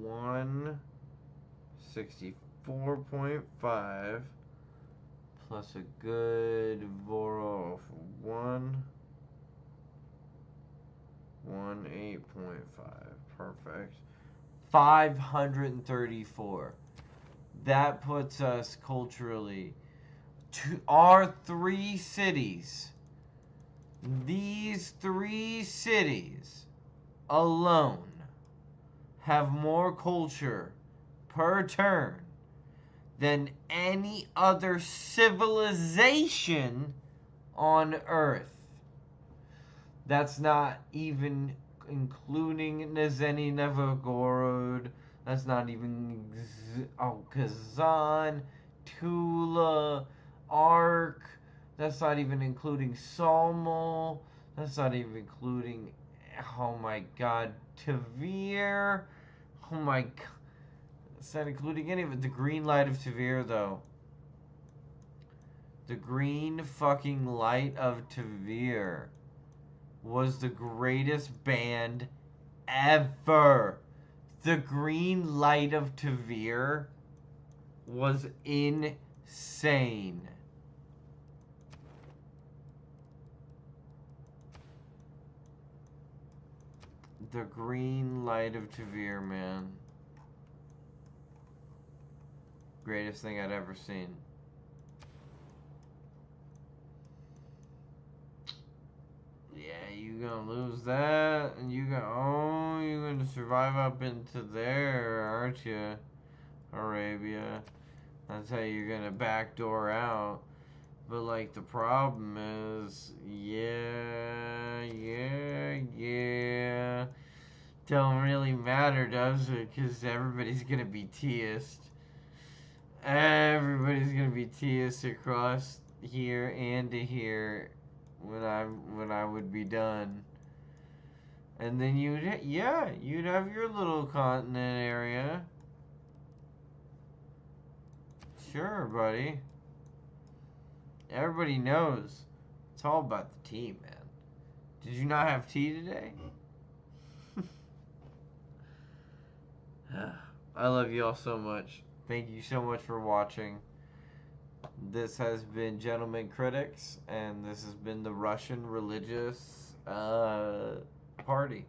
164.5 plus a good Voro of 118.5. Perfect. 534. That puts us culturally to our three cities. These three cities alone have more culture per turn than any other civilization on Earth. That's not even including Nizhny Novgorod. That's not even Kazan, Tula, Ark. That's not even including Salmo. That's not even including, oh my god, Tavir. Oh my god. That's not including any of it. The Green Light of Tavir, though. The Green fucking Light of Tavir was the greatest band ever. The Green Light of Tavir was insane. The Green Light of Tavir, man. Greatest thing I'd ever seen. Yeah, you gonna lose that, and you're gonna survive up into there, aren't you? Arabia. That's how you're gonna backdoor out. But, like, the problem is, yeah. Don't really matter, does it? Because everybody's gonna be teased. Everybody's gonna be teased across here and to here when I would be done. And then you'd have your little continent area. Sure, buddy. Everybody knows. It's all about the tea, man. Did you not have tea today? I love you all so much. Thank you so much for watching. This has been Gentlemen Critics, and this has been the Russian Religious Party.